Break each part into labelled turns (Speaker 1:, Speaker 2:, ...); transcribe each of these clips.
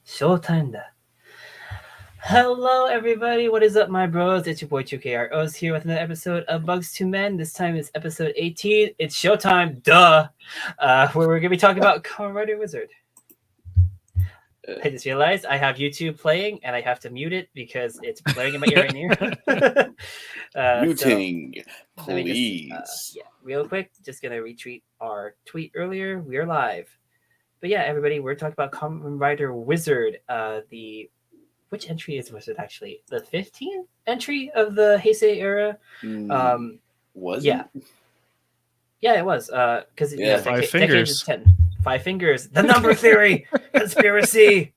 Speaker 1: Showtime da. Hello, everybody. What is up, my bros? It's your boy 2KROs here with another episode of Bugz2Men. This time it's episode 18. It's Showtime, duh! Where we're going to be talking about Kamen Rider Wizard. I just realized I have YouTube playing and I have to mute it because it's blaring in my ear right near.
Speaker 2: Muting,
Speaker 1: Let me
Speaker 2: please.
Speaker 1: real quick, just going to retweet our tweet earlier. We're live. But yeah, everybody, we're talking about Kamen Rider Wizard. Which entry is Wizard actually? The 15th entry of the Heisei era.
Speaker 2: Was
Speaker 1: yeah,
Speaker 2: it?
Speaker 1: Yeah, it was. Because
Speaker 3: Five
Speaker 1: decades
Speaker 3: fingers.
Speaker 1: is 10. 5 fingers. The number theory. Conspiracy.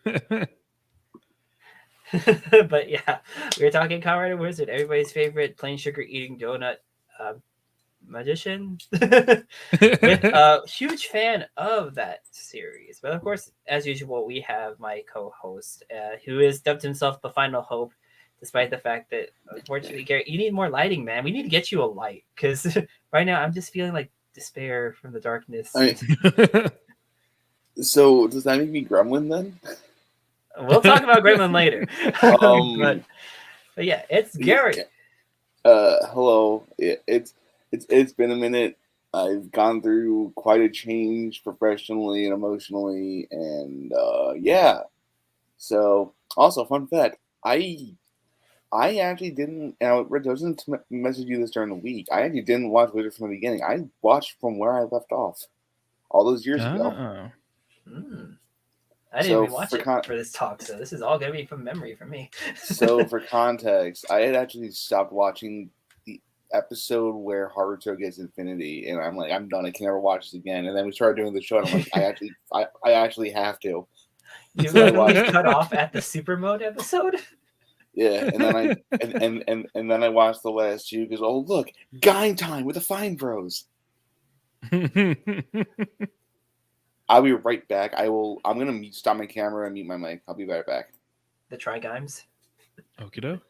Speaker 1: But yeah, we were talking Kamen Rider Wizard, everybody's favorite plain sugar eating donut magician. With a huge fan of that series. But of course, as usual, we have my co-host who has dubbed himself the Final Hope, despite the fact that, unfortunately, Garrett, you need more lighting, man. We need to get you a light, because right now I'm just feeling like despair from the darkness.
Speaker 2: So does that make me Gremlin then?
Speaker 1: We'll talk about Gremlin later. But yeah, it's Garrett.
Speaker 2: Hello. It's been a minute. I've gone through quite a change professionally and emotionally, and yeah. So also, fun fact: I actually didn't. I wasn't message you this during the week. I actually didn't watch Wizard from the beginning. I watched from where I left off all those years ago.
Speaker 1: I didn't even watch it for this talk, so this is all going to be from memory for me.
Speaker 2: So for context, I had actually stopped watching the episode where Har-uto gets infinity, and I'm like, I'm done. I can never watch this again. And then we started doing the show, and I'm like, I actually have to.
Speaker 1: You literally cut off at the super mode episode.
Speaker 2: Yeah, and then and then I watched the last two because look, Gain time with the Fine Bros. I'll be right back. I'm gonna stop my camera and mute my mic. I'll be right back.
Speaker 1: The Trigymes.
Speaker 3: Okie doke.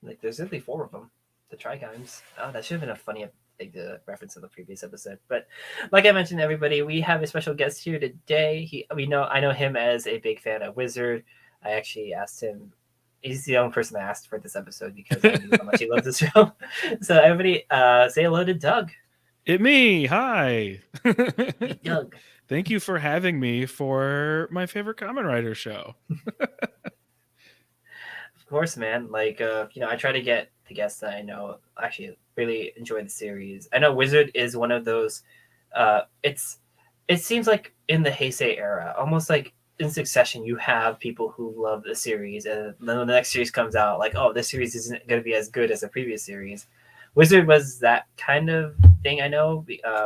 Speaker 1: Like, there's really 4 of them. The Trigymes. Oh, that should have been a funny thing to reference in the previous episode. But like I mentioned, everybody, we have a special guest here today. I know him as a big fan of Wizard. I actually asked him. He's the only person I asked for this episode because I knew how much he loves this show. So everybody, say hello to Doug.
Speaker 3: It me. Hi.
Speaker 1: Hey, Doug.
Speaker 3: Thank you for having me for my favorite Kamen Rider show.
Speaker 1: Of course, man. Like, I try to get the guests that I know actually really enjoy the series. I know Wizard is one of those. It seems like in the Heisei era, almost like in succession, you have people who love the series, and then when the next series comes out, like, oh, this series isn't going to be as good as the previous series. Wizard was that kind of thing, I know,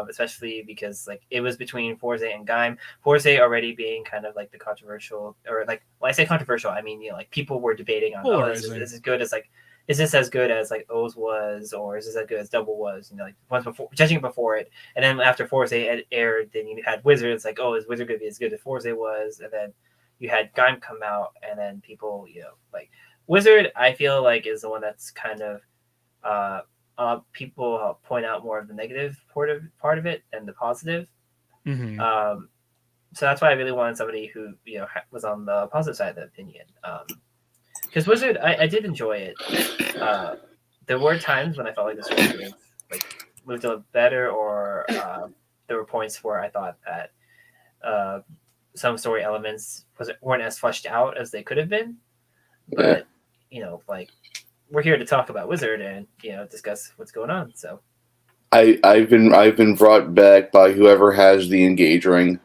Speaker 1: especially because like it was between Forze and Gaim. Forze already being kind of like the controversial, or like when I say controversial, I mean like people were debating on, is this good as like, is this as good as like O's was, or is this as good as Double was? Like once before, judging before it, and then after Forze aired, then you had Wizard. It's like, oh, is Wizard going to be as good as Forze was? And then you had Gaim come out, and then people, like Wizard, I feel like is the one that's kind of people point out more of the negative part of it than the positive.
Speaker 3: Mm-hmm.
Speaker 1: So that's why I really wanted somebody who was on the positive side of the opinion. Because Wizard, I did enjoy it. There were times when I felt like this was like moved a little better, or there were points where I thought that some story elements weren't as fleshed out as they could have been. But like, we're here to talk about Wizard and discuss what's going on. So
Speaker 2: I've been brought back by whoever has the engage ring.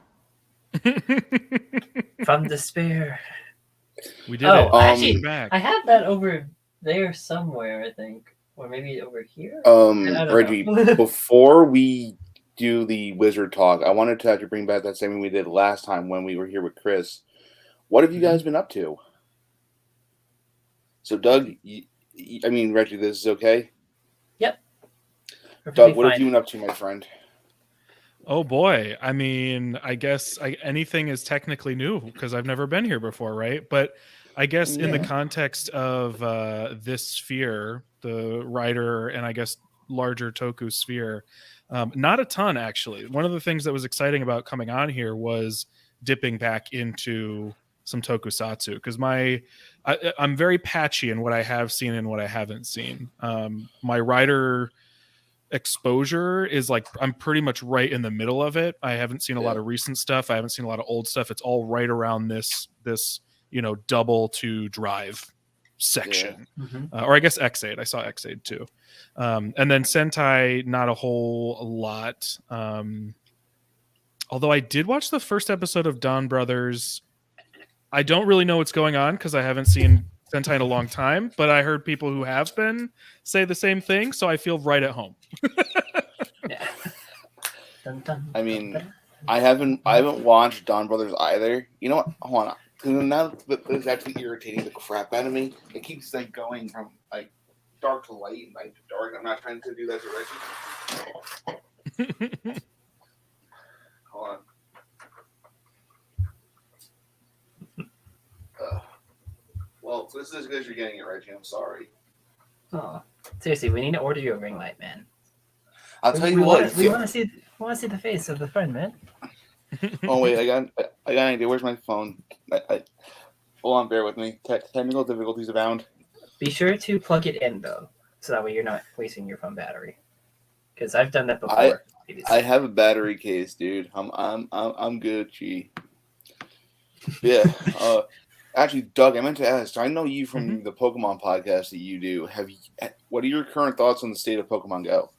Speaker 1: From despair.
Speaker 3: We did it.
Speaker 1: Actually, I have that over there somewhere, I think, or maybe over here.
Speaker 2: Reggie, before we do the Wizard talk, I wanted to actually bring back that same thing we did last time when we were here with Chris. What have you guys been up to? So, Doug, Reggie, this is okay?
Speaker 1: Yep.
Speaker 2: Doug, what have you been up to, my friend?
Speaker 3: Oh boy. I guess anything is technically new because I've never been here before, right? But I guess in the context of this sphere, the Rider and I guess larger Toku sphere, Not a ton, actually. One of the things that was exciting about coming on here was dipping back into some tokusatsu, because I'm very patchy in what I have seen and what I haven't seen. My Rider exposure is like I'm pretty much right in the middle of it. I haven't seen a lot of recent stuff. I haven't seen a lot of old stuff. It's all right around this double to drive section. Or I guess X8. I saw X8 too. And then Sentai, not a whole lot. Although I did watch the first episode of Dawn Brothers. I don't really know what's going on because I haven't seen Sentai in a long time, but I heard people who have been say the same thing, so I feel right at home.
Speaker 1: Yeah.
Speaker 2: I mean, I haven't watched Dawn Brothers either. You know what? Hold on. Because now that it's actually irritating the crap out of me. It keeps like going from like dark to light and light to dark. I'm not trying to do that to Reggie. Hold on. Well, this is as good as you're getting it, Reggie. I'm sorry.
Speaker 1: Oh, seriously, we need to order you a ring light, man.
Speaker 2: I'll tell you what.
Speaker 1: We want to see the face of the friend, man.
Speaker 2: Oh wait, I got an idea. Where's my phone? Hold on, bear with me. Technical difficulties abound.
Speaker 1: Be sure to plug it in though, so that way you're not wasting your phone battery. Because I've done that before.
Speaker 2: I have a battery case, dude. I'm good, G. Yeah. Actually, Doug, I meant to ask. I know you from the Pokemon podcast that you do. What are your current thoughts on the state of Pokemon Go?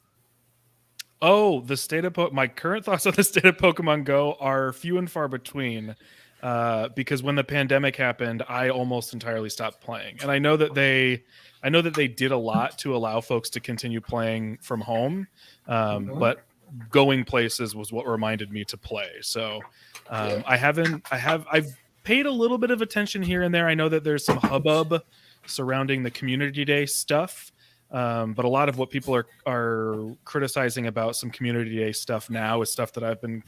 Speaker 3: Oh, the state of my current thoughts on the state of Pokemon Go are few and far between. Because when the pandemic happened, I almost entirely stopped playing, and I know that they did a lot to allow folks to continue playing from home, but going places was what reminded me to play. So I've paid a little bit of attention here and there. I know that there's some hubbub surrounding the Community Day stuff, but a lot of what people are criticizing about some Community Day stuff now is stuff that I've been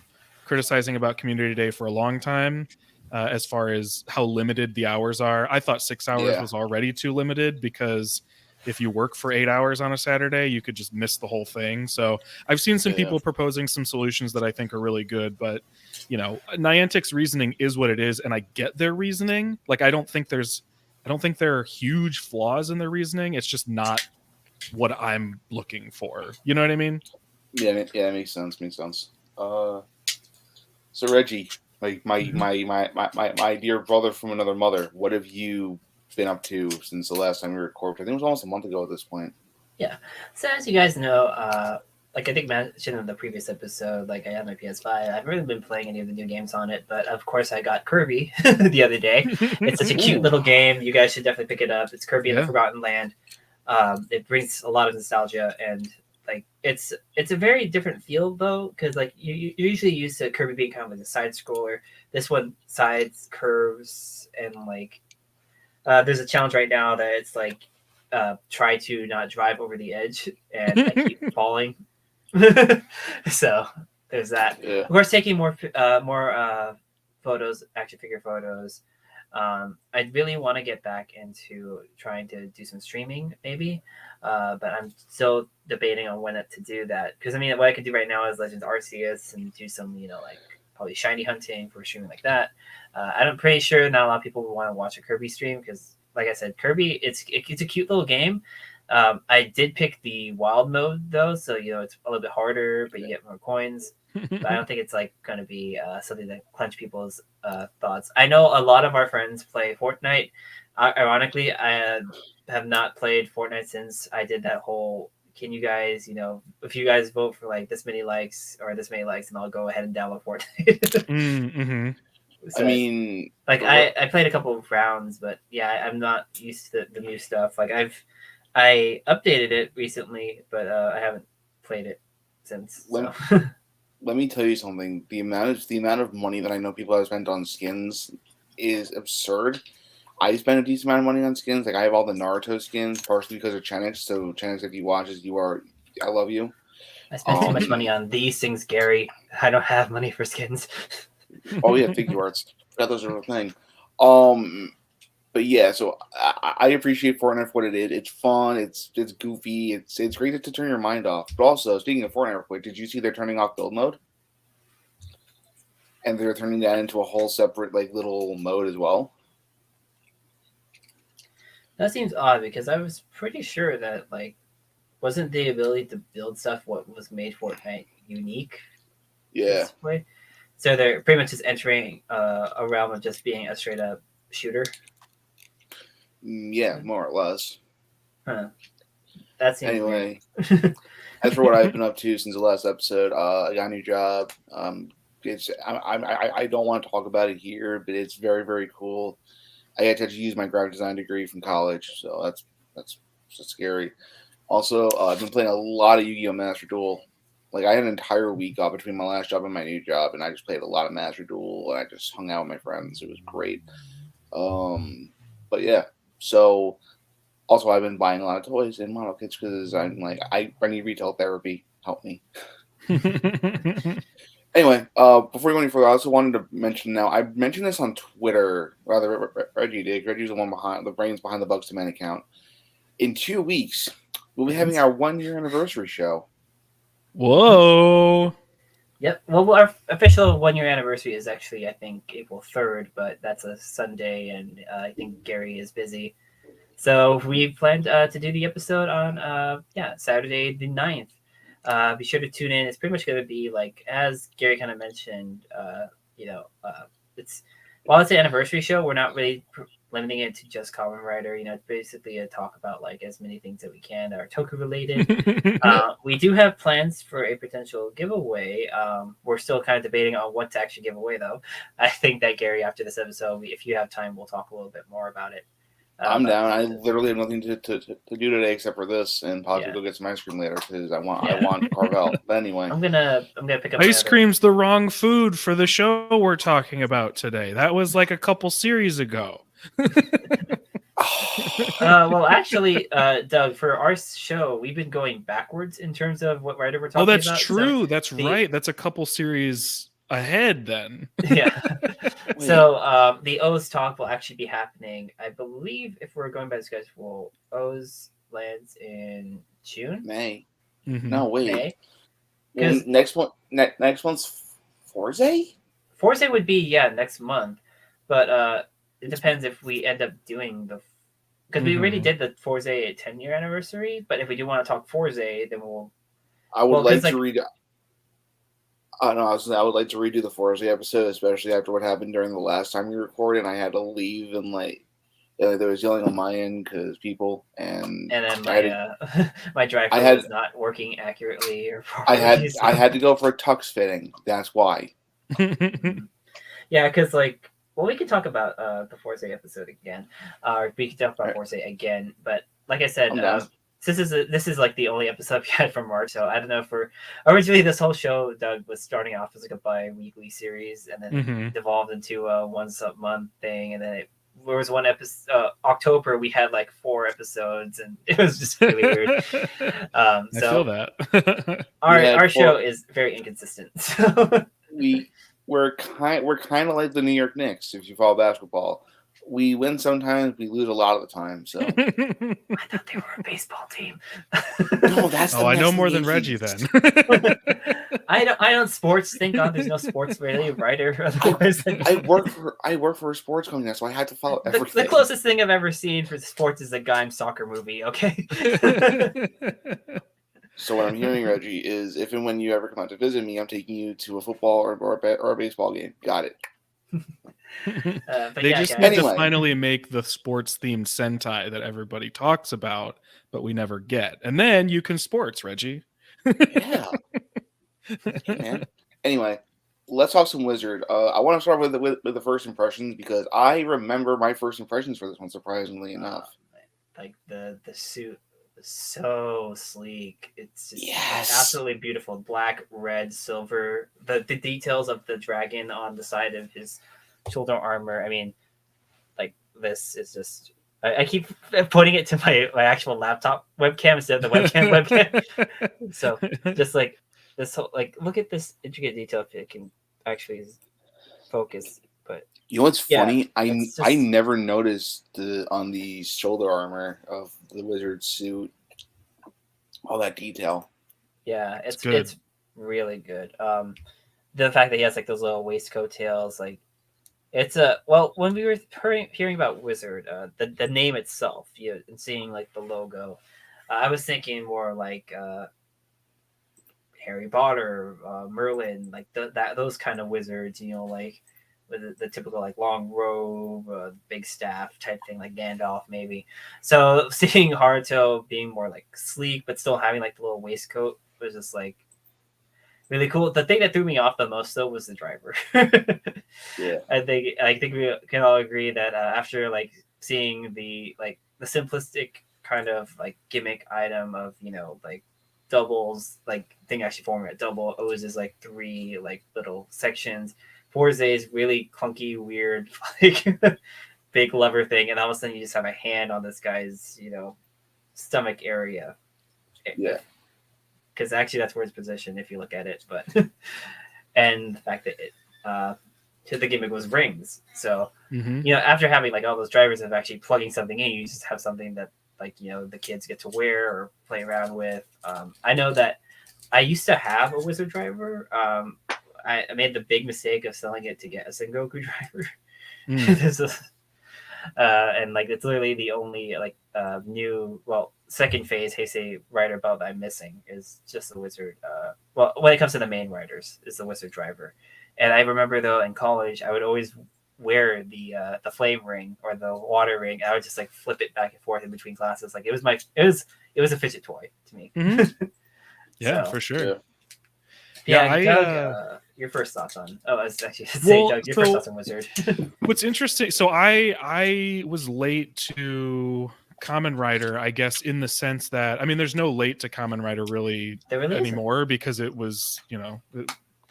Speaker 3: criticizing about Community Day for a long time, as far as how limited the hours are. I thought 6 hours was already too limited, because if you work for 8 hours on a Saturday, you could just miss the whole thing. So I've seen some people proposing some solutions that I think are really good, but Niantic's reasoning is what it is, and I get their reasoning. Like, I don't think there are huge flaws in their reasoning. It's just not what I'm looking for. You know what I mean?
Speaker 2: Yeah, it makes sense. So Reggie, like my dear brother from another mother, what have you been up to since the last time we recorded? I think it was almost a month ago at this point.
Speaker 1: Yeah. So as you guys know, like I think mentioned in the previous episode, like I have my PS5. I haven't really been playing any of the new games on it, but of course I got Kirby the other day. It's such a cute little game. You guys should definitely pick it up. It's Kirby in the Forgotten Land. It brings a lot of nostalgia, and like it's a very different feel though, because like you're usually used to Kirby being kind of like a side scroller. This one sides curves, and like there's a challenge right now that it's like try to not drive over the edge, and I keep falling. So there's that. Of course, taking more photos, action figure photos. I really want to get back into trying to do some streaming, maybe, but I'm still debating on when to do that. Because I mean, what I could do right now is Legends Arceus and do some, like probably shiny hunting for streaming like that. I'm pretty sure not a lot of people will want to watch a Kirby stream because, like I said, Kirby it's a cute little game. I did pick the wild mode though, so it's a little bit harder, but you get more coins. But I don't think it's like going to be something that clench people's thoughts. I know a lot of our friends play Fortnite. Ironically, I have not played Fortnite since I did that whole. Can you guys, if you guys vote for like this many likes or this many likes, and I'll go ahead and download Fortnite. So,
Speaker 2: I mean,
Speaker 1: like I played a couple of rounds, but yeah, I'm not used to the new stuff. Like I updated it recently, but I haven't played it since.
Speaker 2: Let me tell you something. The amount of money that I know people have spent on skins is absurd. I spent a decent amount of money on skins. Like I have all the Naruto skins, partially because of Chenix. So Chenix, if you watch this, I love you.
Speaker 1: I spent too much money on these things, Gary. I don't have money for skins.
Speaker 2: Oh yeah, figure arts. Yeah, those are the thing. but yeah, so I appreciate Fortnite for what it is. It's fun. It's goofy. It's great to turn your mind off. But also, speaking of Fortnite, real quick, did you see they're turning off build mode? And they're turning that into a whole separate like little mode as well.
Speaker 1: That seems odd because I was pretty sure that like wasn't the ability to build stuff what was made Fortnite unique.
Speaker 2: Yeah.
Speaker 1: This way? So they're pretty much just entering a realm of just being a straight up shooter.
Speaker 2: Yeah, more or less.
Speaker 1: Huh. That seems
Speaker 2: anyway. As for what I've been up to since the last episode, I got a new job. I don't want to talk about it here, but it's very, very cool. I had to use my graphic design degree from college, so that's scary. Also, I've been playing a lot of Yu-Gi-Oh! Master Duel. Like, I had an entire week off between my last job and my new job, and I just played a lot of Master Duel, and I just hung out with my friends. It was great. But yeah, so also I've been buying a lot of toys and model kits because I'm like, I need retail therapy. Help me. Anyway, before we go any further, I also wanted to mention now, I mentioned this on Twitter, rather Reggie did. Reggie's the one behind the brains behind the Bugz2Men account. In 2 weeks, we'll be having our 1-year anniversary show.
Speaker 3: Whoa.
Speaker 1: Yep. Well, our official 1-year anniversary is actually, I think, April 3rd, but that's a Sunday, and I think Gary is busy. So we planned to do the episode on, Saturday the 9th. Be sure to tune in. It's pretty much going to be like, as Gary kind of mentioned, it's while it's an anniversary show, we're not really limiting it to just Kamen Rider. It's basically a talk about like as many things that we can that are Toku related. We do have plans for a potential giveaway. We're still kind of debating on what to actually give away, though. I think that Gary, after this episode, if you have time, we'll talk a little bit more about it.
Speaker 2: I'm down. I literally have nothing to do today except for this, and possibly go get some ice cream later because I want Carvel. But anyway,
Speaker 1: I'm gonna pick up
Speaker 3: ice cream's the wrong food for the show we're talking about today. That was like a couple series ago.
Speaker 1: Well, actually, Doug, for our show, we've been going backwards in terms of what writer we're talking about.
Speaker 3: Oh, that's true. So that's right. That's a couple series ahead then.
Speaker 1: Yeah. So the O's talk will actually be happening, I believe, if we're going by the schedule, O's lands in June?
Speaker 2: May.
Speaker 3: Mm-hmm.
Speaker 2: No, wait.
Speaker 1: May?
Speaker 2: Well, next one's Forza?
Speaker 1: Forza would be, next month. But it depends if we end up doing the... Because we already did the Forza 10-year anniversary, but if we do want to talk Forza, then we'll...
Speaker 2: I would like to read... I would like to redo the Forza episode, especially after what happened during the last time we recorded, and I had to leave, and there was yelling on my end because people, and
Speaker 1: then my drive was not working accurately or properly.
Speaker 2: I had to go for a tux fitting. That's why.
Speaker 1: Yeah, because we can talk about the Forza episode again, or we can talk about Forza again. But like I said, this is like the only episode we had from March, so I don't know if originally this whole show, Doug, was starting off as like a bi-weekly series, and then devolved into a once-a-month thing, and then there was one episode October we had like 4 episodes, and it was just really weird.
Speaker 3: I feel that
Speaker 1: our show is very inconsistent. So
Speaker 2: we're kind of like the New York Knicks if you follow basketball. We win sometimes, we lose a lot of the time. So
Speaker 1: I thought they were a baseball team.
Speaker 2: No, that's
Speaker 3: I know more than Reggie then.
Speaker 1: I don't sports. Thank God there's no sports related writer.
Speaker 2: I work for a sports company, that's why I had to follow everything.
Speaker 1: The closest thing I've ever seen for sports is a Gaim soccer movie. Okay. So
Speaker 2: what I'm hearing, Reggie, is if and when you ever come out to visit me, I'm taking you to a football or a baseball game. Got it.
Speaker 3: They just need to finally make the sports themed Sentai that everybody talks about, but we never get. And then you can sports, Reggie.
Speaker 2: Yeah. Hey, man. Anyway, let's talk some Wizard. I want to start with the first impressions because I remember my first impressions for this one, surprisingly enough.
Speaker 1: Like the suit was so sleek. It's just absolutely beautiful. Black, red, silver. The details of the dragon on the side of his shoulder armor. I mean, this is just... I keep putting it to my actual laptop webcam instead of the webcam. So just this whole look at this intricate detail if it can actually focus. But
Speaker 2: You know what's
Speaker 1: yeah,
Speaker 2: funny? I
Speaker 1: it's
Speaker 2: I
Speaker 1: just
Speaker 2: never noticed on the shoulder armor of the wizard suit all that detail.
Speaker 1: yeah,
Speaker 3: It's good.
Speaker 1: it's really good. The fact that he has like those little waistcoat tails, like it's a well. When we were hearing about Wizard, the name itself, you know, and seeing like the logo, I was thinking more like Harry Potter, Merlin, like that those kind of wizards, you know, like with the typical like long robe, big staff type thing, like Gandalf maybe. So seeing Haruto being more like sleek but still having like the little waistcoat was just like really cool. The thing that threw me off the most though was the driver.
Speaker 2: Yeah.
Speaker 1: I think we can all agree that after like seeing the simplistic kind of like gimmick item of, you know, like doubles, like thing actually forming a double. O's is like three like little sections. Forze's really clunky, weird, like big lever thing, and all of a sudden you just have a hand on this guy's, you know, stomach area.
Speaker 2: Yeah.
Speaker 1: Because actually that's where it's positioned if you look at it. But and the fact that it the gimmick was rings. So you know, after having like all those drivers of actually plugging something in, you just have something that like, you know, the kids get to wear or play around with. I know that I used to have a wizard driver. I made the big mistake of selling it to get a Sengoku driver. This is, and like it's literally the only like new, well, second phase Heisei rider belt that I'm missing is just the wizard. Well, when it comes to the main riders, is the wizard driver. And I remember though in college, I would always wear the flame ring or the water ring. I would just like flip it back and forth in between classes. Like it was a fidget toy to me.
Speaker 3: Yeah,
Speaker 1: So,
Speaker 3: for sure.
Speaker 1: Yeah,
Speaker 3: I
Speaker 1: Doug, your first thoughts on? Oh, I was actually saying, Doug, your first thoughts on Wizard.
Speaker 3: What's interesting? So I was late to Kamen Rider, I guess, in the sense that I mean, there's no late to Kamen Rider really anymore because it was, you know,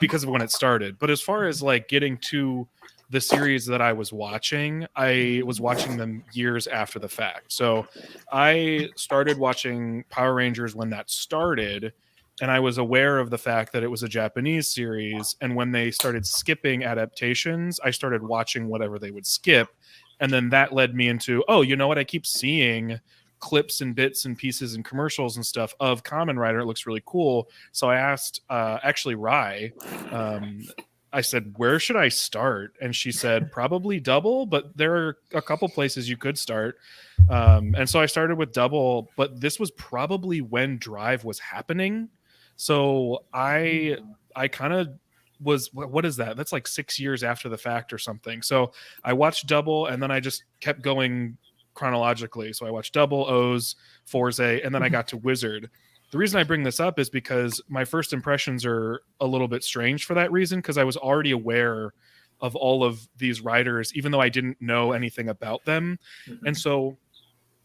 Speaker 3: because of when it started. But as far as like getting to the series that I was watching them years after the fact. So I started watching Power Rangers when that started, and I was aware of the fact that it was a Japanese series. And when they started skipping adaptations, I started watching whatever they would skip. And then that led me into, oh, you know what? I keep seeing clips and bits and pieces and commercials and stuff of Kamen Rider. It looks really cool. So I asked, actually, Rai, I said, where should I start? And she said, probably Double, but there are a couple places you could start. And so I started with Double, but this was probably when Drive was happening. So I kind of was, what is that? That's like 6 years after the fact or something. So I watched Double and then I just kept going chronologically. So I watched Double, O's, Forze, and then I got to Wizard. The reason I bring this up is because my first impressions are a little bit strange for that reason, because I was already aware of all of these writers, even though I didn't know anything about them. Mm-hmm. And so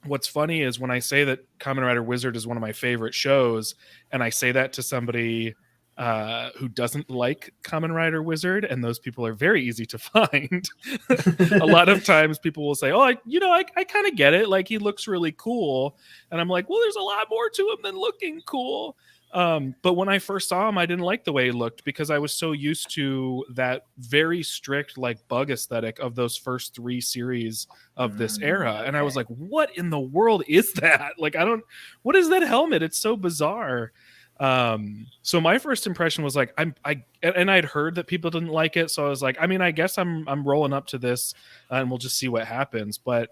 Speaker 3: what's funny is when I say that Kamen Rider Wizard is one of my favorite shows, and I say that to somebody who doesn't like Kamen Rider Wizard, and those people are very easy to find. A lot of times people will say, oh, I kind of get it. Like, he looks really cool. And I'm like, well, there's a lot more to him than looking cool. But when I first saw him, I didn't like the way he looked because I was so used to that very strict, like, bug aesthetic of those first 3 series of this era. And I was like, what in the world is that? Like, what is that helmet? It's so bizarre. So my first impression was like, and I'd heard that people didn't like it. So I was like, I mean, I guess I'm rolling up to this and we'll just see what happens. But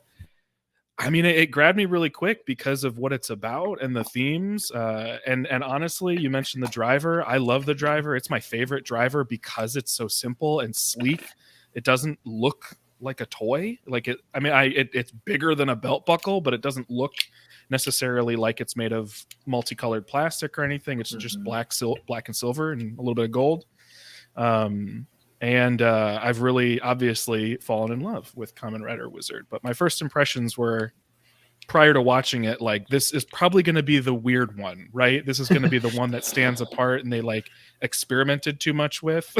Speaker 3: I mean, it grabbed me really quick because of what it's about and the themes. And honestly, you mentioned the driver. I love the driver. It's my favorite driver because it's so simple and sleek. It doesn't look like a toy. Like it's bigger than a belt buckle, but it doesn't look necessarily like it's made of multicolored plastic or anything. It's just black and silver and a little bit of gold. And I've really obviously fallen in love with Kamen Rider Wizard. But my first impressions were, prior to watching it, like, this is probably going to be the weird one, right? This is going to be the one that stands apart and they like experimented too much with.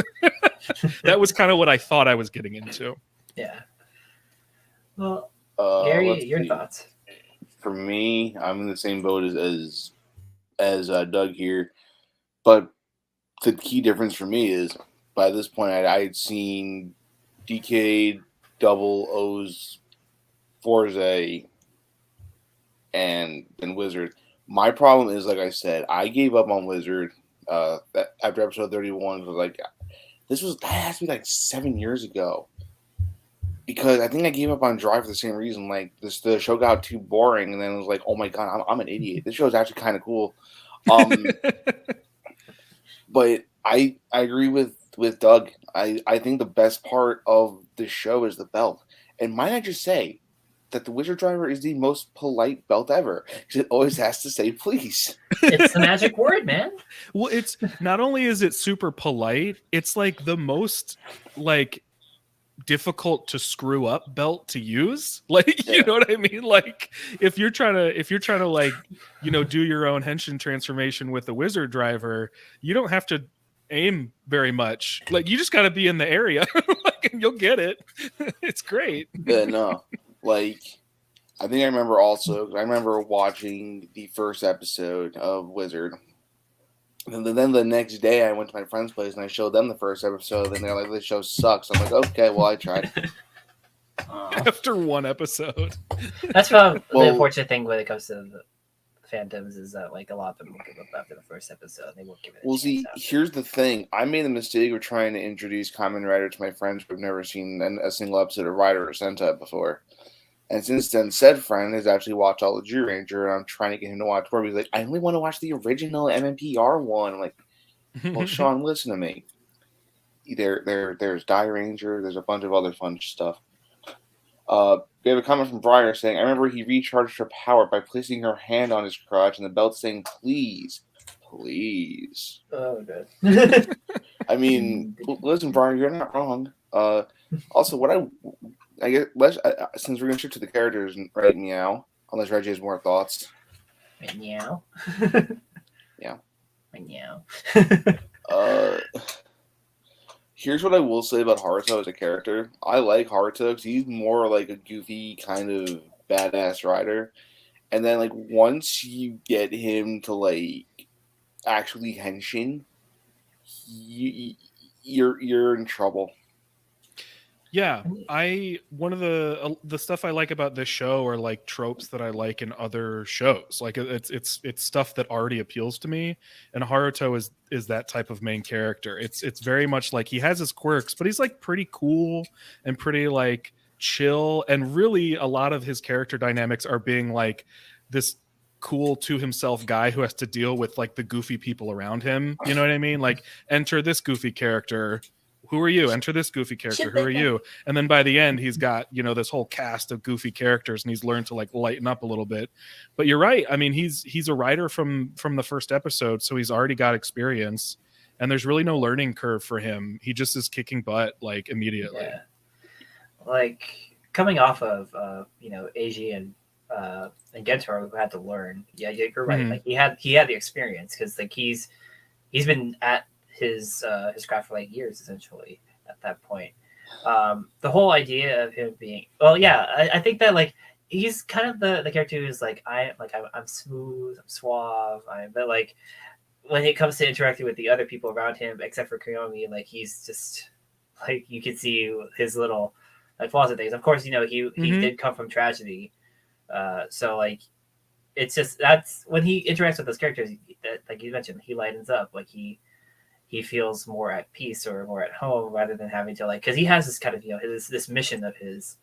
Speaker 3: That was kind of what I thought I was getting into.
Speaker 1: Yeah. Well, Gary, your thoughts?
Speaker 2: For me, I'm in the same boat as Doug here, but the key difference for me is by this point I had seen DK double O's Forze and then Wizard. My problem is, like I said, I gave up on Wizard after episode 31. Was like, that has to be like 7 years ago. Because I think I gave up on Drive for the same reason. Like, the show got too boring, and then it was like, oh my god, I'm an idiot. This show is actually kind of cool. But I agree with Doug. I think the best part of the show is the belt. And might I just say that the Wizard Driver is the most polite belt ever. Because it always has to say please.
Speaker 1: It's the magic word, man.
Speaker 3: Well, it's not only is it super polite, it's like the most like difficult to screw up belt to use. Like, you know what I mean? Like, if you're trying to like, you know, do your own henshin transformation with the Wizard Driver, you don't have to aim very much. Like, you just got to be in the area, like, and you'll get it. It's great.
Speaker 2: Yeah, no, like, I think I remember watching the first episode of Wizard. And then the next day, I went to my friend's place and I showed them the first episode. And they're like, "This show sucks." I'm like, "Okay, well, I tried."
Speaker 3: After one episode,
Speaker 1: that's the unfortunate thing when it comes to the fandoms is that like a lot of them will give up after the first episode. They won't give it.
Speaker 2: Well, see, here's the thing: I made the mistake of trying to introduce Kamen Rider to my friends who've never seen a single episode of Rider or Sentai before. And since then, said friend has actually watched all of Jew Ranger, and I'm trying to get him to watch more. He's like, I only want to watch the original MMPR one. I'm like, well, Sean, listen to me. There's Die Ranger. There's a bunch of other fun stuff. We have a comment from Briar saying, I remember he recharged her power by placing her hand on his crotch and the belt saying, please, please.
Speaker 1: Oh, good.
Speaker 2: I mean, listen, Briar, you're not wrong. Also, what I guess since we're gonna shift to the characters right now, unless Reggie has more thoughts.
Speaker 1: Meow.
Speaker 2: Yeah.
Speaker 1: Meow.
Speaker 2: Here's what I will say about Har-uto as a character. I like Har-uto because he's more like a goofy kind of badass rider, and then like once you get him to like actually henshin, you're in trouble.
Speaker 3: Yeah, one of the stuff I like about this show are like tropes that I like in other shows. Like it's stuff that already appeals to me, and Har-uto is that type of main character. It's very much like he has his quirks, but he's like pretty cool and pretty like chill, and really a lot of his character dynamics are being like this cool to himself guy who has to deal with like the goofy people around him. You know what I mean? Like, enter this goofy character. Who are you? Enter this goofy character. Who are you? And then by the end, he's got, you know, this whole cast of goofy characters, and he's learned to like lighten up a little bit. But you're right. I mean, he's a writer from the first episode, so he's already got experience, and there's really no learning curve for him. He just is kicking butt like immediately.
Speaker 1: Yeah. Like coming off of you know, Eiji and Gentaro, who had to learn. Yeah, you're right. Mm-hmm. Like he had the experience because like he's been at his craft for like years essentially at that point. The whole idea of him being I think that like he's kind of the character who's like I'm smooth, I'm suave, but like when it comes to interacting with the other people around him, except for Koyomi, like he's just like you can see his little like flaws and things. Of course, you know he did come from tragedy, so like it's just that's when he interacts with those characters that, like you mentioned, he lightens up. Like he feels more at peace or more at home rather than having to like, because he has this kind of, you know, this mission of his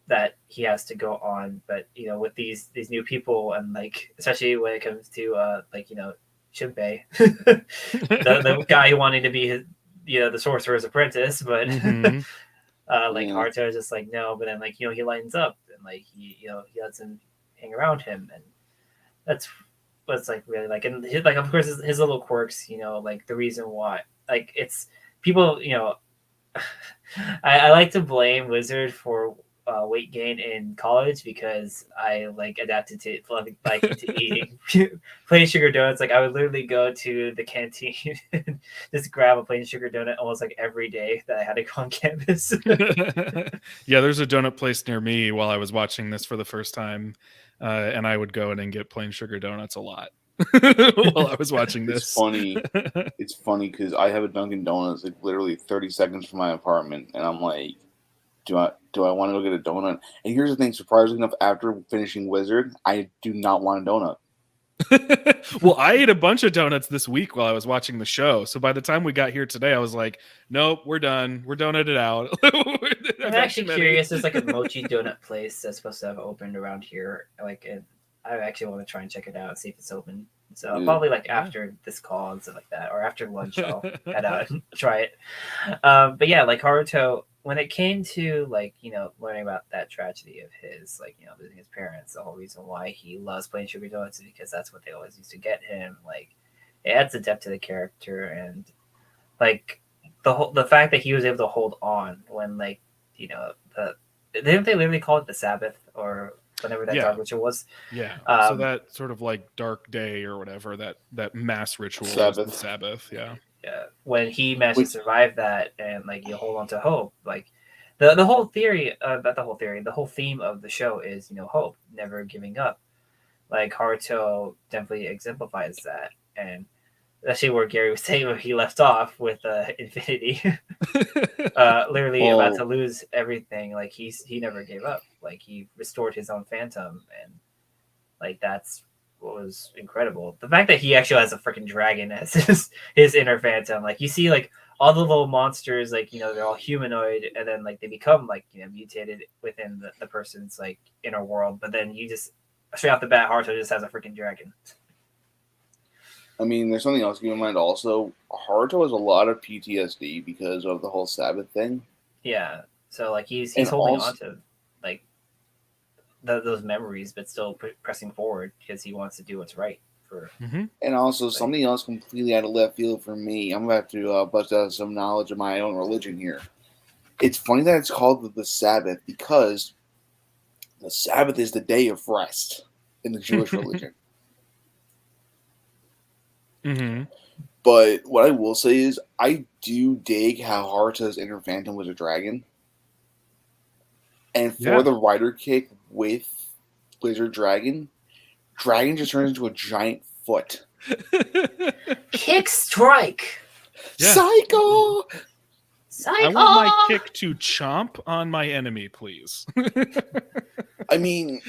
Speaker 1: that he has to go on, but you know, with these new people, and like especially when it comes to like, you know, Shinpei, the guy who wanted to be his, you know, the sorcerer's apprentice, but like Har-uto is just like no, but then like, you know, he lightens up and like he, you know, he lets him hang around him, and that's what's like really like, and his, like of course his little quirks, you know, like the reason why like it's people, you know, I like to blame Wizard for weight gain in college because I like adapted to like to eating plain sugar donuts. Like I would literally go to the canteen and just grab a plain sugar donut almost like every day that I had to go on campus.
Speaker 3: Yeah, there's a donut place near me while I was watching this for the first time, and I would go in and get plain sugar donuts a lot. while I was watching this.
Speaker 2: It's funny. It's funny because I have a Dunkin' Donuts like literally 30 seconds from my apartment, and I'm like, do I want to go get a donut? And here's the thing: surprisingly enough, after finishing Wizard, I do not want a donut.
Speaker 3: Well, I ate a bunch of donuts this week while I was watching the show. So by the time we got here today, I was like, nope, we're done. We're donutted out.
Speaker 1: I'm actually curious. There's like a mochi donut place that's supposed to have opened around here. Like, I actually want to try and check it out and see if it's open. So probably like after this call and stuff like that, or after lunch, I'll head out and try it. But yeah, like Har-uto, when it came to like, learning about that tragedy of his, like, losing his parents, the whole reason why he loves playing sugar donuts is because that's what they always used to get him. Like, it adds a depth to the character, and like the fact that he was able to hold on when, like, didn't they literally call it the Sabbath or whenever that dark ritual was?
Speaker 3: Yeah. So that sort of like dark day or whatever, that mass ritual was the Sabbath. Yeah.
Speaker 1: Yeah, when he managed to survive that, and like you hold on to hope, like the whole theory, not the whole theory, the whole theme of the show is hope, never giving up. Like Har-uto definitely exemplifies that, and actually where Gary was saying where he left off with Infinity, literally about to lose everything. Like he never gave up. Like he restored his own phantom, and like that's what was incredible. The fact that he actually has a freaking dragon as his inner phantom. Like you see like all the little monsters, like they're all humanoid, and then like they become like mutated within the person's like inner world. But then you just straight off the bat, Har-uto just has a freaking dragon.
Speaker 2: I mean, there's something else to keep in mind also. Har-uto has a lot of PTSD because of the whole Sabbath thing.
Speaker 1: Yeah, so like he's holding on to like those memories, but still pressing forward because he wants to do what's right for.
Speaker 3: Mm-hmm.
Speaker 2: And also something else completely out of left field for me. I'm about to bust out some knowledge of my own religion here. It's funny that it's called the Sabbath because the Sabbath is the day of rest in the Jewish religion.
Speaker 3: Mm-hmm.
Speaker 2: But what I will say is I do dig how Har-uto's inner phantom was a dragon. And for the rider kick with Blizzard Dragon just turns into a giant foot.
Speaker 1: Kick strike!
Speaker 3: Yeah.
Speaker 2: Psycho!
Speaker 3: I want my kick to chomp on my enemy, please.
Speaker 2: I mean,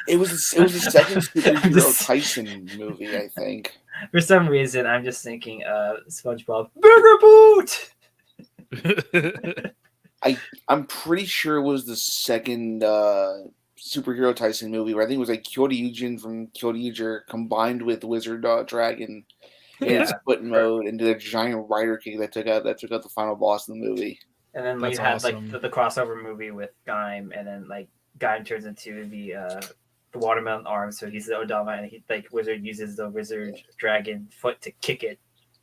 Speaker 2: it was the second superhero Tyson movie, I think.
Speaker 1: For some reason, I'm just thinking SpongeBob, Bigger Boot!
Speaker 2: I'm pretty sure it was the second superhero Tyson movie where I think it was like Kyoryujin from Kyoryuger combined with Wizard Dragon in its foot mode and did a giant rider kick that took out the final boss in the movie.
Speaker 1: And then you have like the crossover movie with Gaim, and then like Gaim turns into the watermelon arm, so he's the Odama, and he like Wizard uses the Wizard Dragon foot to kick it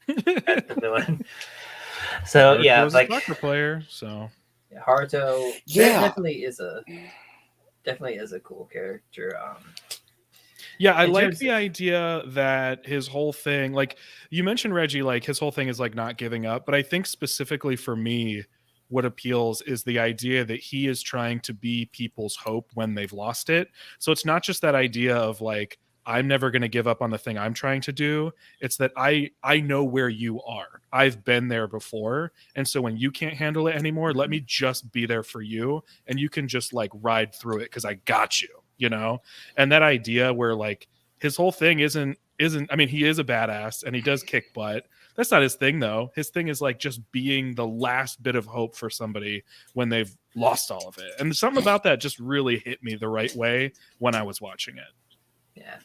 Speaker 1: at the villain. So yeah, like
Speaker 3: a soccer player. So
Speaker 1: Har-uto definitely is a cool character.
Speaker 3: Yeah, I like the idea that his whole thing, like you mentioned, Reggie, like his whole thing is like not giving up. But I think specifically for me, what appeals is the idea that he is trying to be people's hope when they've lost it. So it's not just that idea of like, I'm never going to give up on the thing I'm trying to do. It's that I know where you are. I've been there before. And so when you can't handle it anymore, let me just be there for you. And you can just like ride through it because I got you, And that idea where like his whole thing isn't, I mean, he is a badass and he does kick butt. That's not his thing though. His thing is like just being the last bit of hope for somebody when they've lost all of it. And something about that just really hit me the right way when I was watching it.
Speaker 1: Yeah.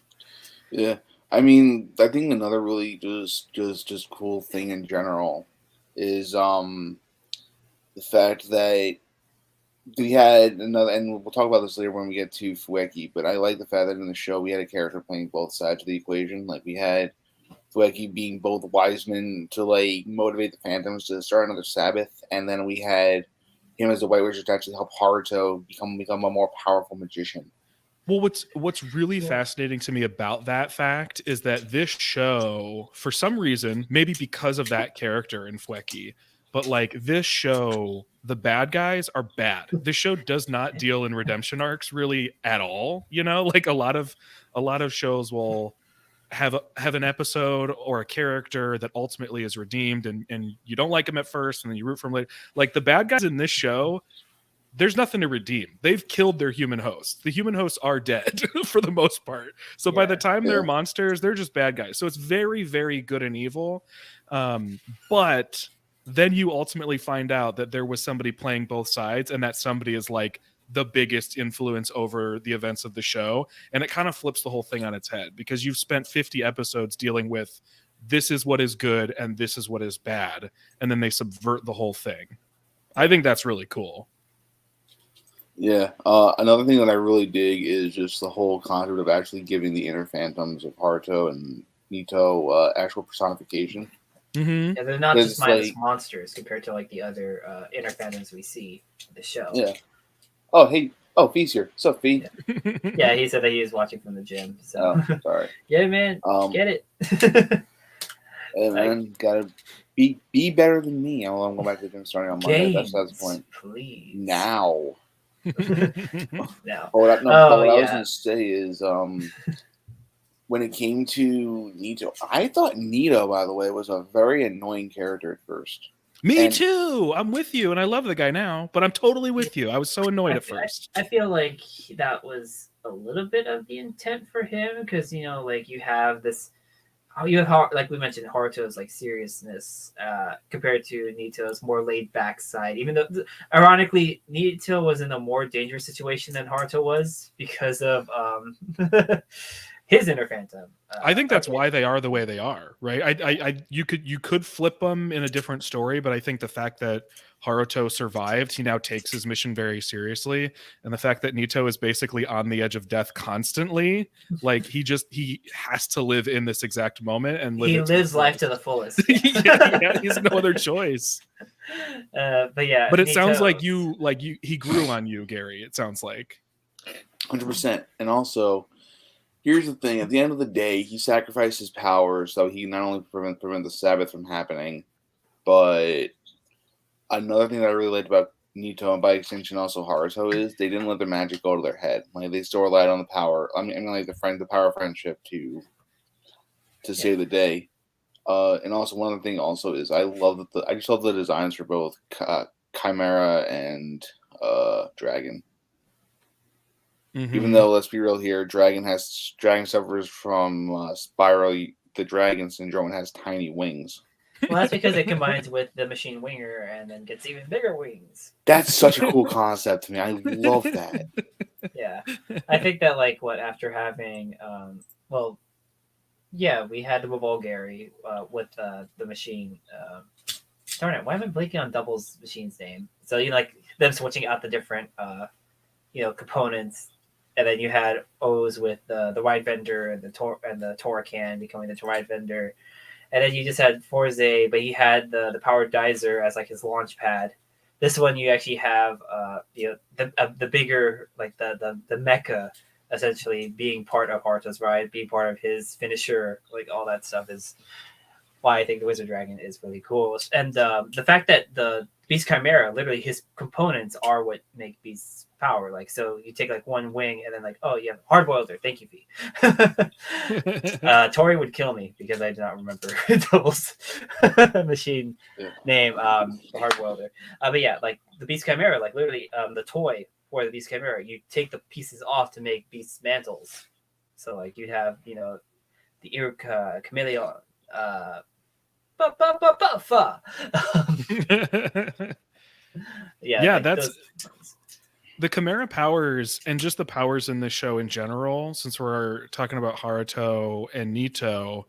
Speaker 2: Yeah, I mean, I think another really just cool thing in general is the fact that we had another, and we'll talk about this later when we get to Fueki, but I like the fact that in the show we had a character playing both sides of the equation. Like we had Fueki being both Wiseman to like motivate the Phantoms to start another Sabbath, and then we had him as the White Wizard to actually help Har-uto become a more powerful magician.
Speaker 3: Well, what's really fascinating to me about that fact is that this show, for some reason, maybe because of that character in Fueki, but like this show, the bad guys are bad. This show does not deal in redemption arcs really at all. You know, like a lot of shows will have an episode or a character that ultimately is redeemed, and you don't like him at first, and then you root for him later. Like the bad guys in this show, there's nothing to redeem. They've killed their human hosts. The human hosts are dead for the most part. So by the time they're monsters, they're just bad guys. So it's very, very good and evil. But then you ultimately find out that there was somebody playing both sides, and that somebody is like the biggest influence over the events of the show. And it kind of flips the whole thing on its head, because you've spent 50 episodes dealing with this is what is good and this is what is bad. And then they subvert the whole thing. I think that's really cool.
Speaker 2: Yeah. Another thing that I really dig is just the whole concept of actually giving the inner phantoms of Har-uto and Nito actual personification.
Speaker 3: Mm-hmm.
Speaker 1: Yeah, they're not just mindless monsters compared to like the other inner phantoms we see in the show.
Speaker 2: Yeah. Oh, hey. Oh, Fee's here. What's up, Fee?
Speaker 1: Yeah, he said that he was watching from the gym. So.
Speaker 2: Oh, sorry.
Speaker 1: Yeah, man. Get it.
Speaker 2: Hey, man, gotta be better than me. I'm going back to the gym starting on Monday. That's the point.
Speaker 1: Please.
Speaker 2: Now.
Speaker 1: Now.
Speaker 2: What I was going to say is when it came to Nito, I thought Nito, by the way, was a very annoying character at first.
Speaker 3: Me too. I'm with you, and I love the guy now, but I'm totally with you. I was so annoyed at first.
Speaker 1: I feel like that was a little bit of the intent for him, because like you have this, like we mentioned, Har-uto's like seriousness compared to Nito's more laid back side. Even though, ironically, Nito was in a more dangerous situation than Har-uto was because of his inner phantom.
Speaker 3: I think that's why they are the way they are, right? You could flip them in a different story, but I think the fact that Har-uto survived, he now takes his mission very seriously, and the fact that Nito is basically on the edge of death constantly, like he has to live in this exact moment and live.
Speaker 1: He lives life to the fullest.
Speaker 3: Yeah, he's no other choice.
Speaker 1: But
Speaker 3: it Nito... sounds like he grew on you, Gary. It sounds like
Speaker 2: 100%, and also. Here's the thing. At the end of the day, he sacrificed his power so he not only prevent the Sabbath from happening, but another thing that I really liked about Nito and by extension also Har-uto is they didn't let their magic go to their head. Like they still relied on the power. I mean like the power of friendship to save the day. And also one other thing also is I just love the designs for both Chimera and Dragon.
Speaker 3: Mm-hmm.
Speaker 2: Even though, let's be real here, Dragon suffers from Spyro the Dragon syndrome and has tiny wings.
Speaker 1: Well, that's because it combines with the machine winger and then gets even bigger wings.
Speaker 2: That's such a cool concept to me. I love that.
Speaker 1: Yeah. I think that, after having, we had the Gary with the machine. Darn it, why am I blanking on Double's machine's name? So, them switching out the different, components. And then you had O's with the ride vendor and the Torakan becoming the ride vendor. And then you just had Forze, but he had the powered Dizer as his launch pad. This one you actually have the bigger the mecha essentially being part of Har-uto's ride, being part of his finisher, all that stuff is why I think the Wizard Dragon is really cool. And the fact that the Beast Chimera, literally his components are what make Beast's power. So you take one wing and then oh, you have hard boilder. Thank you, V. Tori would kill me because I do not remember Double's machine name, hard boilder. But yeah, the Beast Chimera, literally the toy for the Beast Chimera, you take the pieces off to make Beast's mantles. So you'd have the Iruka, Chameleon,
Speaker 3: that's the Chimera powers and just the powers in this show in general, since we're talking about Har-uto and Nito,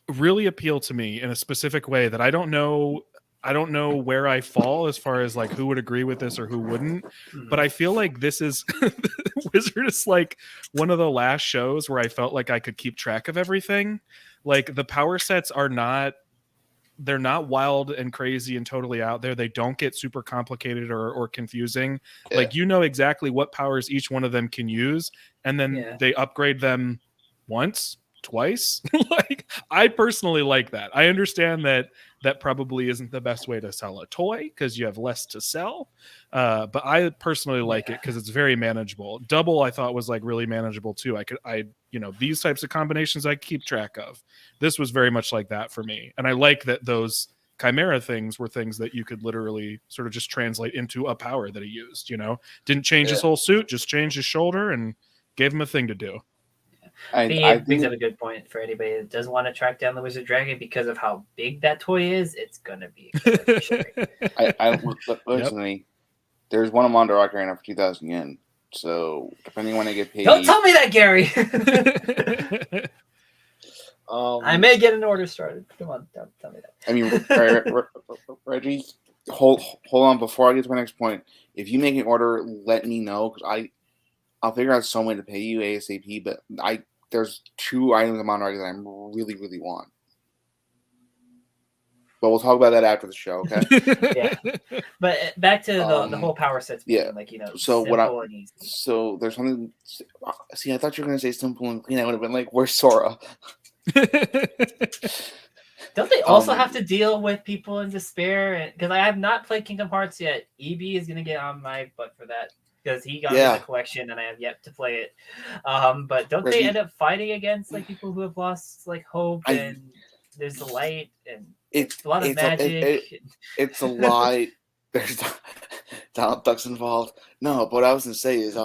Speaker 3: really appeal to me in a specific way that I don't know where I fall as far as who would agree with this or who wouldn't, but I feel like this is Wizard is one of the last shows where I felt like I could keep track of everything. The power sets are they're not wild and crazy and totally out there. They don't get super complicated or confusing. Yeah. Exactly what powers each one of them can use, and then they upgrade them once, twice. I personally like that. I understand that that probably isn't the best way to sell a toy because you have less to sell. But I personally like it because it's very manageable. Double I thought was like really manageable too. These types of combinations I keep track of. This was very much like that for me. And I like that those Chimera things were things that you could literally sort of just translate into a power that he used, didn't change his whole suit, just changed his shoulder and gave him a thing to do.
Speaker 1: I brings up a good point for anybody that does want to track down the Wizard Dragon because of how big that toy is. It's gonna be
Speaker 2: listen to me. There's one on Rock right now for 2,000 yen. So depending on when I get paid.
Speaker 1: Don't tell me that, Gary. I may get an order started. Come on, don't tell me that.
Speaker 2: I mean, Reggie, hold on before I get to my next point. If you make an order, let me know because I'll figure out some way to pay you ASAP. But there's 2 items I'm on right that I really, really want. But we'll talk about that after the show, okay?
Speaker 1: Yeah. But back to the whole power sets being so simple and easy.
Speaker 2: So there's something. See, I thought you were gonna say simple and clean. I would have been like, "Where's Sora?"
Speaker 1: Don't they also have to deal with people in despair? Because I have not played Kingdom Hearts yet. EB is gonna get on my butt for that because he got in the collection and I have yet to play it. But don't they end up fighting against like people who have lost like hope and there's the light and it's a lot of magic.
Speaker 2: It's a lot. There's Donald Duck's involved. No, but what I was gonna say is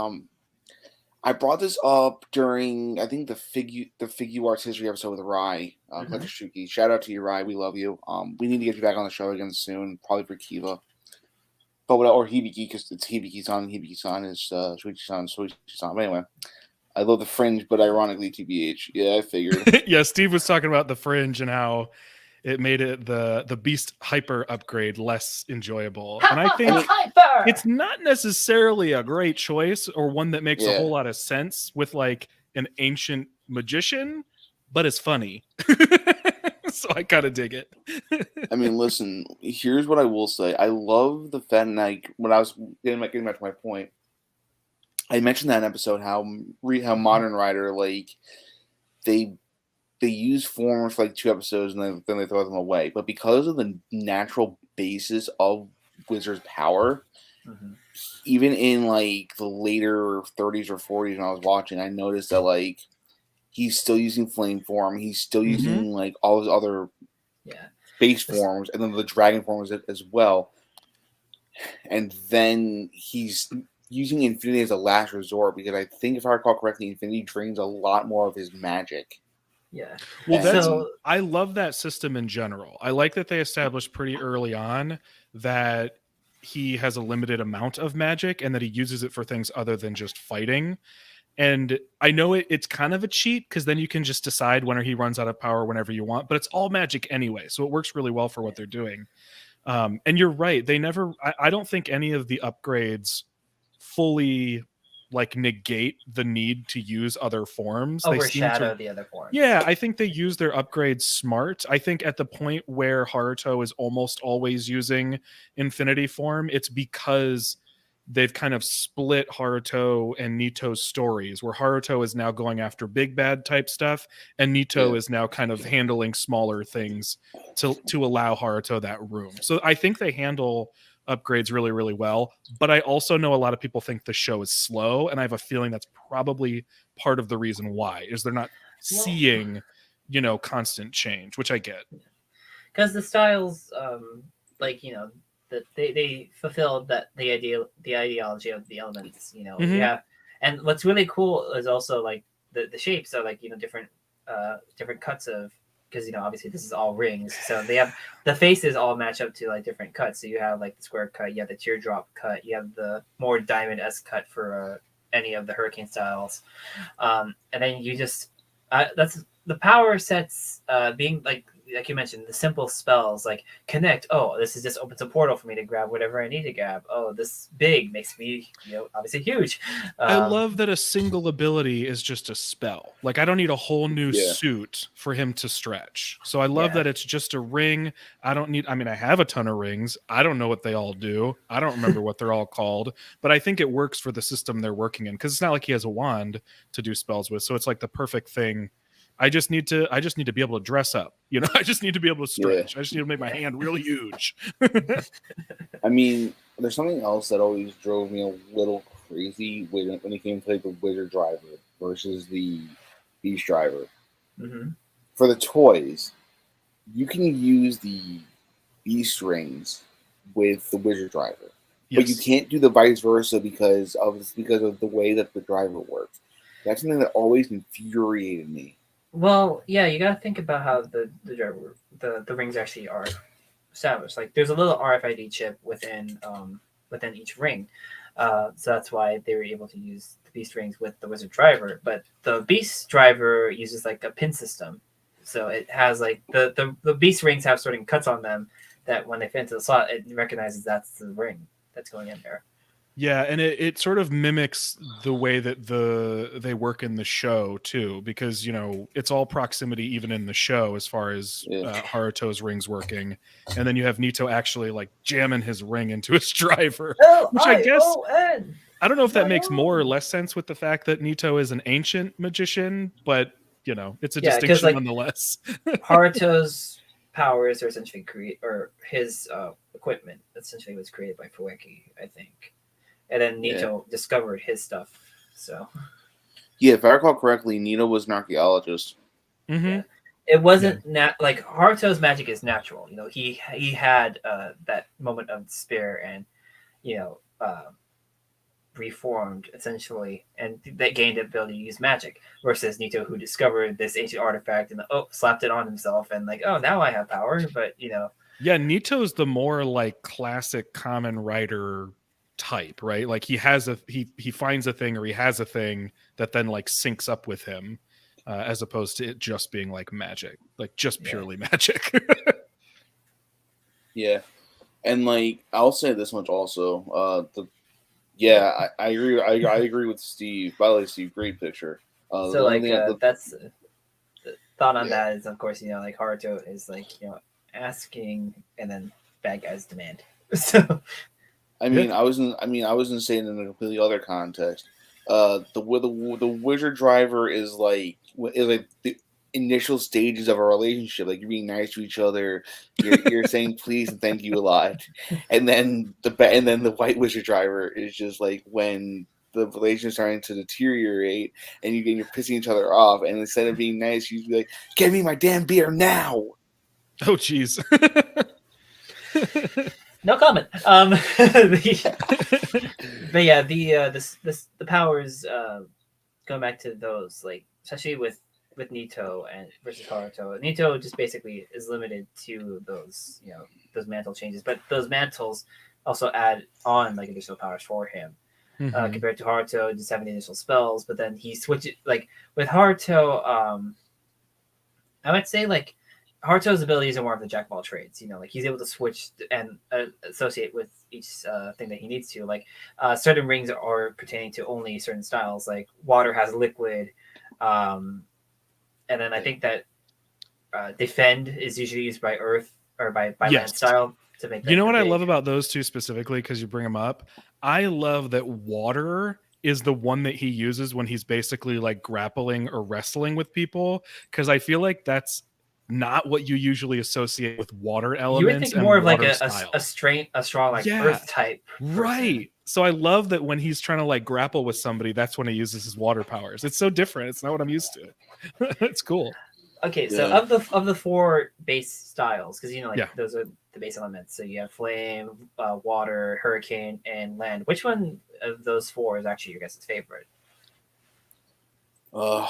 Speaker 2: I brought this up during I think the Figure Arts History episode with Rai, Shuki. Shout out to you, Rai. We love you. We need to get you back on the show again soon, probably for Kiva. But or Hibiki because it's Hibiki-san. Hibiki-san is Shuichi-san, Shuichi-san. But anyway, I love the Fringe, but ironically, TBH. Yeah, I figured.
Speaker 3: Yeah, Steve was talking about the Fringe and how it made it the Beast Hyper upgrade less enjoyable. And I think it's not necessarily a great choice or one that makes a whole lot of sense with like an ancient magician, but it's funny. So I kind of dig it.
Speaker 2: I mean, listen, here's what I will say. I love the fact that when I was getting back to my point, I mentioned that in episode how Modern Rider, like, they use forms for like 2 episodes and then they throw them away. But because of the natural basis of Wizard's power, even in like the later 30s or 40s when I was watching, I noticed that like he's still using flame form. He's still using like all his other base forms and then the dragon forms as well. And then he's using Infinity as a last resort because I think if I recall correctly, Infinity drains a lot more of his magic.
Speaker 1: Yeah.
Speaker 3: Well, I love that system in general. I like that they established pretty early on that he has a limited amount of magic and that he uses it for things other than just fighting. And I know it's kind of a cheat because then you can just decide when he runs out of power whenever you want, but it's all magic anyway. So it works really well for what they're doing. And you're right. I don't think any of the upgrades fully like negate the need to use other forms.
Speaker 1: Overshadow the other forms.
Speaker 3: Yeah, I think they use their upgrades smart. I think at the point where Har-uto is almost always using Infinity form, it's because they've kind of split Har-uto and Nito's stories, where Har-uto is now going after big bad type stuff, and Nito is now kind of handling smaller things to allow Har-uto that room. So I think they handle upgrades really, really well. But I also know a lot of people think the show is slow, and I have a feeling that's probably part of the reason why, is they're not seeing, constant change, which I get.
Speaker 1: Because the styles, that they fulfilled the ideology of the elements, Yeah. And what's really cool is also like the shapes are like, different cuts of, because obviously this is all rings, so they have the faces all match up to like different cuts. So you have like the square cut, you have the teardrop cut, you have the more diamond-esque cut for any of the hurricane styles, and then you just that's the power sets being like you mentioned, the simple spells like connect. Oh, this is just opens a portal for me to grab whatever I need to grab. Oh, this big makes me, obviously huge.
Speaker 3: I love that a single ability is just a spell. Like I don't need a whole new suit for him to stretch. So I love that it's just a ring. I have a ton of rings. I don't know what they all do. I don't remember what they're all called, but I think it works for the system they're working in because it's not like he has a wand to do spells with. So it's like the perfect thing. I just need to be able to dress up. I just need to be able to stretch. I just need to make my hand really huge.
Speaker 2: I mean, there's something else that always drove me a little crazy when it came to like the Wizard Driver versus the Beast Driver.
Speaker 1: Mm-hmm.
Speaker 2: For the toys, you can use the Beast rings with the Wizard Driver, but you can't do the vice versa because of the way that the driver works. That's something that always infuriated me.
Speaker 1: Well, yeah, you gotta think about how the driver the rings actually are established. Like there's a little RFID chip within each ring, so that's why they were able to use the Beast rings with the Wizard Driver. But the Beast Driver uses like a pin system, so it has like the Beast rings have certain cuts on them that when they fit into the slot, it recognizes that's the ring that's going in there.
Speaker 3: Yeah, and it sort of mimics the way that they work in the show too, because it's all proximity even in the show as far as Har-uto's rings working, and then you have Nito actually like jamming his ring into his driver, which I guess I don't know if that makes more or less sense with the fact that Nito is an ancient magician, but it's a distinction nonetheless.
Speaker 1: Har-uto's powers are essentially his equipment essentially was created by Fueki, I think. And then Nito discovered his stuff. So,
Speaker 2: yeah, if I recall correctly, Nito was an archaeologist.
Speaker 3: Mm-hmm.
Speaker 1: Yeah. It wasn't like Har-uto's magic is natural. He had that moment of despair and reformed essentially, and that gained the ability to use magic. Versus Nito, who discovered this ancient artifact and slapped it on himself and like, oh, now I have power. But
Speaker 3: yeah, Nito's the more like classic Kamen Rider type, right? Like he has he finds a thing, or he has a thing that then like syncs up with him, as opposed to it just being like magic, like just purely magic.
Speaker 2: Yeah, and like I'll say this much also. I agree. I agree with Steve. By the way, Steve, great picture.
Speaker 1: So like that's the thought on that is, of course, like Har-uto is like asking, and then bad guys demand. So.
Speaker 2: I was gonna say it in a completely other context. The Wizard Driver is like the initial stages of a relationship. Like you're being nice to each other, you're saying please and thank you a lot, and then the White Wizard Driver is just like when the relationship's starting to deteriorate and you're pissing each other off, and instead of being nice, you'd be like, "Give me my damn beer now!"
Speaker 3: Oh, jeez.
Speaker 1: No comment. But yeah, the powers going back to those, like especially with Nito and versus Har-uto. Nito just basically is limited to those those mantle changes, but those mantles also add on like additional powers for him. Compared to Har-uto just having the initial spells, but then he switches like with Har-uto. I would say like Har-uto's abilities are more of the jack of all trades. Like he's able to switch and associate with each thing that he needs to. Like certain rings are pertaining to only certain styles. Like water has liquid, and then I think that defend is usually used by earth or by land style to make.
Speaker 3: You know what I love about those two specifically, because you bring them up. I love that water is the one that he uses when he's basically like grappling or wrestling with people, because I feel like that's not what you usually associate with water elements.
Speaker 1: You would think more of like a strong like earth type person.
Speaker 3: Right. So I love that when he's trying to like grapple with somebody, that's when he uses his water powers. It's so different. It's not what I'm used to. It's cool.
Speaker 1: Okay, so of the four base styles, because those are the base elements. So you have flame, water, hurricane, and land. Which one of those four is actually your guys' favorite?
Speaker 2: For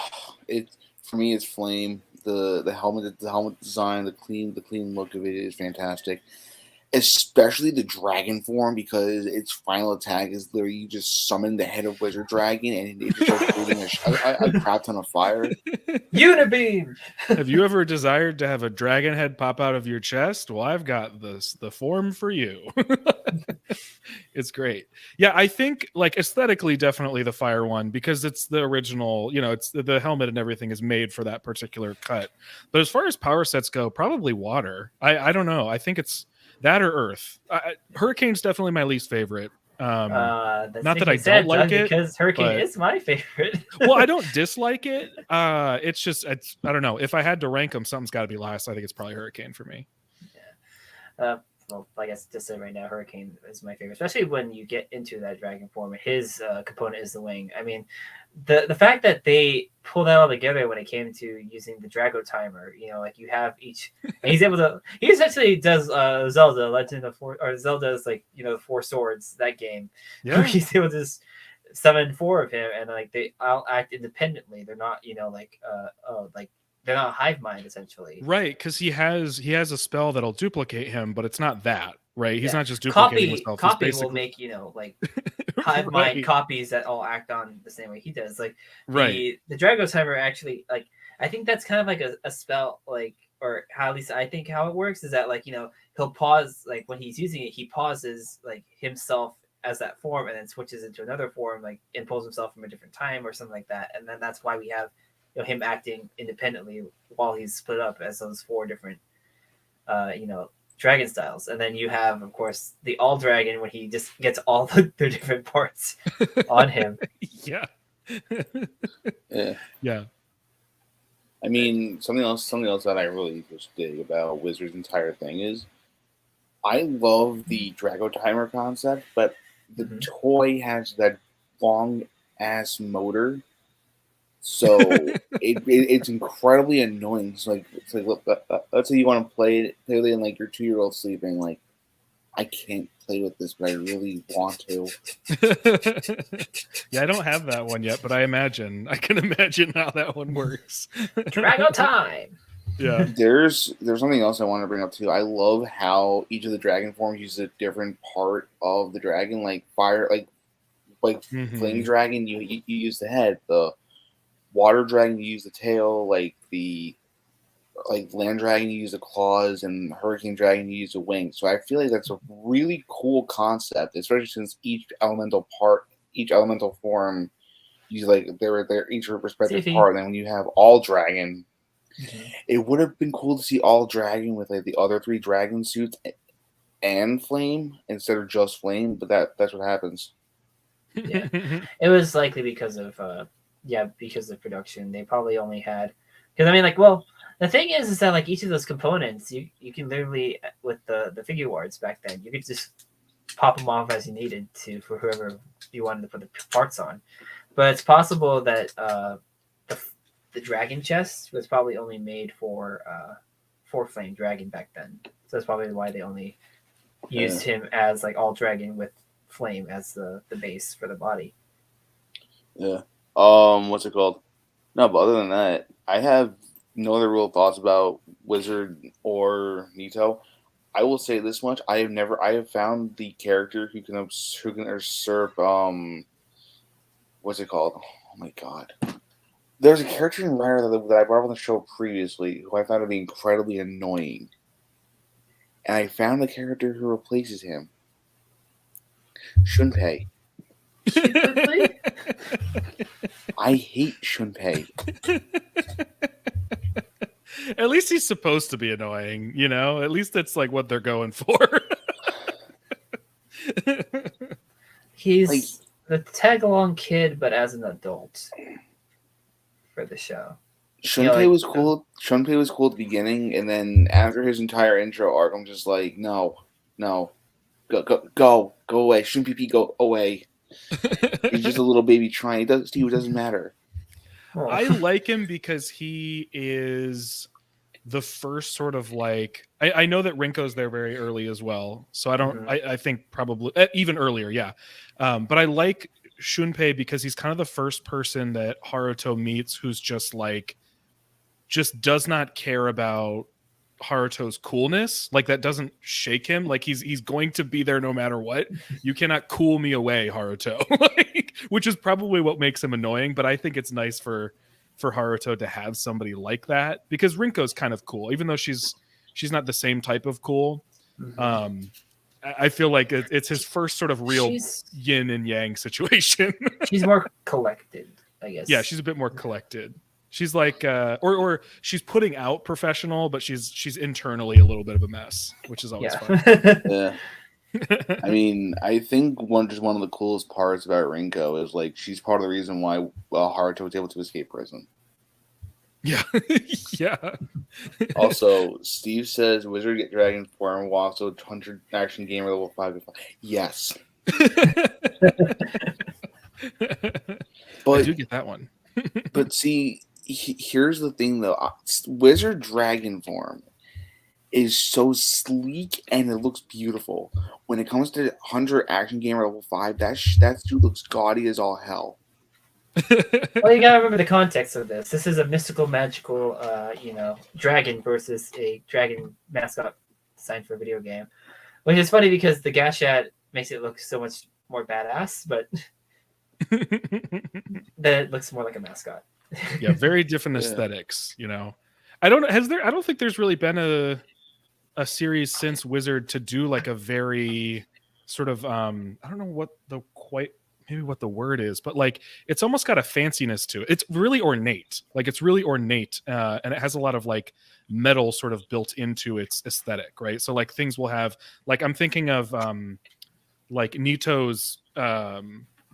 Speaker 2: me, it's flame. The helmet design, the clean look of it is fantastic. Especially the dragon form, because its final attack is literally you just summon the head of Wizard Dragon and it just starts breathing a crap ton of fire.
Speaker 1: Unibeam!
Speaker 3: Have you ever desired to have a dragon head pop out of your chest? Well, I've got the form for you. It's great. Yeah, I think like aesthetically, definitely the fire one, because it's the original, it's the helmet and everything is made for that particular cut. But as far as power sets go, probably water. I don't know. I think it's that or earth. Hurricane's definitely my least favorite.
Speaker 1: That's
Speaker 3: Not that I
Speaker 1: making me sad,
Speaker 3: don't like
Speaker 1: Doug,
Speaker 3: it,
Speaker 1: because Hurricane
Speaker 3: but-
Speaker 1: is my favorite.
Speaker 3: Well, I don't dislike it. It's just I don't know. If I had to rank them, something's got to be last. I think it's probably Hurricane for me.
Speaker 1: Well, I guess just say right now, Hurricane is my favorite, especially when you get into that dragon form. His component is the wing. I mean, the fact that they pulled that all together when it came to using the Drago timer, like you have each, and he's able to. He essentially does Zelda Legend of Four, or Zelda's like Four Swords, that game.
Speaker 3: Yeah.
Speaker 1: Where he's able to just summon four of him, and like they all act independently. They're not like they're not hive mind essentially.
Speaker 3: Right, because he has a spell that'll duplicate him, but it's not that, right? He's not just duplicating himself.
Speaker 1: Copy
Speaker 3: He's
Speaker 1: will
Speaker 3: basically...
Speaker 1: make like hive mind copies that all act on the same way he does. Like
Speaker 3: right.
Speaker 1: The Drago timer actually, like, I think that's kind of like a spell, like, or how at least I think how it works is that like he'll pause, like when he's using it, he pauses like himself as that form and then switches into another form, like, and pulls himself from a different time or something like that. And then that's why we have him acting independently while he's split up as those four different dragon styles. And then you have, of course, the all dragon when he just gets all the different parts on him.
Speaker 3: Yeah.
Speaker 2: Yeah. I mean, something else that I really just dig about Wizard's entire thing is I love the Drago timer concept, but the toy has that long ass motor. So it's incredibly annoying. It's like look, let's say you want to play it, and like your 2-year-old sleeping. Like, I can't play with this, but I really want to.
Speaker 3: Yeah, I don't have that one yet, but I can imagine how that one works.
Speaker 1: Drago time.
Speaker 3: Yeah.
Speaker 2: There's something else I want to bring up too. I love how each of the dragon forms uses a different part of the dragon, like fire, like flame dragon. You use the head. The water dragon, you use the tail. Like land dragon, you use the claws, and hurricane dragon, you use the wings. So I feel like that's a really cool concept, especially since each elemental form use like they're each a respective part. And then when you have all dragon, it would have been cool to see all dragon with like the other 3 dragon suits and flame instead of just flame. But that's what happens.
Speaker 1: Yeah, it was likely because of production. They probably only had, because I mean, like, well, the thing is that like each of those components, you can literally, with the figure wards back then, you could just pop them off as you needed to for whoever you wanted to put the parts on. But it's possible that the dragon chest was probably only made for flame dragon back then. So that's probably why they only used him as like all dragon with flame as the base for the body.
Speaker 2: Yeah. What's it called? No, but other than that, I have no other real thoughts about Wizard or Nito. I will say this much: I have found the character who can usurp. What's it called? Oh my god! There's a character in Rider that I brought up on the show previously who I found to be incredibly annoying, and I found the character who replaces him. Shunpei. I hate Shunpei.
Speaker 3: At least he's supposed to be annoying, At least that's like what they're going for.
Speaker 1: He's like the tag-along kid, but as an adult for the show.
Speaker 2: Shunpei was cool. Shunpei was cool at the beginning, and then after his entire intro arc, I'm just like, no, go away, Shunpei, go away. He's just a little baby trying. It doesn't matter.
Speaker 3: I like him because he is the first sort of like I know that Rinko's there very early as well, so I don't I think probably even earlier, yeah. But I like Shunpei because he's kind of the first person that Har-uto meets who's just does not care about Haruto's coolness, like that doesn't shake him. Like he's going to be there no matter what. You cannot cool me away, Har-uto. Which is probably what makes him annoying. But I think it's nice for Har-uto to have somebody like that, because Rinko's kind of cool, even though she's not the same type of cool. I feel like it's his first sort of real yin and yang situation.
Speaker 1: She's more collected, I guess.
Speaker 3: Yeah, she's a bit more collected. She's like, or she's putting out professional, but she's internally a little bit of a mess, which is always fun.
Speaker 2: Yeah. I mean, I think one of the coolest parts about Rinko is like she's part of the reason why Haruto was able to escape prison.
Speaker 3: Yeah, yeah.
Speaker 2: Also, Steve says Wizard get Dragon form while also 100 action gamer level 5. Yes,
Speaker 3: I do get that one.
Speaker 2: but see, here's the thing though: Wizard Dragon form is so sleek and it looks beautiful. When it comes to 100 action gamer level 5, that dude looks gaudy as all hell.
Speaker 1: Well, you gotta remember the context of this. This is a mystical, magical, dragon versus a dragon mascot designed for a video game, which is funny because the Gashat makes it look so much more badass, but then it looks more like a mascot.
Speaker 3: Yeah, very different aesthetics. You know, I don't think there's really been a series since Wizard to do like a very sort of I don't know what the word is, but like it's almost got a fanciness to it. It's really ornate, and it has a lot of like metal sort of built into its aesthetic, right? So like things will have, like I'm thinking of like Nito's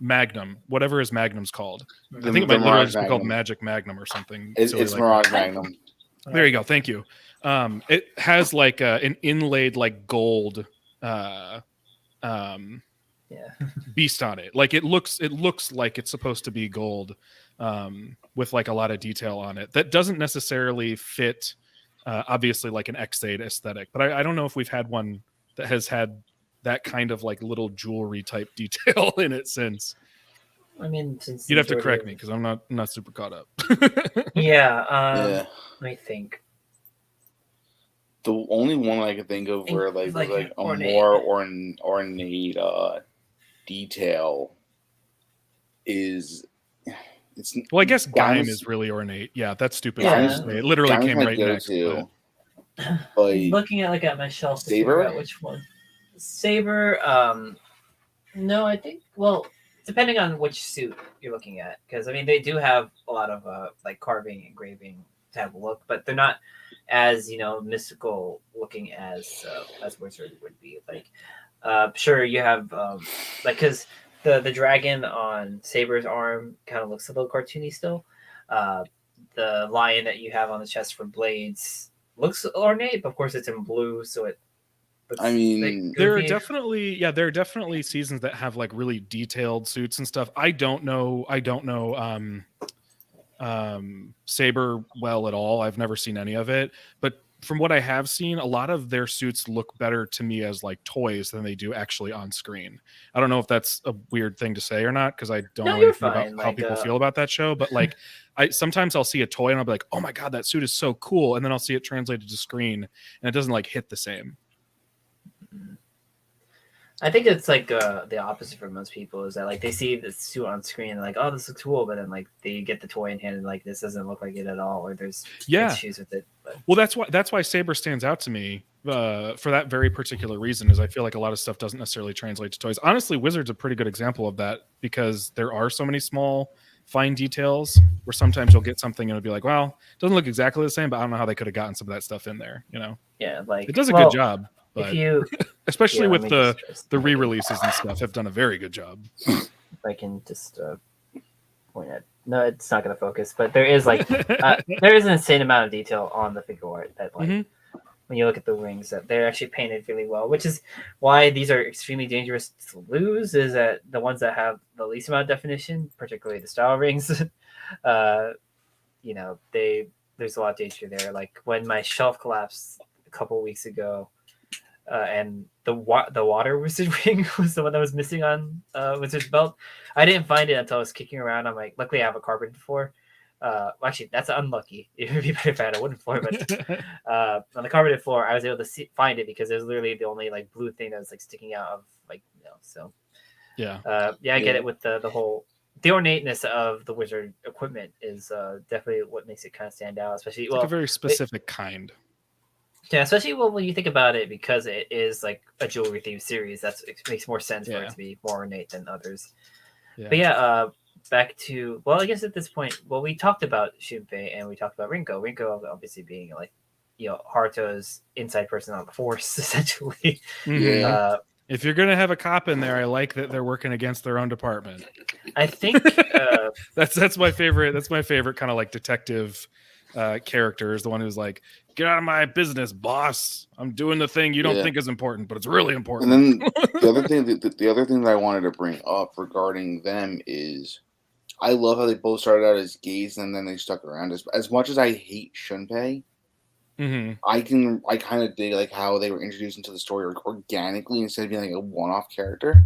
Speaker 3: Magnum, whatever his Magnum's called. I think it might literally just be called Magic Magnum or something.
Speaker 2: It's
Speaker 3: like
Speaker 2: Mirage Magnum.
Speaker 3: There you go. Thank you. It has like an inlaid like gold beast on it. Like it looks like it's supposed to be gold, with like a lot of detail on it. That doesn't necessarily fit, obviously, like an X8 aesthetic. But I don't know if we've had one that has had that kind of like little jewelry type detail in it since.
Speaker 1: I mean, since
Speaker 3: you'd have to correct me because I'm not super caught up.
Speaker 1: Yeah. Let me think.
Speaker 2: The only one I can think of where like a more ornate detail is
Speaker 3: I guess Gaim is really ornate. Yeah, that's stupid. Yeah. It literally
Speaker 2: Gaim's
Speaker 3: came right next.
Speaker 2: But
Speaker 1: looking at my shelf to
Speaker 2: Saber?
Speaker 1: figure out which one. Saber, no, I think, well, depending on which suit you're looking at, because I mean they do have a lot of like carving, engraving type of look, but they're not as mystical looking as Wizard would be. Like, sure, you have like, because the dragon on Saber's arm kind of looks a little cartoony still. The lion that you have on the chest for Blades looks ornate, but of course it's in blue, so it.
Speaker 2: I mean,
Speaker 3: there are definitely seasons that have like really detailed suits and stuff. I don't know Saber well at all. I've never seen any of it, but from what I have seen, a lot of their suits look better to me as like toys than they do actually on screen. I don't know if that's a weird thing to say or not, because I don't know anything about how people feel about that show, but like sometimes I'll see a toy and I'll be like, oh my god, that suit is so cool, and then I'll see it translated to screen and it doesn't like hit the same.
Speaker 1: I think it's like the opposite for most people, is that like they see the suit on screen and like, oh, this looks cool, but then like they get the toy in hand and like this doesn't look like it at all, or there's issues with it. But.
Speaker 3: Well, that's why Saber stands out to me for that very particular reason, is I feel like a lot of stuff doesn't necessarily translate to toys. Honestly, Wizard's a pretty good example of that, because there are so many small fine details where sometimes you'll get something and it'll be like, well, it doesn't look exactly the same, but I don't know how they could have gotten some of that stuff in there,
Speaker 1: Yeah, like
Speaker 3: it does a good job. But especially with the re-releases and stuff, have done a very good job.
Speaker 1: If I can just point at, no, it's not going to focus, but there is like there is an insane amount of detail on the figure art that like when you look at the wings, that they're actually painted really well, which is why these are extremely dangerous to lose. Is that the ones that have the least amount of definition, particularly the style rings, there's a lot of danger there. Like when my shelf collapsed a couple weeks ago. And the water wizard ring was the one that was missing on Wizard's belt. I didn't find it until I was kicking around. I'm like, luckily I have a carpeted floor. Actually, that's unlucky. It would be better if I had a wooden floor, but on the carpeted floor, I was able to find it because it was literally the only like blue thing that was like sticking out of like so. Yeah. I get it with the whole the ornateness of the Wizard equipment is definitely what makes it kind of stand out, especially
Speaker 3: it's like a very specific kind.
Speaker 1: Yeah, especially when you think about it, because it is like a jewelry themed series. It makes more sense for it to be more ornate than others. Yeah. But back to, well, I guess at this point, we talked about Shunpei and we talked about Rinko. Rinko obviously being like, Haruto's inside person on the force, essentially.
Speaker 3: If you're gonna have a cop in there, I like that they're working against their own department.
Speaker 1: I think
Speaker 3: That's my favorite. That's my favorite kind of like detective character, is the one who's like, "Get out of my business, boss. I'm doing the thing you don't think is important, but it's really important."
Speaker 2: And then the other thing that I wanted to bring up regarding them is, I love how they both started out as gays and then they stuck around. As much as I hate Shunpei, I kind of dig like how they were introduced into the story organically instead of being like a one-off character.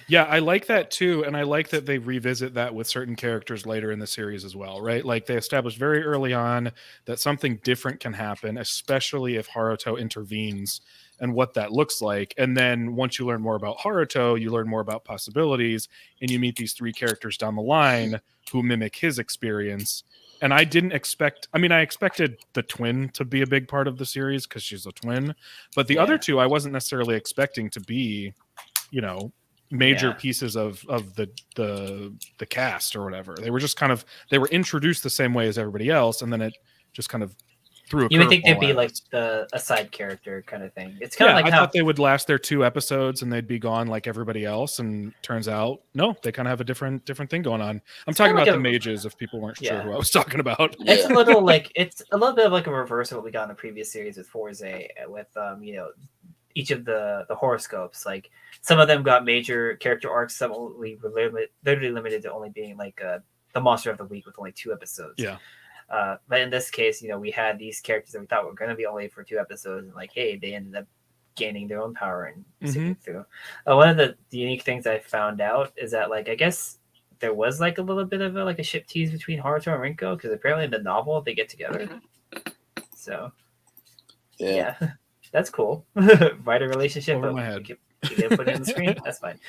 Speaker 3: Yeah, I like that too, and I like that they revisit that with certain characters later in the series as well, right? Like they established very early on that something different can happen, especially if Har-uto intervenes, and what that looks like. And then once you learn more about Har-uto, you learn more about possibilities, and you meet these three characters down the line who mimic his experience. And I didn't expect, I mean, I expected the twin to be a big part of the series because she's a twin, but the other two I wasn't necessarily expecting to be, you know, major pieces of the cast or whatever. They were just kind of, they were introduced the same way as everybody else, and then it just kind of threw a
Speaker 1: You would think they'd be
Speaker 3: at
Speaker 1: like a side character kind of thing. It's kind of like
Speaker 3: I
Speaker 1: how
Speaker 3: thought they would last their 2 episodes and they'd be gone like everybody else, and turns out no, they kind of have a different thing going on. I'm talking about the mages, if people weren't sure who I was talking about.
Speaker 1: It's a little like, it's a little bit of like a reverse of what we got in the previous series with Forze, with you know, each of the horoscopes. Like some of them got major character arcs, some only were literally limited to only being like the monster of the week with only 2 episodes. But in this case, you know, we had these characters that we thought were going to be only for 2 episodes, and like, hey, they ended up gaining their own power and sticking through. One of the unique things I found out is that, like, I guess there was like a little bit of a ship tease between Har-uto and Rinko, because apparently in the novel they get together. So yeah. That's cool. Write a relationship.
Speaker 3: Over my head.
Speaker 1: You can put it on the screen. That's fine.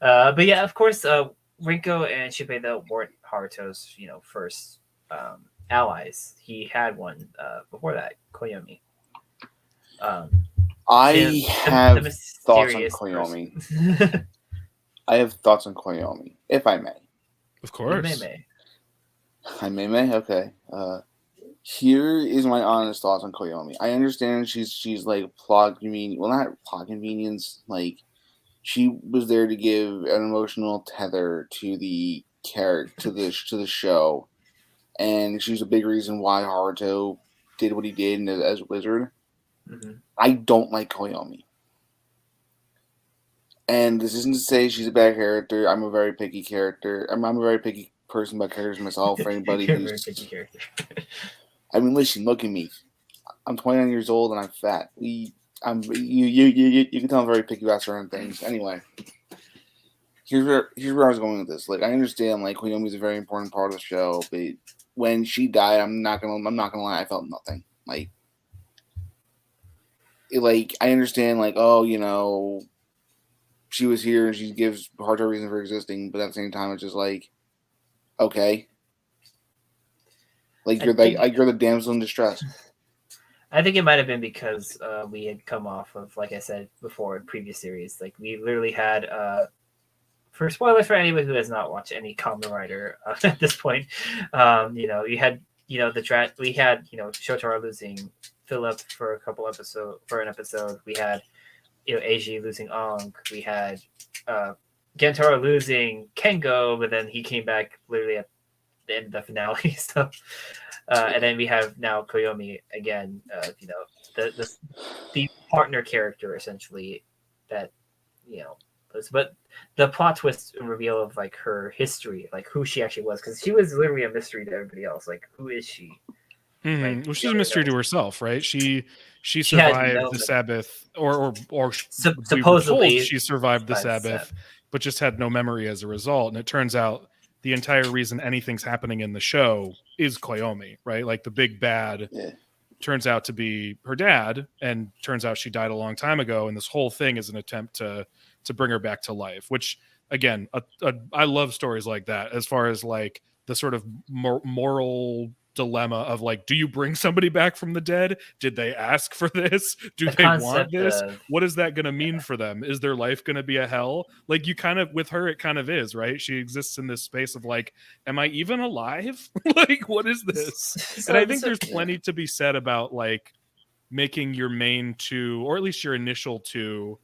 Speaker 1: But yeah, of course, Rinko and Shunpei, though, weren't Haruto's, you know, first allies. He had one before that, Koyomi.
Speaker 2: I have thoughts on Koyomi. I have thoughts on Koyomi, if I may.
Speaker 3: Of course.
Speaker 2: I may. Okay. Here is my honest thoughts on Koyomi. I understand she's like plot convenience. Well, not plot convenience. Like, she was there to give an emotional tether to the character, to the show, and she's a big reason why Har-uto did what he did as Wizard. I don't like Koyomi, and this isn't to say she's a bad character. I'm a very picky character. I'm a very picky person about characters myself. For anybody who's a very picky character. I mean, listen, look at me. I'm 29 years old and I'm fat. You can tell I'm very picky about certain things. Anyway, here's where I was going with this. Like, I understand, like, Koyomi is a very important part of the show, but when she died, I'm not gonna lie, I felt nothing. Like, I understand, like, oh, you know, she was here and she gives Har-uto a reason for existing, but at the same time, it's just like, okay. Like, you're the damsel in distress.
Speaker 1: I think it might have been because we had come off of, like I said before, in previous series. Like, we literally had, for spoilers for anyone who has not watched any Kamen Rider at this point, you know, you had, you know, we had, you know, Shotaro losing Philip for an episode. We had, you know, Eiji losing Ong. We had Gentaro losing Kengo, but then he came back literally at the end of the finale stuff. And then we have now Koyomi again, you know, the partner character essentially that, you know, but the plot twist and reveal of like her history, like who she actually was, because she was literally a mystery to everybody else. Like, who is she? Like,
Speaker 3: well, she's a mystery to herself, right? She survived the Sabbath, or supposedly she survived the Sabbath, but just had no memory as a result. And it turns out the entire reason anything's happening in the show is Koyomi, right? Like, the big bad turns out to be her dad, and turns out she died a long time ago. And this whole thing is an attempt to bring her back to life, which, again, I love stories like that, as far as like the sort of moral dilemma of like, do you bring somebody back from the dead? Did they ask for this? Do they want this? What is that going to mean for them? Is their life going to be a hell? Like, you kind of, with her, it kind of is, right? She exists in this space of like, am I even alive? Like, what is this? And I think there's plenty to be said about like making your main two, or at least your initial two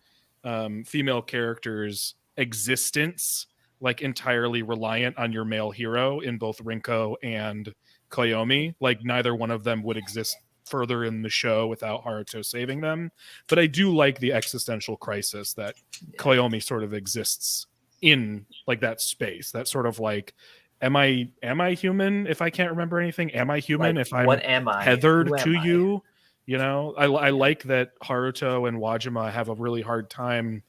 Speaker 3: female characters' existence like entirely reliant on your male hero in both Rinko and Koyomi. Like neither one of them would exist further in the show without Har-uto saving them. But I do like the existential crisis that Koyomi sort of exists in, like that space, that sort of like, am I human if I can't remember anything? Am I human
Speaker 1: Like,
Speaker 3: if I'm
Speaker 1: what am I?
Speaker 3: tethered
Speaker 1: Who am
Speaker 3: to
Speaker 1: I?
Speaker 3: you? You know, I like that Har-uto and Wajima have a really hard time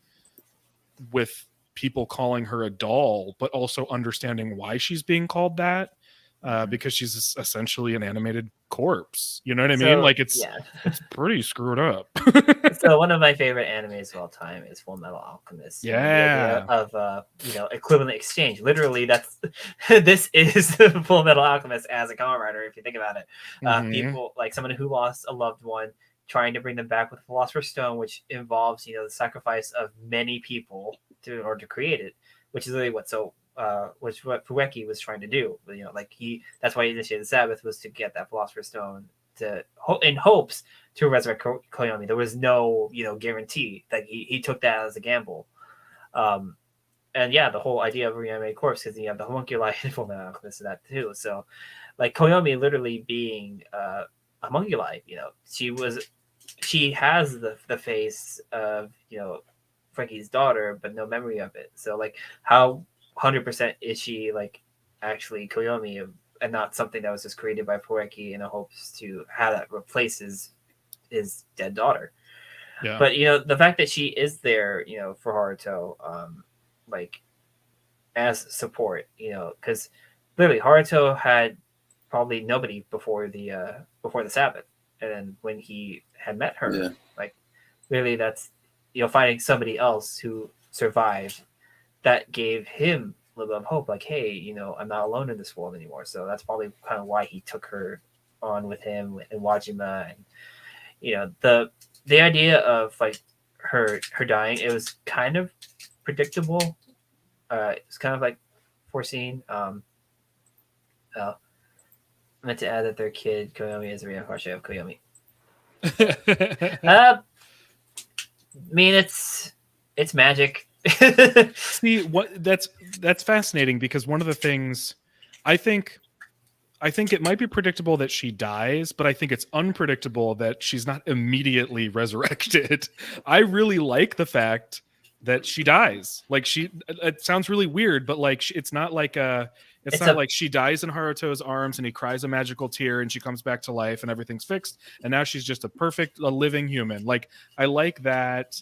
Speaker 3: with people calling her a doll, but also understanding why she's being called that, because she's essentially an animated corpse. You know what I mean? Like it's pretty screwed up.
Speaker 1: So one of my favorite animes of all time is Full Metal Alchemist.
Speaker 3: Yeah.
Speaker 1: The idea of equivalent exchange. Literally, that's this is Full Metal Alchemist as a Kamen Rider. If you think about it, people like someone who lost a loved one, trying to bring them back with the Philosopher's Stone, which involves the sacrifice of many people in order to create it, which is really what Fueki was trying to do. That's why he initiated the Sabbath, was to get that Philosopher's Stone in hopes to resurrect Koyomi. There was no guarantee that he took that as a gamble. And the whole idea of reanimated corpse, because you have the homunculi in Full Metal Alchemist and that too. So like Koyomi literally being a homunculi, she has the face of Frankie's daughter, but no memory of it. So like, how 100% is she like actually Koyomi and not something that was just created by Poeki in hopes to have that replace his dead daughter?
Speaker 3: Yeah.
Speaker 1: But the fact that she is there, for Har-uto, like as support, because literally Har-uto had probably nobody before the Sabbath, and then when he had met her, like really that's finding somebody else who survived, that gave him a little bit of hope, like, hey, I'm not alone in this world anymore. So that's probably kind of why he took her on with him and Wajima. And the idea of like her dying, it was kind of predictable. It's kind of like foreseen. I meant to add that their kid Koyomi is a reincarnation of Koyomi. I mean, it's magic.
Speaker 3: See, that's fascinating, because one of the things I think it might be predictable that she dies, but I think it's unpredictable that she's not immediately resurrected. I really like the fact that she dies. Like it sounds really weird, but like it's not like like she dies in Har-uto's arms and he cries a magical tear and she comes back to life and everything's fixed and now she's just a living human. Like I like that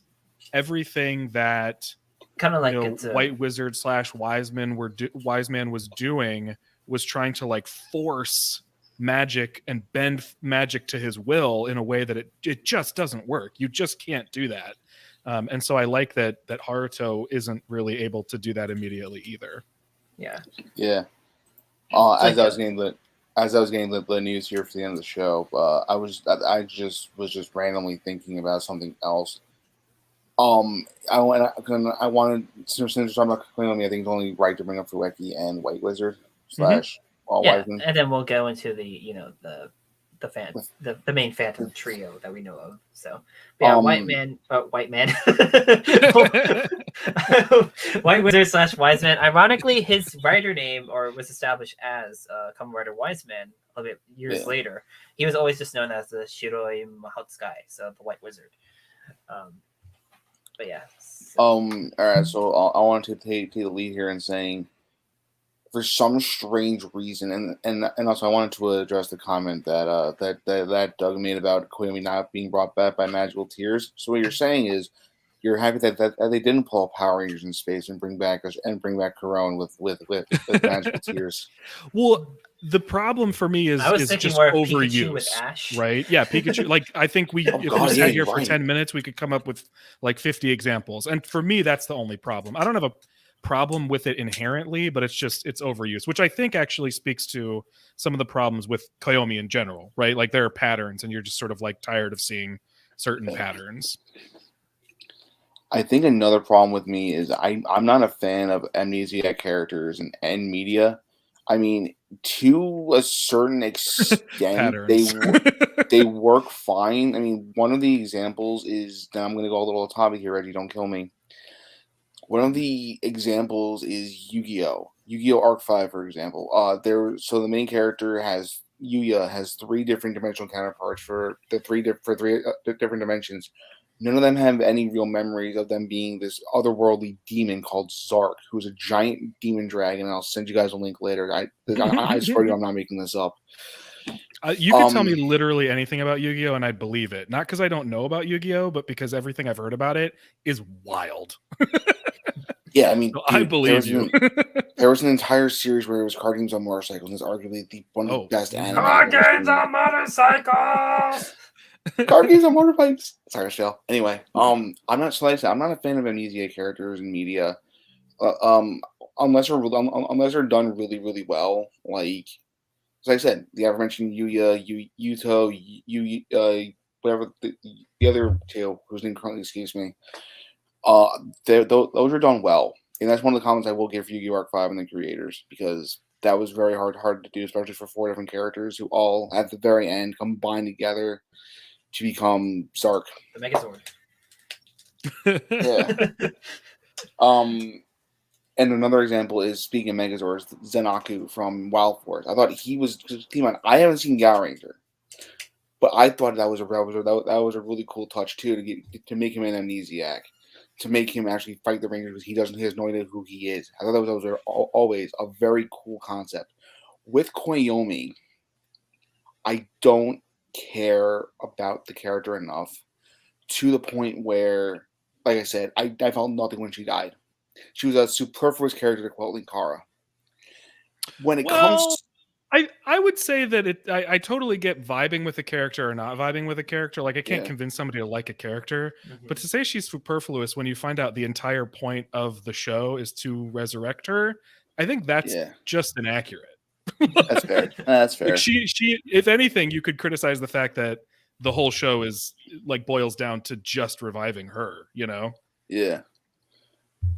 Speaker 3: everything that
Speaker 1: kind of like
Speaker 3: White Wizard / Wise Man was doing was trying to like force magic and bend magic to his will in a way that it just doesn't work. You just can't do that. And so I like that Har-uto isn't really able to do that immediately either.
Speaker 1: Yeah.
Speaker 2: As I was getting the news here for the end of the show, I was just randomly thinking about something else. I wanted, since we're talking about Koyomi, I think it's only right to bring up Fueki and White Wizard / Wiseman.
Speaker 1: And then we'll go into the main Phantom trio that we know of. So White Wizard / Wise Man. Ironically, his writer name was established as Kamen Rider Wise Man a little bit years later. He was always just known as the Shiroi Mahotsukai, so the White Wizard. But yeah.
Speaker 2: All right. So I want to take the lead here in saying, for some strange reason, and also I wanted to address the comment that Doug made about Koyomi not being brought back by magical tears. So what you're saying is you're happy that they didn't pull Power Rangers in space and bring back Corone with magical tears.
Speaker 3: Well, the problem for me is just overuse, right? Yeah, Pikachu. Like I think if we sat here for 10 minutes, we could come up with like 50 examples. And for me, that's the only problem. I don't have a problem with it inherently, but it's overuse, which I think actually speaks to some of the problems with Koyomi in general, right? Like there are patterns, and you're just sort of like tired of seeing certain patterns.
Speaker 2: I think another problem with me is I'm not a fan of Amnesia Characters and media. I mean, to a certain extent,
Speaker 3: Patterns.
Speaker 2: they work fine. I mean, one of the examples is, now I'm going to go a little off topic here, Reggie. Don't kill me. One of the examples is Yu-Gi-Oh! Yu-Gi-Oh! Arc 5, for example. So the main character Yuya has 3 different dimensional counterparts for three different dimensions. None of them have any real memories of them being this otherworldly demon called Zark, who's a giant demon dragon. And I'll send you guys a link later. I swear to you, I'm not making this up.
Speaker 3: You could tell me literally anything about Yu-Gi-Oh! And I'd believe it. Not because I don't know about Yu-Gi-Oh!, but because everything I've heard about it is wild.
Speaker 2: Yeah, I mean,
Speaker 3: so dude, I believe you.
Speaker 2: There was an entire series where it was card games on motorcycles, and it's arguably one of the best anime.
Speaker 1: Card games on motorcycles!
Speaker 2: Card games on motorbikes. Sorry, Michelle. Anyway, I'm not a fan of Amnesia characters in media, unless they're done really, really well. Like, as I said, the aforementioned Yuya, Yuto, whatever the other two whose name currently escapes me. Those are done well, and that's one of the comments I will give for Yu-Gi-Oh! Arc 5 and the creators, because that was very hard to do, especially for 4 different characters who all at the very end combine together to become Zark.
Speaker 1: The
Speaker 2: Megazord. Yeah. And another example is, speaking of Megazords, Zenaku from Wild Force. I thought he was. Keep on, I haven't seen Gal Ranger, but I thought that was a really cool touch too, to make him an amnesiac, to make him actually fight the Rangers, because he has no idea who he is. I thought that was always a very cool concept. With Koyomi, I don't care about the character enough to the point where, like I said, I felt nothing when she died. She was a superfluous character, to quote Linkara. When it comes,
Speaker 3: I would say that I totally get vibing with a character or not vibing with a character. Like, I can't convince somebody to like a character, but to say she's superfluous when you find out the entire point of the show is to resurrect her, I think that's just inaccurate.
Speaker 2: That's fair. That's fair.
Speaker 3: Like, she, if anything, you could criticize the fact that the whole show is like boils down to just reviving her. You know?
Speaker 2: Yeah.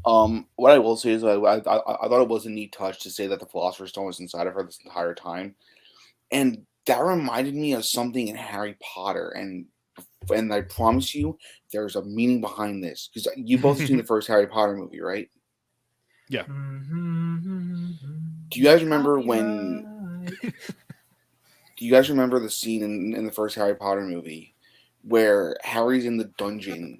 Speaker 2: What I will say is, I thought it was a neat touch to say that the Philosopher's Stone was inside of her this entire time, and that reminded me of something in Harry Potter, and I promise you, there's a meaning behind this, because you both seen the first Harry Potter movie, right?
Speaker 3: Yeah.
Speaker 2: Do you guys remember when? Do you guys remember the scene in the first Harry Potter movie where Harry's in the dungeon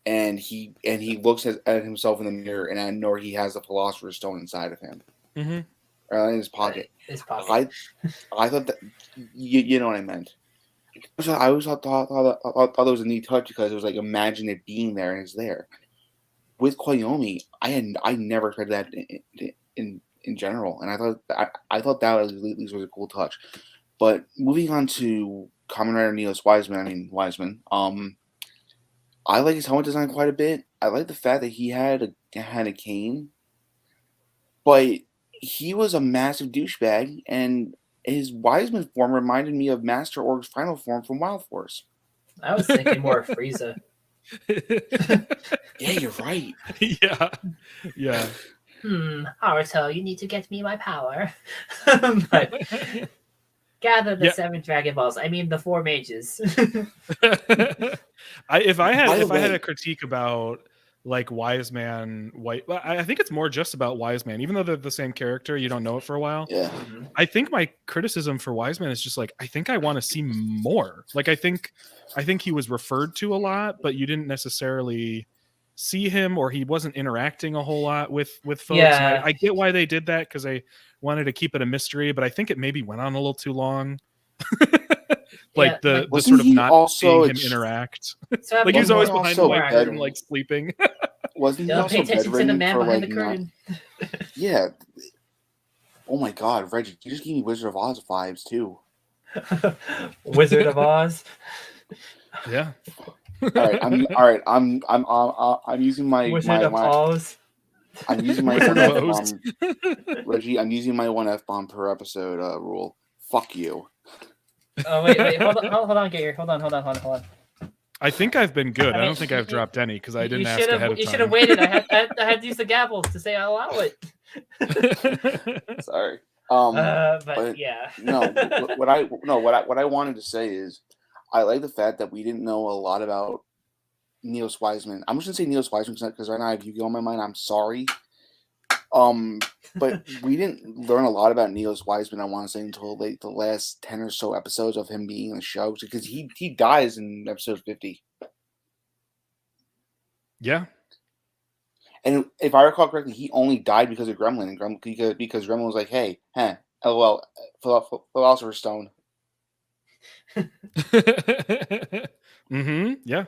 Speaker 2: and he looks at himself in the mirror, and I know he has the Philosopher's Stone inside of him, in his pocket. I thought that you know what I meant. So I always thought it was a neat touch, because it was like, imagine it being there, and it's there. With Koyomi, I never expected that in general, and I thought that at least was a cool touch. But moving on to Kamen Rider Neos Wiseman. I like his helmet design quite a bit. I like the fact that he had a cane, but he was a massive douchebag, and his Wiseman form reminded me of Master Org's final form from Wild Force.
Speaker 1: I was thinking more of Frieza.
Speaker 2: Yeah, you're right.
Speaker 3: Yeah.
Speaker 1: Har-uto, you need to get me my power. But gather the 7 Dragon Balls. I mean, the 4 mages.
Speaker 3: If I had a critique about like Wiseman, I think it's more just about Wiseman, even though they're the same character. You don't know it for a while.
Speaker 2: Yeah.
Speaker 3: I think my criticism for Wiseman is just like, I think I want to see more. Like, I think he was referred to a lot, but you didn't necessarily see him, or he wasn't interacting a whole lot with folks.
Speaker 1: Yeah.
Speaker 3: And I get why they did that, because they wanted to keep it a mystery, but I think it maybe went on a little too long. Like the sort of not seeing him interact.
Speaker 1: So
Speaker 3: like, he was always behind the white
Speaker 2: bed,
Speaker 3: curtain, like sleeping.
Speaker 2: Wasn't he
Speaker 1: Don't pay
Speaker 2: also
Speaker 1: attention to the man behind the
Speaker 2: like
Speaker 1: curtain.
Speaker 2: Yeah. Oh my God, Reggie, you just gave me Wizard of Oz vibes too.
Speaker 1: Wizard of Oz.
Speaker 3: Yeah.
Speaker 2: I'm using my
Speaker 1: Wizard of Oz.
Speaker 2: I'm using my
Speaker 3: Wizard
Speaker 2: one
Speaker 3: of
Speaker 2: F
Speaker 3: Oz.
Speaker 2: bomb. Reggie, I'm using my 1 F-bomb per episode rule. Fuck you.
Speaker 1: Oh wait, hold on, Gator. Hold on.
Speaker 3: I think I've been good. I
Speaker 1: mean,
Speaker 3: don't think I've dropped any, because I didn't ask ahead of time.
Speaker 1: You should have waited. I had to use the gavel to say I'll allow it.
Speaker 2: Sorry.
Speaker 1: But yeah.
Speaker 2: No, what I wanted to say is, I like the fact that we didn't know a lot about Niels Wiseman. I'm just gonna say Niels Wiseman because right now I have Yu-Gi-Oh on my mind. I'm sorry. But we didn't learn a lot about Niels Wiseman. I want to say until like the last 10 or so episodes of him being in the show, because he dies in episode 50.
Speaker 3: Yeah.
Speaker 2: And if I recall correctly, he only died because of Gremlin, and because Gremlin was like, "Hey, lol, Philosopher's Stone."
Speaker 3: Yeah.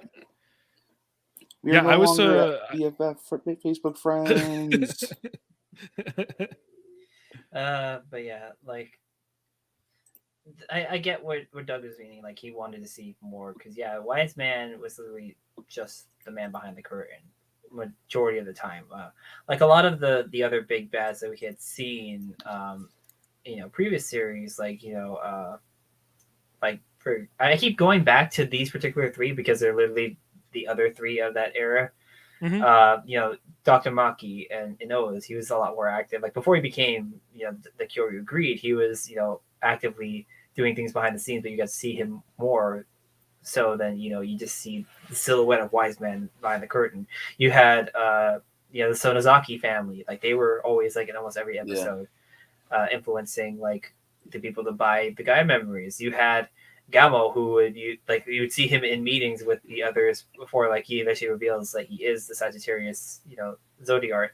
Speaker 2: We're
Speaker 3: Yeah,
Speaker 2: no
Speaker 3: I was
Speaker 2: longer BFF Facebook friends.
Speaker 1: But yeah, like I get what Doug was meaning. Like he wanted to see more because yeah, Wise Man was literally just the man behind the curtain majority of the time. Like a lot of the other big bads that we had seen, previous series, like I keep going back to these particular three because they're literally the other three of that era.
Speaker 3: Mm-hmm.
Speaker 1: Dr. Maki and Inoue, he was a lot more active. Like before he became, the Kyoryu Greed, he was, actively doing things behind the scenes, but you got to see him more. So then, you just see the silhouette of Wise Man behind the curtain. You had, the Sonozaki family. Like they were always like in almost every episode, influencing like the people to buy the guy memories. You had Gamo, who you would see him in meetings with the others before like he eventually reveals that he is the Sagittarius, Zodiac.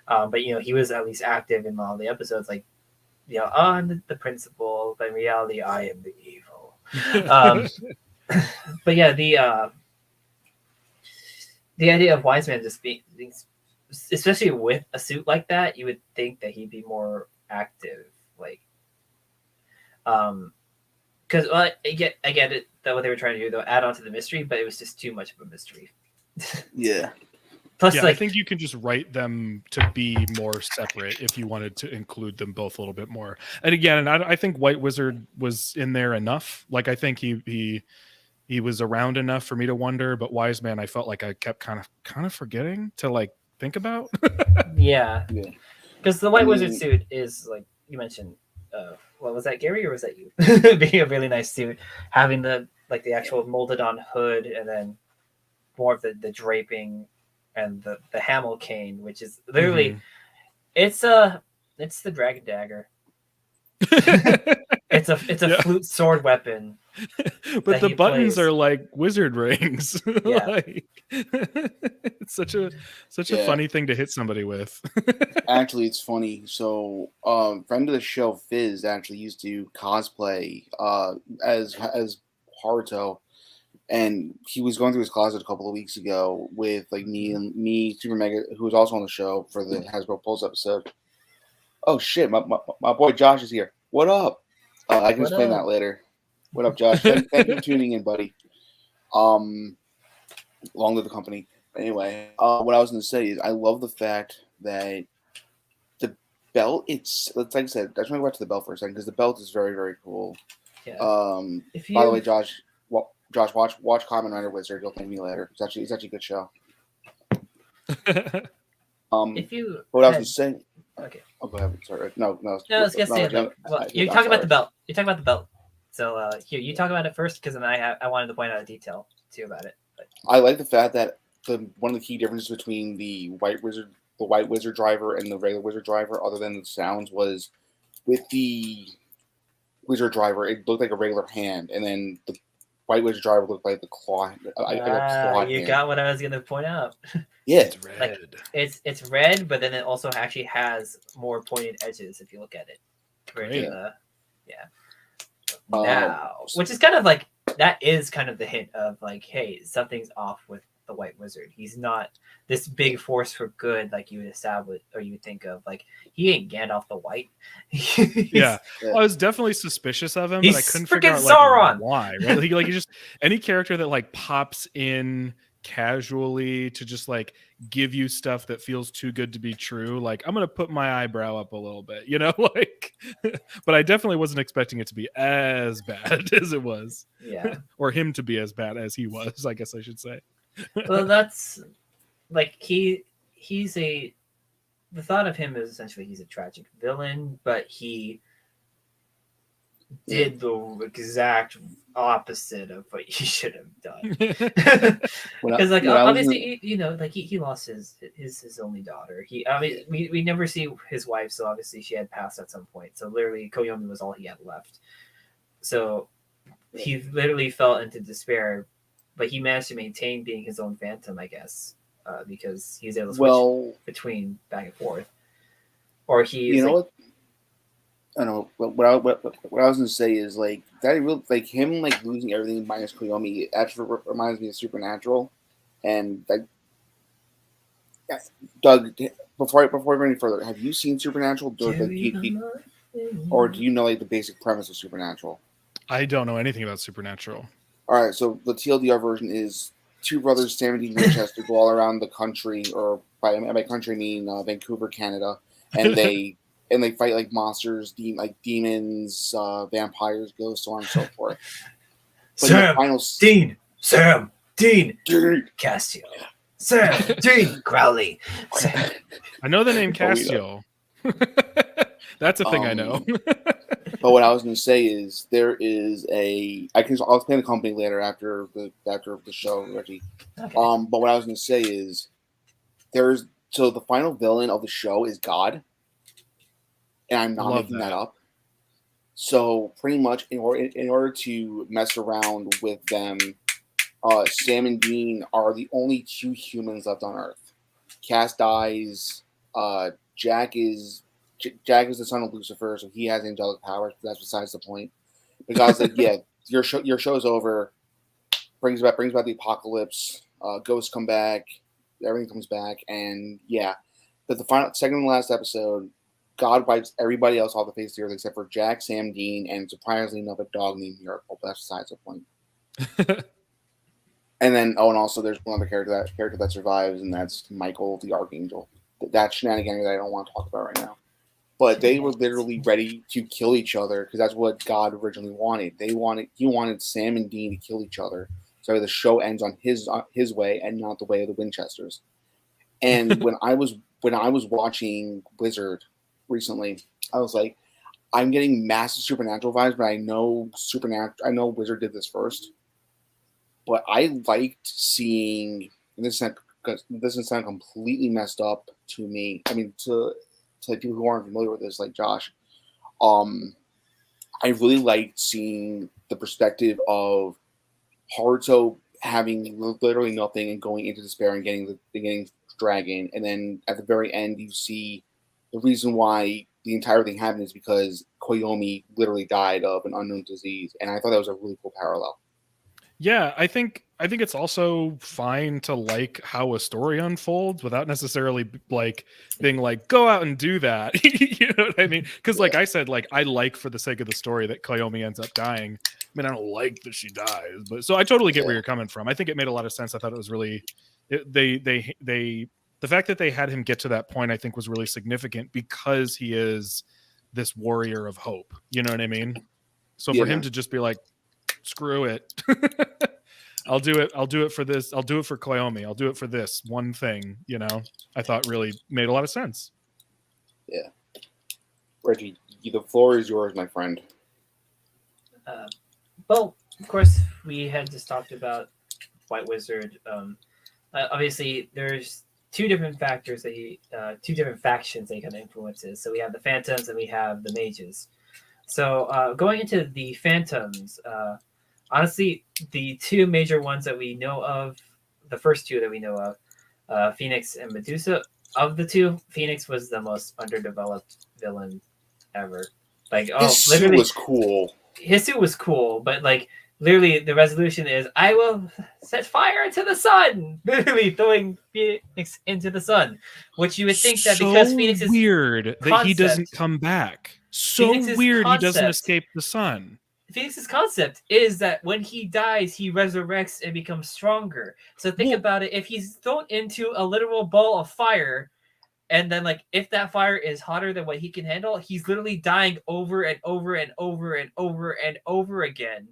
Speaker 1: But he was at least active in all the episodes, like I'm the principal, but in reality I am the evil. But yeah, the idea of Wise Man just being, especially with a suit like that, you would think that he'd be more active, like because I get it that what they were trying to do though, add on to the mystery, but it was just too much of a mystery.
Speaker 2: Yeah.
Speaker 3: Plus, I think you can just write them to be more separate if you wanted to include them both a little bit more. And again, I think White Wizard was in there enough. Like I think he was around enough for me to wonder, but Wise Man, I felt like I kept kind of forgetting to like think about.
Speaker 1: Yeah. Because the White Wizard suit is like you mentioned. What was that, Gary, or was that you? Being a really nice suit, having the actual molded on hood, and then more of the draping and the hamel cane, which is literally it's the dragon dagger. it's a flute sword weapon.
Speaker 3: But the buttons are like wizard rings.
Speaker 1: Yeah.
Speaker 3: It's such a funny thing to hit somebody with.
Speaker 2: Actually, it's funny. So, friend of the show Fizz actually used to cosplay as Har-uto, and he was going through his closet a couple of weeks ago with like me, Super Mega, who was also on the show for the Hasbro Pulse episode. Oh shit, my boy Josh is here. What up? I can explain that later. What up, Josh? Thank you for tuning in, buddy. Long live the company. Anyway, what I was going to say is I love the fact that the belt, it's like I said, I just want to go back to the belt for a second because the belt is very, very cool.
Speaker 1: Yeah.
Speaker 2: By the way, Josh, watch Kamen Rider Wizard. You'll thank me later. It's actually a good show.
Speaker 1: If you
Speaker 2: what I was going to say.
Speaker 1: Okay.
Speaker 2: Oh, go ahead. Sorry. No.
Speaker 1: I was going to say, well, you talk about the belt. You talk about the belt. So here, you talk about it first, because then I wanted to point out a detail too about it. But.
Speaker 2: I like the fact that one of the key differences between the White Wizard driver and the regular Wizard driver, other than the sounds, was with the Wizard driver, it looked like a regular hand, and then the White Wizard driver looked like the claw.
Speaker 1: You got what I was going to point out.
Speaker 2: Yeah,
Speaker 3: it's red.
Speaker 1: Like, it's red, but then it also actually has more pointed edges if you look at it.
Speaker 3: Great.
Speaker 1: Now, which is kind of like, that is kind of the hint of like, hey, something's off with the White Wizard. He's not this big force for good like you would establish or you would think of. Like, he ain't Gandalf the White.
Speaker 3: Yeah. I was definitely suspicious of him, but I couldn't figure out
Speaker 1: Sauron.
Speaker 3: Why. Right? Like he just any character that like pops in casually to just like give you stuff that feels too good to be true, like I'm gonna put my eyebrow up a little bit, like but I definitely wasn't expecting it to be as bad as it was.
Speaker 1: Yeah.
Speaker 3: Or him to be as bad as he was, I guess I should say.
Speaker 1: Well, that's like he's a the thought of him is essentially he's a tragic villain, but he did the exact opposite of what he should have done. Because like obviously, you know, like he lost his only daughter. I mean, we never see his wife, so obviously she had passed at some point. So literally, Koyomi was all he had left. So he literally fell into despair, but he managed to maintain being his own phantom, I guess, because he was able to switch between back and forth. Or he,
Speaker 2: you know, what? I don't know. What I was gonna say is like that. Real like him like losing everything minus Koyomi actually reminds me of Supernatural, and like Doug. Before I go any further, have you seen Supernatural? Or do you know like the basic premise of Supernatural?
Speaker 3: I don't know anything about Supernatural.
Speaker 2: All right, so the TLDR version is two brothers, Sam and Dean Winchester, go all around the country, or by country I mean Vancouver, Canada, and they fight like monsters, demons, vampires, ghosts, so on and so forth. But
Speaker 1: Sam, Dean, Castiel, Sam, Dean, Crowley.
Speaker 3: I know the name Castiel. That's a thing I know.
Speaker 2: But what I was going to say is there is I'll explain the company later after the show, Reggie. Okay. But what I was going to say is the final villain of the show is God. And I'm not making that up. So pretty much in order to mess around with them, Sam and Dean are the only two humans left on Earth. Cass dies. Jack is the son of Lucifer, so he has angelic powers. But that's besides the point. Because like, yeah, your show's over. Brings about the apocalypse. Ghosts come back. Everything comes back, and yeah. But the second and last episode, God wipes everybody else off the face of the earth except for Jack, Sam, Dean, and surprisingly enough, a dog named Miracle. But that's besides the point. And then, and also there's one other character that survives, and that's Michael the Archangel. That shenanigan that I don't want to talk about right now. But they were literally ready to kill each other because that's what God originally wanted. He wanted Sam and Dean to kill each other, so the show ends on his way and not the way of the Winchesters. And when I was watching Wizard recently, I was like, I'm getting massive Supernatural vibes, but I know Wizard did this first. But I liked seeing, and this doesn't sound completely messed up to me. I mean, to people who aren't familiar with this, like Josh, I really liked seeing the perspective of Har-uto having literally nothing and going into despair and getting dragon, and then at the very end you see the reason why the entire thing happened is because Koyomi literally died of an unknown disease, and I thought that was a really cool parallel.
Speaker 3: Yeah, I think it's also fine to like how a story unfolds without necessarily like being like, go out and do that. You know what I mean? Because like I said, like I like for the sake of the story that Koyomi ends up dying. I mean, I don't like that she dies, but so I totally get where you're coming from. I think it made a lot of sense. I thought it was really the fact that they had him get to that point, I think, was really significant because he is this warrior of hope. You know what I mean? So for him to just be like, screw it. I'll do it for this. I'll do it for Koyomi. I'll do it for this one thing, you know, I thought really made a lot of sense.
Speaker 2: Yeah. Reggie, the floor is yours, my friend.
Speaker 1: Well, of course, we had just talked about White Wizard. Obviously, there's two different factors two different factions that he kind of influences. So we have the Phantoms and we have the Mages. So going into the Phantoms, honestly, the two major ones that we know of, the first two that we know of, Phoenix and Medusa. Of the two, Phoenix was the most underdeveloped villain ever. Like,
Speaker 2: his suit was cool.
Speaker 1: His suit was cool, but like literally the resolution is, I will set fire into the sun. Literally throwing Phoenix into the sun, which you would think that because Phoenix is
Speaker 3: weird that he doesn't come back. So weird he doesn't escape the sun.
Speaker 1: Phoenix's concept is that when he dies, he resurrects and becomes stronger. So think about it. If he's thrown into a literal ball of fire, and then like if that fire is hotter than what he can handle, he's literally dying over and over and over and over and over again.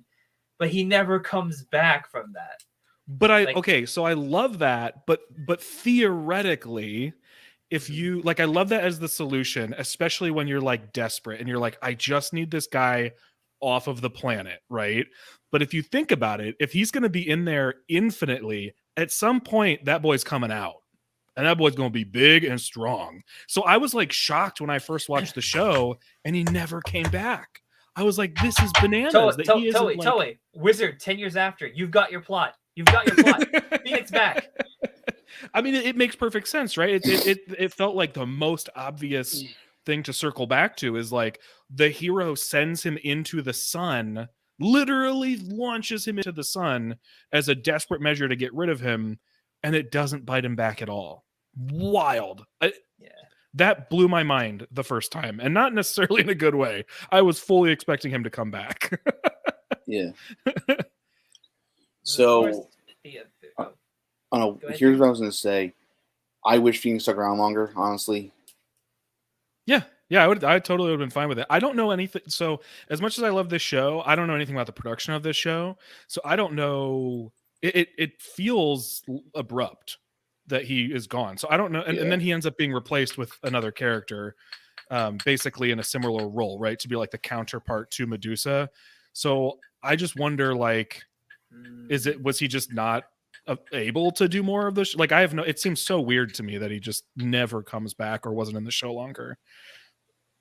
Speaker 1: But he never comes back from that.
Speaker 3: But so I love that. But theoretically, if you like, I love that as the solution, especially when you're like desperate and you're like, I just need this guy off of the planet, right? But if you think about it, if he's going to be in there infinitely, at some point that boy's coming out. And that boy's going to be big and strong. So I was like shocked when I first watched the show and he never came back. I was like, this is bananas.
Speaker 1: Toei, Wizard, 10 years after, you've got your plot. You've got your plot. Phoenix back.
Speaker 3: I mean, it makes perfect sense, right? It felt like the most obvious thing to circle back to is like the hero sends him into the sun, literally launches him into the sun as a desperate measure to get rid of him, and it doesn't bite him back at all. Wild. That blew my mind the first time, and not necessarily in a good way. I was fully expecting him to come back.
Speaker 2: Yeah. So, here's what I was going to say. I wish Phoenix stuck around longer, honestly.
Speaker 3: Yeah, I totally would have been fine with it. I don't know anything. So, as much as I love this show, I don't know anything about the production of this show. So, I don't know. It feels abrupt that he is gone. So I don't know. And then he ends up being replaced with another character, basically in a similar role, right? To be like the counterpart to Medusa. So I just wonder, like, was he just not able to do more of this? Like, it seems so weird to me that he just never comes back or wasn't in the show longer.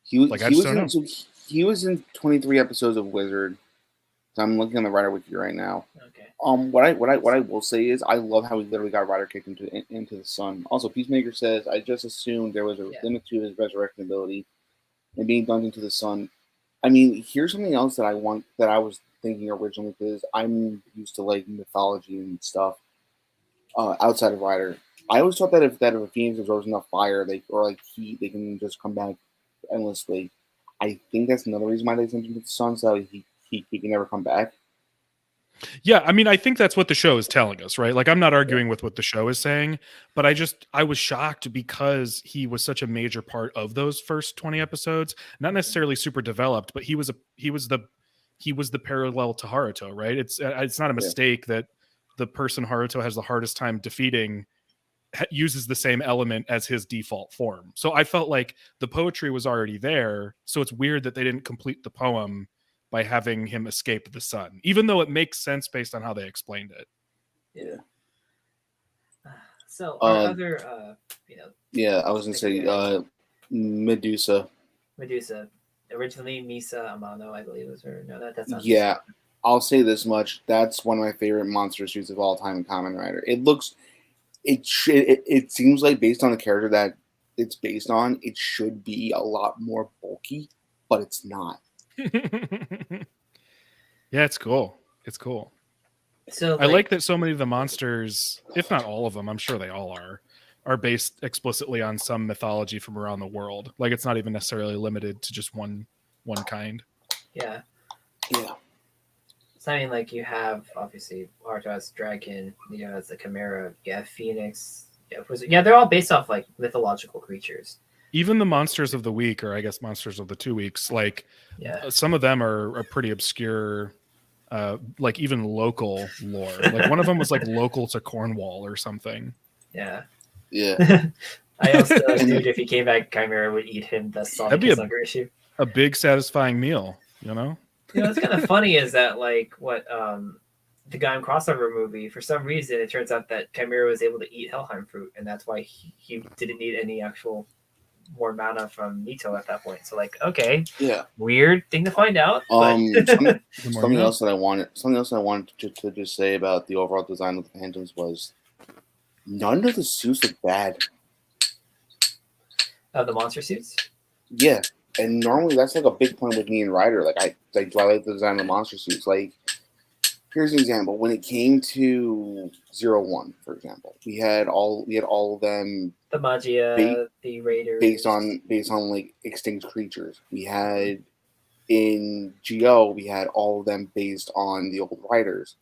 Speaker 2: He was in 23 episodes of Wizard. So I'm looking on the Rider Wiki right now.
Speaker 1: Okay.
Speaker 2: What I will say is I love how he literally got Rider kicked into the sun. Also, Peacemaker says, I just assumed there was a limit to his resurrection ability and being dunked into the sun. I mean, here's something else that I was thinking originally, because I'm used to like mythology and stuff outside of Rider. I always thought that if a Phoenix is rose enough fire, they can just come back endlessly. I think that's another reason why they sent him to the sun, so he can never come back.
Speaker 3: Yeah, I mean, I think that's what the show is telling us, right? Like, I'm not arguing with what the show is saying, but I was shocked because he was such a major part of those first 20 episodes. Not necessarily super developed, but he was the parallel to Har-uto, right? It's not a mistake that the person Har-uto has the hardest time defeating uses the same element as his default form. So I felt like the poetry was already there. So it's weird that they didn't complete the poem by having him escape the sun, even though it makes sense based on how they explained it.
Speaker 2: Yeah.
Speaker 1: So other,
Speaker 2: I was gonna say Medusa.
Speaker 1: Medusa, originally Misa Amano, I believe was her. No, that's not.
Speaker 2: Yeah, I'll say this much: that's one of my favorite monster suits of all time in Kamen Rider. It seems like based on the character that it's based on, it should be a lot more bulky, but it's not.
Speaker 3: Yeah, it's cool. So I like that so many of the monsters, if not all of them, I'm sure they all are based explicitly on some mythology from around the world. Like, it's not even necessarily limited to just one kind.
Speaker 1: Yeah. So I mean, like, you have obviously Har-uto as dragon, as the Chimera, you have Phoenix, they're all based off like mythological creatures.
Speaker 3: Even the monsters of the week, or I guess monsters of the 2 weeks, like some of them are pretty obscure, like even local lore. Like one of them was like local to Cornwall or something.
Speaker 1: Yeah.
Speaker 2: I
Speaker 1: also assumed if he came back, Chimera would eat him. The Sonic Sucker issue.
Speaker 3: A big satisfying meal,
Speaker 1: What's kind of funny is that like what the guy in Crossover movie, for some reason, it turns out that Chimera was able to eat Helheim fruit, and that's why he didn't need any actual more mana from Nito at that point. So like, okay, weird thing to find out.
Speaker 2: Something else I wanted to just say about the overall design of the Phantoms was none of the suits look bad.
Speaker 1: The monster suits?
Speaker 2: Yeah. And normally that's like a big point with me and Rider. Like I like the design of the monster suits. Like, here's an example. When it came to 01, for example, we had all of them.
Speaker 1: The Magia, the Raiders,
Speaker 2: based on like extinct creatures. We had in GO, we had all of them based on the old Riders.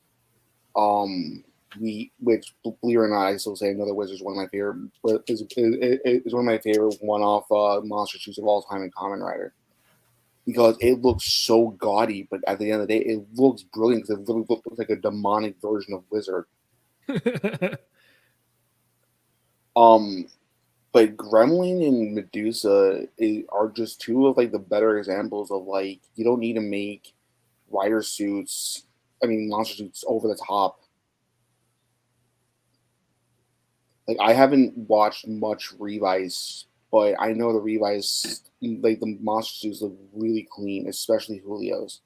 Speaker 2: Which believe it or not, I still say Another Wizard is one of my favorite. Is one of my favorite one-off monster suits of all time in Kamen Rider, because it looks so gaudy, but at the end of the day, it looks brilliant because it literally looks like a demonic version of Wizard. But Gremlin and Medusa are just two of like the better examples of like you don't need to make rider suits, monster suits over the top. Like I haven't watched much Revice, but I know the Revice, like the monster suits look really clean, especially Julio's.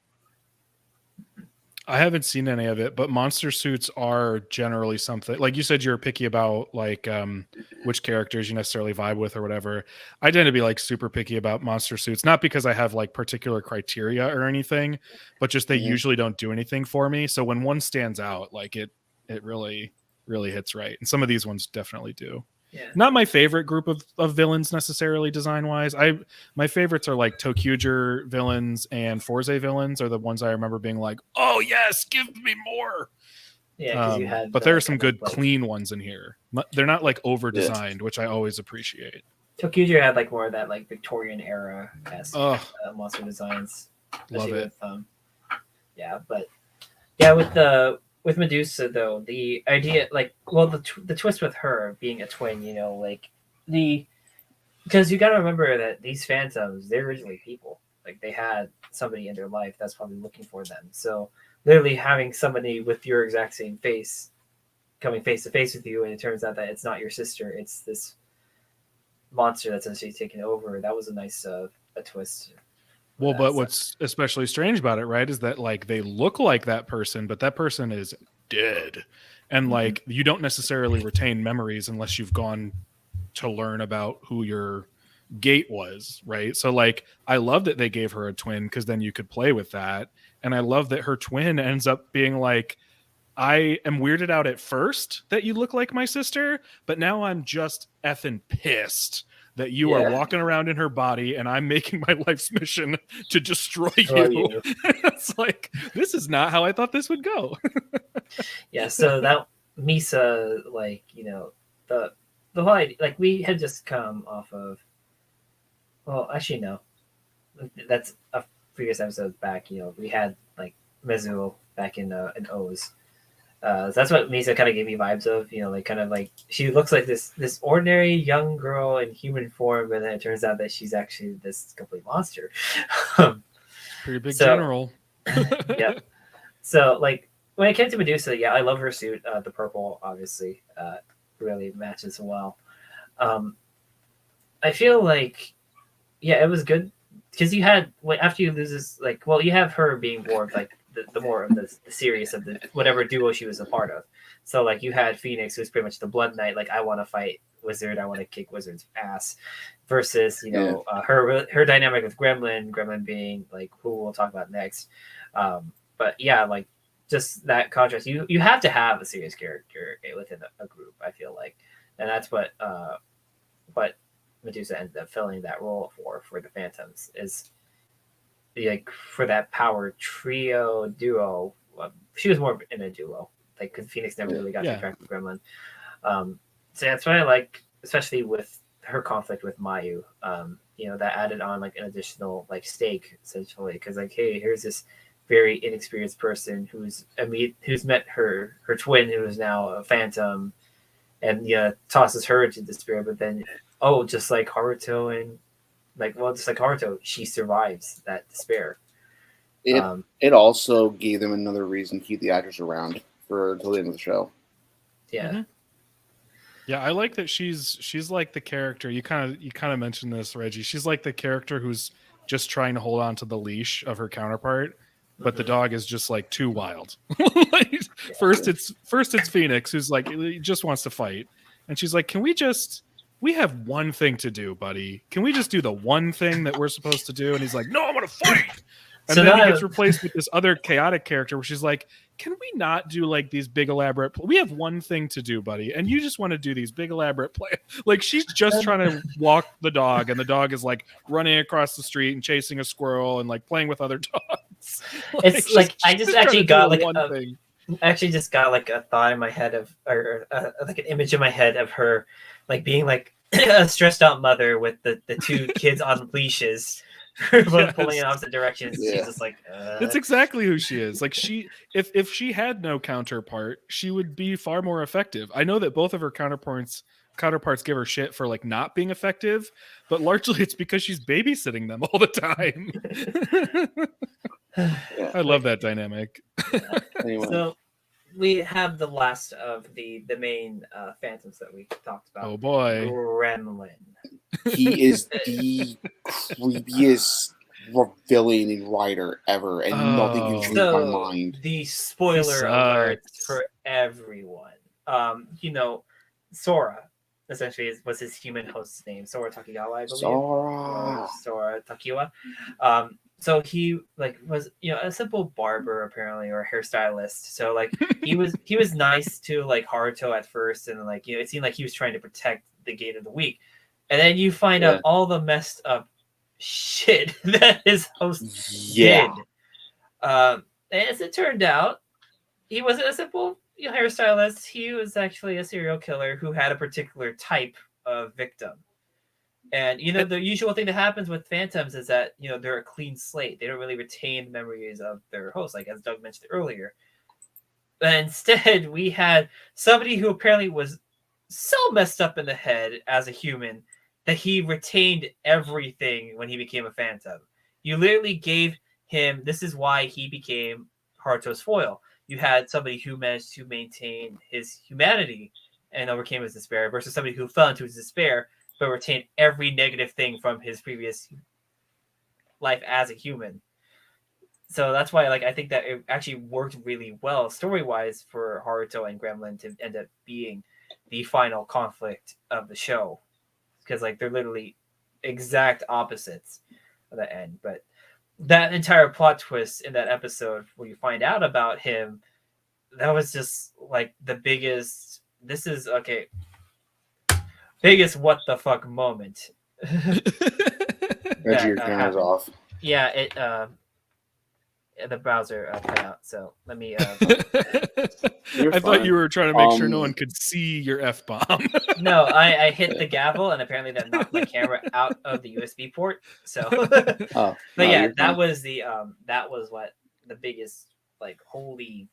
Speaker 3: I haven't seen any of it, but monster suits are generally something. Like you said, you're picky about like which characters you necessarily vibe with or whatever. I tend to be like super picky about monster suits, not because I have like particular criteria or anything, but just they usually don't do anything for me. So when one stands out, like it really hits right. And some of these ones definitely do.
Speaker 1: Yeah.
Speaker 3: Not my favorite group of villains necessarily design wise. My favorites are like Tokyuger villains and Forze villains are the ones I remember being like, oh yes, give me more.
Speaker 1: Yeah, because you had.
Speaker 3: But there are some good clean ones in here. They're not like over designed, which I always appreciate.
Speaker 1: Tokyuger had like more of that like Victorian era monster designs.
Speaker 3: Love it.
Speaker 1: With Medusa though, the idea the twist with her being a twin, because you got to remember that these phantoms, they're originally people. Like they had somebody in their life that's probably looking for them. So literally having somebody with your exact same face coming face to face with you, and it turns out that it's not your sister, it's this monster that's actually taken over. That was a nice a twist.
Speaker 3: Well, but what's especially strange about it, right, is that like they look like that person, but that person is dead. And like you don't necessarily retain memories unless you've gone to learn about who your gate was, right? So like I love that they gave her a twin because then you could play with that. And I love that her twin ends up being like, I am weirded out at first that you look like my sister, but now I'm just effing pissed that you are walking around in her body and I'm making my life's mission to destroy you. It's like, this is not how I thought this would go.
Speaker 1: So that Misa, the whole idea, like we had just come off of, well, actually, no, that's a previous episode back, we had like Mizuo back in O's. So that's what Misa kind of gave me vibes of, she looks like this ordinary young girl in human form, and then it turns out that she's actually this complete monster.
Speaker 3: Pretty big general.
Speaker 1: Yeah. So like when it came to Medusa, I love her suit. The purple obviously really matches well. I feel like it was good because you had after you lose this, you have her being born like the more of the serious of the whatever duo she was a part of. So like you had Phoenix, who's pretty much the Blood Knight, like I want to fight Wizard, I want to kick Wizard's ass, versus her dynamic with Gremlin being like who we'll talk about next. But like just that contrast, you have to have a serious character within a group, I feel like, and that's what Medusa ended up filling that role for the Phantoms is. Like for that power trio duo, she was more in a duo. Like because Phoenix never really got to interact with Gremlin. So that's what I like, especially with her conflict with Mayu. That added on like an additional like stake essentially. Because like, hey, here's this very inexperienced person who's met her twin, who is now a phantom, and tosses her into despair. But then, just like Har-uto and. Just like Har-uto, she survives that despair.
Speaker 2: It also gave them another reason to keep the actors around until the end of the show.
Speaker 1: Yeah.
Speaker 3: Mm-hmm. Yeah, I like that she's like the character. You kind of mentioned this, Reggie. She's like the character who's just trying to hold on to the leash of her counterpart, but the dog is just like too wild. First it's Phoenix, who's like he just wants to fight, and she's like, we have one thing to do, buddy. Can we just do the one thing that we're supposed to do? And he's like, no, I want to fight. And then he gets replaced with this other chaotic character where she's like, can we not do like these big elaborate we have one thing to do, buddy, and you just want to do these big elaborate play. Like she's just trying to walk the dog, and the dog is like running across the street and chasing a squirrel and like playing with other dogs.
Speaker 1: It's like I just actually got like just got like a thought in my head of or like an image in my head of her like being like a stressed out mother with the two kids on leashes pulling in opposite directions. Yeah. She's just like
Speaker 3: that's exactly who she is. Like if she had no counterpart, she would be far more effective. I know that both of her counterparts counterparts give her shit for like not being effective, but largely it's because she's babysitting them all the time.
Speaker 2: Yeah.
Speaker 3: I love that dynamic.
Speaker 2: Anyway,
Speaker 1: So we have the last of the main phantoms that we talked about.
Speaker 3: Oh boy.
Speaker 1: Gremlin.
Speaker 2: he is the creepiest villain and writer ever, and nothing can change my mind.
Speaker 1: The spoiler alert for everyone. Sora essentially was his human host's name. Sora Takigawa, I believe. Sora Takiwa. So he was a simple barber apparently, or hairstylist. So he was nice to Har-uto at first, and it seemed like he was trying to protect the Gate of the Weak. And then you find out all the messed up shit that his host did. As it turned out, he wasn't a simple hairstylist. He was actually a serial killer who had a particular type of victim. And the usual thing that happens with phantoms is that they're a clean slate. They don't really retain the memories of their host, like as Doug mentioned earlier. But instead, we had somebody who apparently was so messed up in the head as a human that he retained everything when he became a phantom. You literally gave him, this is why he became Har-uto's foil. You had somebody who managed to maintain his humanity and overcame his despair versus somebody who fell into his despair but retained every negative thing from his previous life as a human. So that's why I think that it actually worked really well story-wise for Har-uto and Gremlin to end up being the final conflict of the show. Because they're literally exact opposites of the end. But that entire plot twist in that episode where you find out about him, that was just the biggest biggest what the fuck moment.
Speaker 2: Your camera's off.
Speaker 1: Yeah, it the browser cut out, so let me
Speaker 3: I thought you were trying to make sure no one could see your F-bomb.
Speaker 1: No, I hit the gavel and apparently that knocked my camera out of the USB port. So but yeah, that was what the biggest holy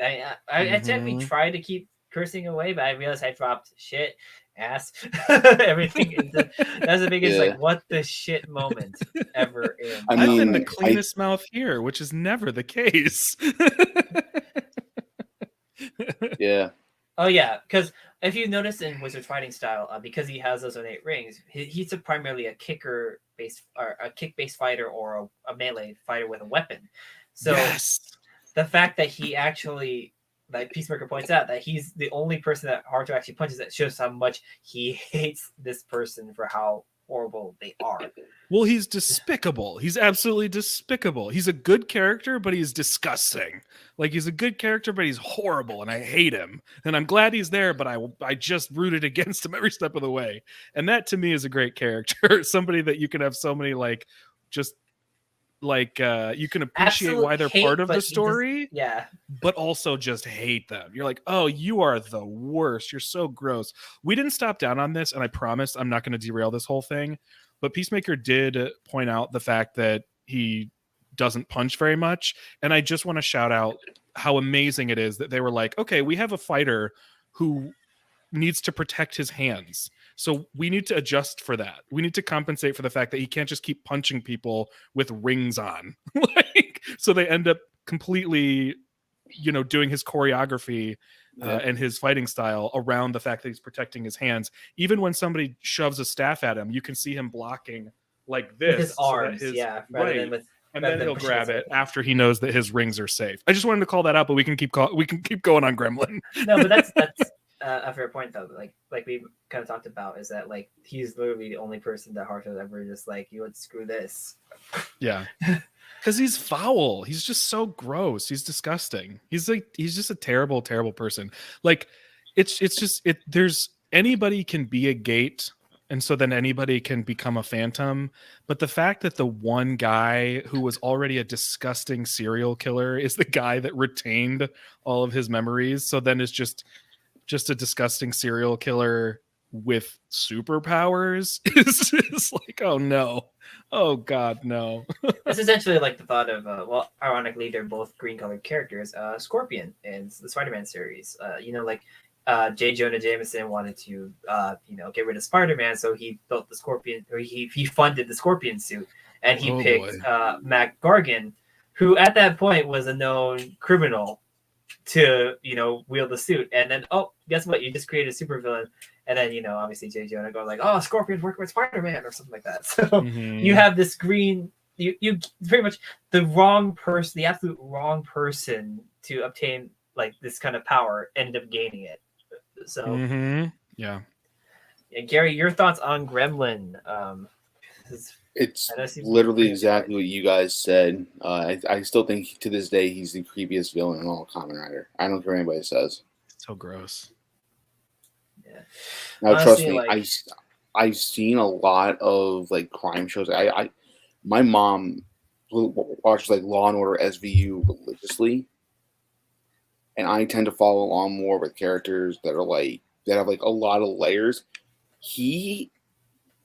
Speaker 1: I technically tried to keep cursing away, but I realized I dropped shit, ass, everything. That's the biggest what the shit moment ever in.
Speaker 3: I'm in the cleanest mouth here, which is never the case.
Speaker 2: Yeah.
Speaker 1: Oh yeah, because if you notice in Wizard's fighting style, because he has those innate rings, he's primarily a kick-based fighter or a melee fighter with a weapon. So the fact that he actually, like Peacemaker points out, that he's the only person that Har-uto actually punches, that shows how much he hates this person for how horrible they are.
Speaker 3: Well, he's despicable. He's absolutely despicable. He's a good character, but he's disgusting. He's a good character, but he's horrible, and I hate him. And I'm glad he's there, but I just rooted against him every step of the way. And that, to me, is a great character. Somebody that you can have so many, you can appreciate why they're part of the story, but also just hate them. You're like, oh, you are the worst. You're so gross. We didn't stop down on this, and I promise I'm not going to derail this whole thing. But Peacemaker did point out the fact that he doesn't punch very much. And I just want to shout out how amazing it is that they were like, okay, we have a fighter who needs to protect his hands. So we need to adjust for that. We need to compensate for the fact that he can't just keep punching people with rings on. So they end up completely, doing his choreography and his fighting style around the fact that he's protecting his hands. Even when somebody shoves a staff at him, you can see him blocking like this.
Speaker 1: With his arms,
Speaker 3: and then he'll grab it after he knows that his rings are safe. I just wanted to call that out, but we can keep going on Gremlin.
Speaker 1: No, but that's a fair point though. Like we kind of talked about, is that he's literally the only person that Har-uto ever just you would screw this.
Speaker 3: Yeah. Because he's foul. He's just so gross. He's disgusting. He's just a terrible, terrible person. There's anybody can be a gate, and so then anybody can become a phantom. But the fact that the one guy who was already a disgusting serial killer is the guy that retained all of his memories, so then it's just a disgusting serial killer with superpowers is oh no. Oh God, no.
Speaker 1: It's essentially the thought of, ironically, they're both green colored characters. Scorpion in the Spider-Man series. J. Jonah Jameson wanted to, get rid of Spider-Man, so he built the Scorpion, or he funded the Scorpion suit, and he picked Mac Gargan, who at that point was a known criminal, to wield the suit. And then, oh, guess what? You just created a supervillain, and then obviously J. Jonah goes like, oh, Scorpion's working with Spider-Man or something like that. So you have this green. You pretty much the wrong person, the absolute wrong person to obtain like this kind of power ended up gaining it. So
Speaker 3: yeah,
Speaker 1: Gary, your thoughts on Gremlin?
Speaker 2: It's literally exactly what you guys said. I still think to this day he's the creepiest villain in all Kamen Rider. I don't care what anybody says.
Speaker 3: So gross.
Speaker 1: Yeah.
Speaker 2: Now honestly, trust me, I've seen a lot of like crime shows. My mom watches like Law and Order SVU religiously, and I tend to follow along more with characters that have like a lot of layers. He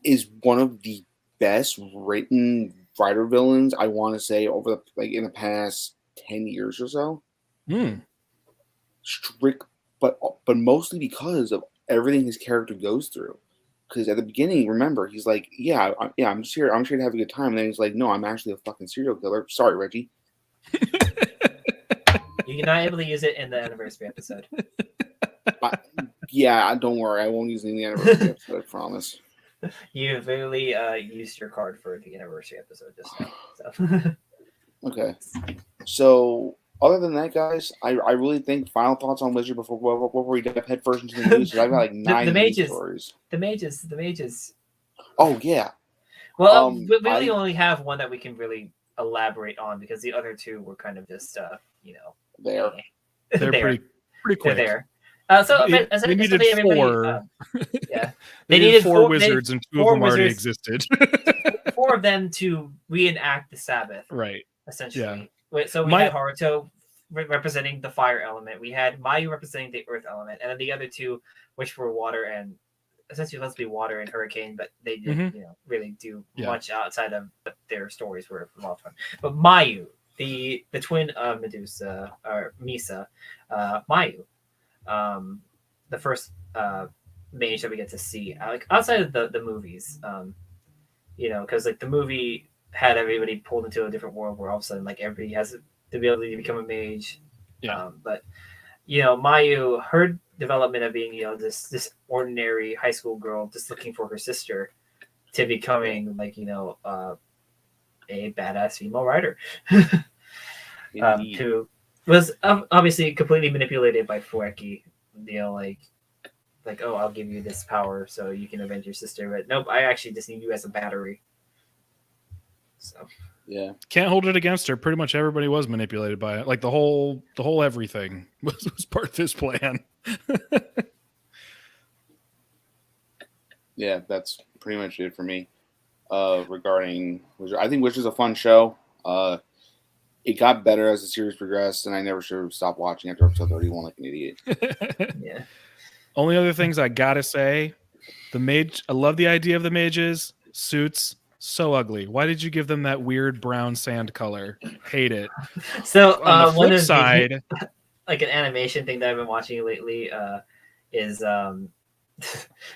Speaker 2: is one of the best written writer villains, I want to say, over in the past 10 years or so. Strict, but mostly because of everything his character goes through. Because at the beginning, remember, he's like, I'm just here. I'm just here to have a good time. And then he's like, no, I'm actually a fucking serial killer. Sorry, Reggie.
Speaker 1: You're not able to use it in the anniversary episode.
Speaker 2: Don't worry. I won't use it in the anniversary episode, I promise.
Speaker 1: You literally used your card for the anniversary episode just now. So.
Speaker 2: Okay. So, other than that, guys, I really think final thoughts on Wizard before we dive head first into the news. I've got like 9 news stories.
Speaker 1: The mages.
Speaker 2: Oh, yeah.
Speaker 1: Well, we really only have one that we can really elaborate on because the other two were kind of just,
Speaker 2: there.
Speaker 3: They're pretty quick.
Speaker 1: They're there.
Speaker 3: They needed 4.
Speaker 1: Yeah,
Speaker 3: they needed 4 wizards, and 2 of them already existed.
Speaker 1: 4 of them to reenact the Sabbath,
Speaker 3: right?
Speaker 1: Essentially. Yeah. So we had Har-uto representing the fire element. We had Mayu representing the earth element, and then the other 2, which were water and essentially let's be water and hurricane, but they didn't, really do much outside of what their stories were involved from. But Mayu, the twin of Medusa or Misa, Mayu. The first mage that we get to see, like outside of the movies, because like the movie had everybody pulled into a different world where all of a sudden like everybody has the ability to become a mage. But Mayu, her development of being this ordinary high school girl just looking for her sister to becoming like a badass female rider, who was obviously completely manipulated by Fueki. Like, oh, I'll give you this power so you can avenge your sister, but nope, I actually just need you as a battery. So
Speaker 2: yeah,
Speaker 3: can't hold it against her. Pretty much everybody was manipulated by it. Like the whole everything was part of his plan.
Speaker 2: Yeah, that's pretty much it for me. Regarding Wizard, I think Wizard's a fun show. It got better as the series progressed, and I never should have stopped watching after episode 31 like an idiot.
Speaker 1: Yeah.
Speaker 3: Only other things I gotta say, the mage. I love the idea of the mages suits. So ugly. Why did you give them that weird brown sand color? Hate it.
Speaker 1: So
Speaker 3: on the flip side,
Speaker 1: like an animation thing that I've been watching lately is one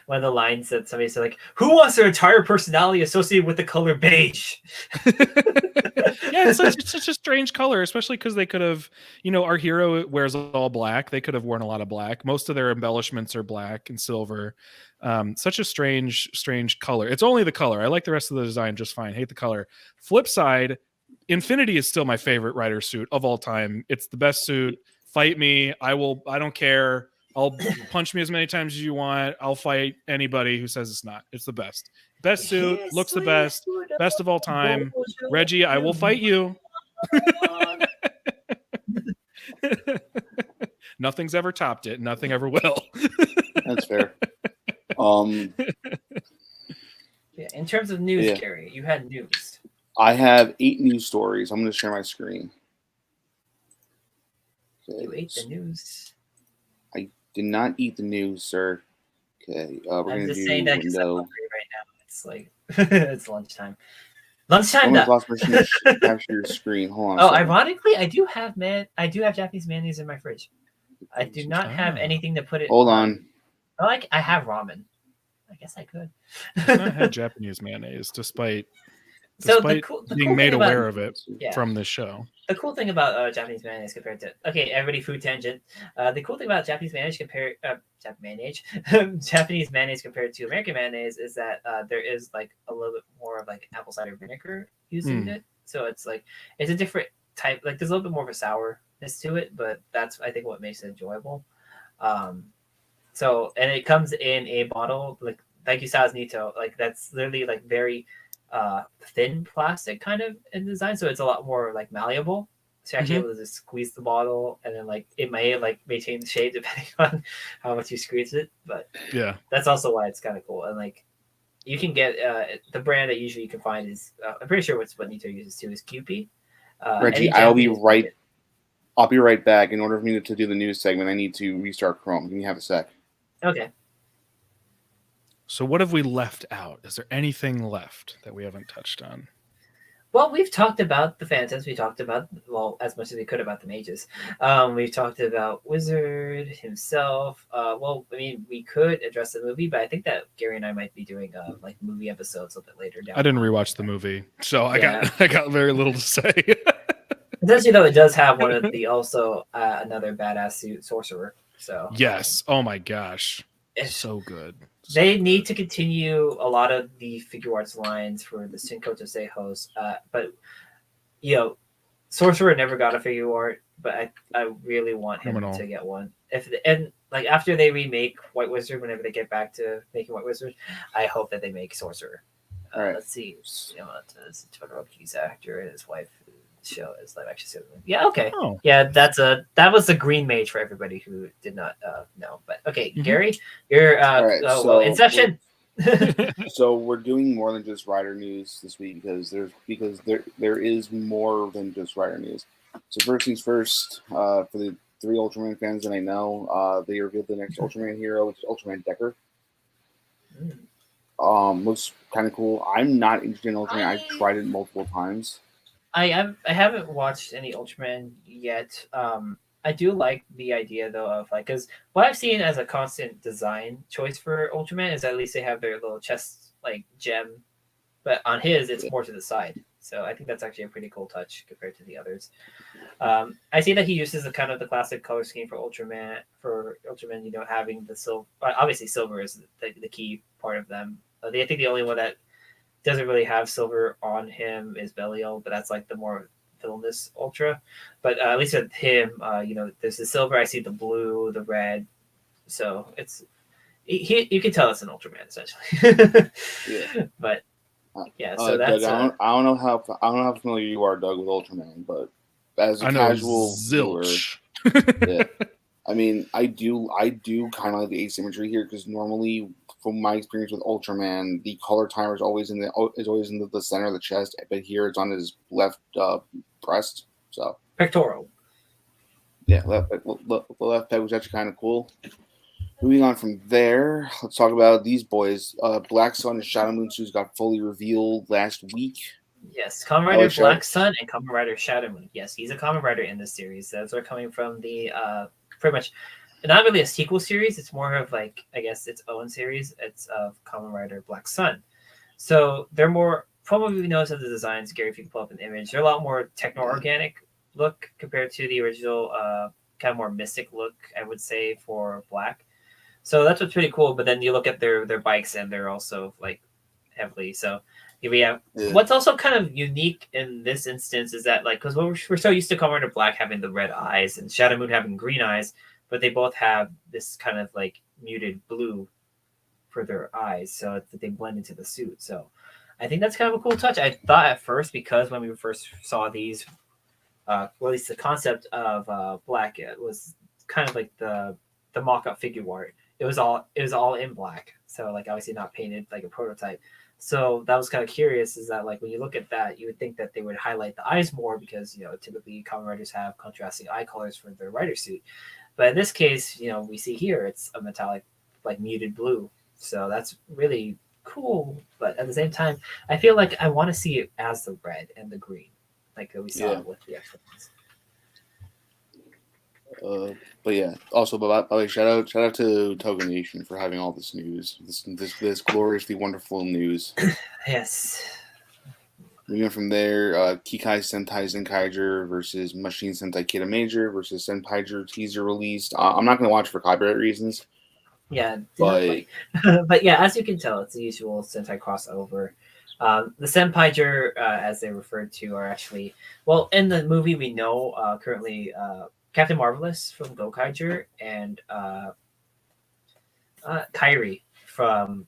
Speaker 1: of the lines that somebody said, like, who wants their entire personality associated with the color beige?
Speaker 3: Yeah, it's such a strange color, especially because they could have, our hero wears all black. They could have worn a lot of black. Most of their embellishments are black and silver. Such a strange color. It's only the color. I like the rest of the design just fine. Hate the color. Flip side, Infinity is still my favorite rider suit of all time. It's the best suit. Fight me. I don't care. I'll punch me as many times as you want. I'll fight anybody who says it's not. It's the best. Best suit, looks the best of all time. Reggie, I will fight you. Nothing's ever topped it. Nothing ever will.
Speaker 2: That's fair.
Speaker 1: Yeah, in terms of news, Gary, you had news.
Speaker 2: I have 8 news stories. I'm going to share my screen. Okay.
Speaker 1: You ate the news.
Speaker 2: I did not eat the news, sir. Okay, we're going to do
Speaker 1: saying that
Speaker 2: window.
Speaker 1: Right now, it's like it's lunchtime. Lunchtime.
Speaker 2: Lost permission to capture your screen. Hold on.
Speaker 1: Oh, ironically, I do have Japanese mayonnaise in my fridge. I do not have anything to put it.
Speaker 2: Hold on.
Speaker 1: I have ramen. I guess I could.
Speaker 3: I've not had Japanese mayonnaise, despite
Speaker 1: So
Speaker 3: being
Speaker 1: cool
Speaker 3: made
Speaker 1: thing about-
Speaker 3: aware of it
Speaker 1: Yeah.
Speaker 3: from this show.
Speaker 1: The cool thing about Japanese mayonnaise compared to everybody food tangent. The cool thing about Japanese mayonnaise Japanese mayonnaise compared to American mayonnaise is that there is like a little bit more of like apple cider vinegar used in it. So it's like it's a different type. Like there's a little bit more of a sourness to it, but that's I think what makes it enjoyable. So and it comes in a bottle like you saw as Nito, like that's literally like very thin plastic kind of in design, so it's a lot more like malleable. So you're actually able to just squeeze the bottle, and then like it may like maintain the shape depending on how much you squeeze it. But
Speaker 3: yeah,
Speaker 1: that's also why it's kind of cool. And like you can get the brand that usually you can find is I'm pretty sure what Nito uses too is Kewpie.
Speaker 2: Reggie, I'll be right back. In order for me to do the news segment, I need to restart Chrome. Can you have a sec?
Speaker 1: Okay.
Speaker 3: So what have we left out? Is there anything left that we haven't touched on?
Speaker 1: Well, we've talked about the Phantoms. We talked about, as much as we could about the mages. We've talked about Wizard himself. Well, I mean, we could address the movie, but I think that Gary and I might be doing like movie episodes a little bit later down.
Speaker 3: I didn't rewatch the movie, so I got very little to say.
Speaker 1: Essentially, though, it does have one of the also another badass suit sorcerer. So
Speaker 3: yes. Oh my gosh. It's so good.
Speaker 1: They need to continue a lot of the figure arts lines for the Shinko Tosei host, but Sorcerer never got a figure art, but I really want him to get one. And after they remake White Wizard, whenever they get back to making White Wizard, I hope that they make Sorcerer.
Speaker 2: All right.
Speaker 1: Let's see, Todoroki's actor and his wife show is live action. Yeah, okay. Oh. Yeah, that was the green mage for everybody who did not know. But okay, Gary, you're so Inception.
Speaker 2: So we're doing more than just Rider news this week because there is more than just Rider news. So first things first, for the 3 Ultraman fans that I know, they revealed the next Ultraman hero, which is Ultraman Decker. Looks kind of cool. I'm not interested in Ultraman. I've tried it multiple times.
Speaker 1: I haven't watched any Ultraman yet. I do like the idea though of because what I've seen as a constant design choice for Ultraman is at least they have their little chest gem, but on his it's more to the side. So I think that's actually a pretty cool touch compared to the others. I see that he uses the kind of the classic color scheme for Ultraman. Having the silver. Obviously, silver is the key part of them. I think the only one that doesn't really have silver on him is Belial, but that's like the more villainous Ultra. But at least with him, there's the silver. I see the blue, the red. So you can tell it's an Ultraman essentially. Yeah. But yeah, so that's.
Speaker 2: Doug, I don't know how familiar you are, Doug, with Ultraman, but as a casual
Speaker 3: zilch.
Speaker 2: Viewer, yeah. I mean, I do kind of like the asymmetry here because normally, from my experience with Ultraman, the color timer is always in the center of the chest, but here it's on his left breast. So
Speaker 1: pectoral.
Speaker 2: Yeah, left peg was actually kind of cool. Moving on from there, let's talk about these boys. Black Sun and Shadow Moon suits got fully revealed last week.
Speaker 1: Yes, Kamen Rider Black Sun and Kamen Rider Shadow Moon. Yes, he's a Kamen Rider in this series. Those are coming from the pretty much not really a sequel series. It's more of I guess its own series. It's of Kamen Rider Black Sun. So they're more probably notice of the designs. Gary, if you can pull up an image, they're a lot more techno-organic look compared to the original kind of more mystic look, I would say, for Black. So that's what's pretty cool. But then you look at their bikes and they're also heavily. So we have what's also kind of unique in this instance is that because we're so used to Kamen Rider Black having the red eyes and Shadow Moon having green eyes, but they both have this kind of muted blue for their eyes, so that they blend into the suit. So I think that's kind of a cool touch. I thought at first, because when we first saw these, well, at least the concept of Black, it was kind of like the mock-up figure art. It was all in black, so obviously not painted like a prototype. So that was kind of curious. Is that when you look at that, you would think that they would highlight the eyes more because typically Kamen Riders have contrasting eye colors for their rider suit, but in this case, we see here it's a metallic muted blue. So that's really cool. But at the same time, I feel like I want to see it as the red and the green, we saw with the X-Men.
Speaker 2: But yeah, also, by the way, shout out to Toga Nation for having all this news, this gloriously wonderful news.
Speaker 1: Yes.
Speaker 2: We went from there, Kikai Sentai Zenkaiger versus Machine Sentai Kita Major versus Senpaiger teaser released. I'm not going to watch for copyright reasons.
Speaker 1: Yeah,
Speaker 2: but
Speaker 1: but yeah, as you can tell, it's the usual Sentai crossover. The Senpaiger, as they referred to, are actually in the movie we know currently Captain Marvelous from Gokaiger and Kairi from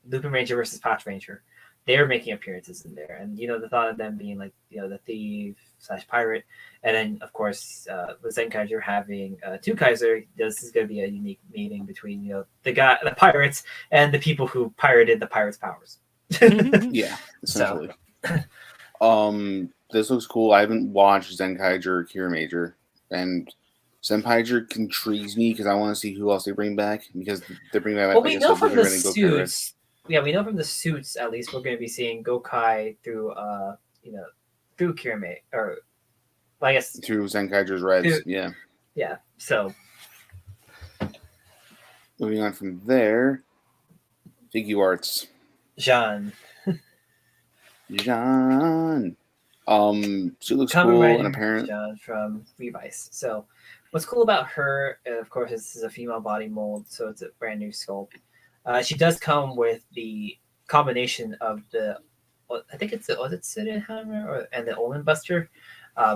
Speaker 1: Lupin Ranger versus Patch Ranger. They're making appearances in there, and the thought of them being like the thief / pirate, and then of course the Zenkaiser having two Kaiser. This is going to be a unique meeting between the pirates and the people who pirated the pirates' powers.
Speaker 2: Yeah, essentially. This looks cool. I haven't watched Zenkaiger or Kira Major, and Senpaiger intrigues me because I want to see who else they bring back, because they bring back.
Speaker 1: Well, we know from the suits. Yeah, we know from the suits. At least we're going to be seeing Gokai through through Kirame, or I guess
Speaker 2: through Zenkaiger's Reds. Yeah.
Speaker 1: Yeah. So
Speaker 2: moving on from there, figure arts.
Speaker 1: Jean.
Speaker 2: She looks cool and apparent.
Speaker 1: Jean from Revice. So what's cool about her, of course, this is a female body mold, so it's a brand new sculpt. She does come with the combination of the, I think it's the Odetsuren hammer and the Olin Buster.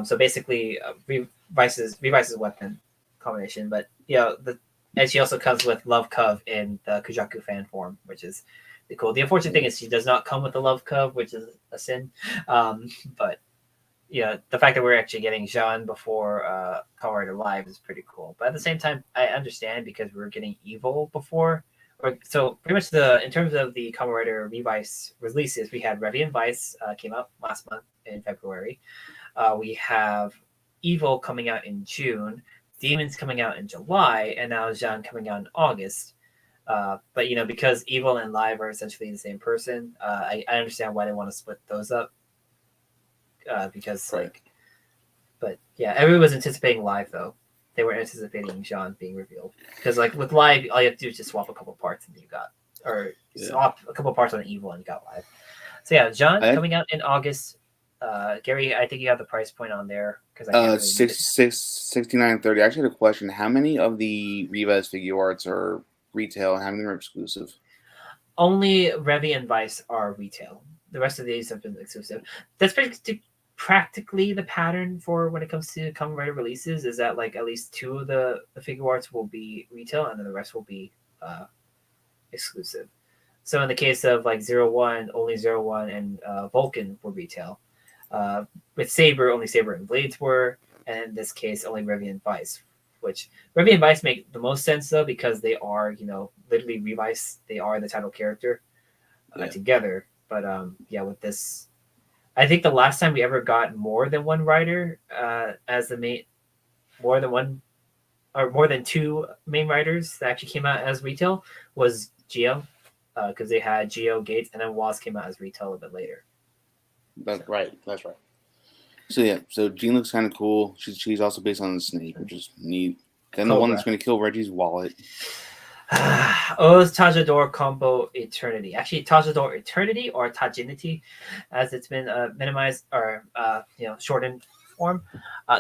Speaker 1: So basically, Revice's weapon combination. But and she also comes with Love Cove in the Kujaku fan form, which is cool. The unfortunate thing is she does not come with the Love Cove, which is a sin. But the fact that we're actually getting Jean before Kamen Rider Live is pretty cool. But at the same time, I understand because we were getting Evil before. So pretty much in terms of the Kamen Rider Revice releases, we had Revian Vice came out last month in February. We have Evil coming out in June, Demons coming out in July, and now Jean coming out in August. But because Evil and Live are essentially the same person, I understand why they want to split those up. Because but yeah, everyone was anticipating Live though. They were anticipating Jean being revealed, because with Live, all you have to do is just swap a couple parts and you got, swap a couple parts on Evil and you got Live. So yeah, Jean coming out in August. Gary, I think you have the price point on there because
Speaker 2: $69.30. I actually had a question. How many of the Revice figure arts are retail and how many are exclusive?
Speaker 1: Only Revi and Vice are retail. The rest of these have been exclusive. That's practically the pattern for when it comes to Kamen Rider releases, is that at least two of the figure arts will be retail and then the rest will be exclusive. So in the case of 01, only 01 and Vulcan were retail. With Saber, only Saber and Blades were, and in this case only Revi and Vice, which Revi and Vice make the most sense though, because they are literally Revice, they are the title character together. But with this, I think the last time we ever got more than one rider as the main, more than two main riders that actually came out as retail was Geo, because they had Geo, Gates, and then Waz came out as retail a bit later.
Speaker 2: That's right. So yeah, so Jean looks kind of cool. She's also based on the snake, which is neat. Then the one that's going to kill Reggie's wallet.
Speaker 1: O's Tajador Combo Eternity. Actually, Tajador Eternity or Tajinity, as it's been minimized or shortened form.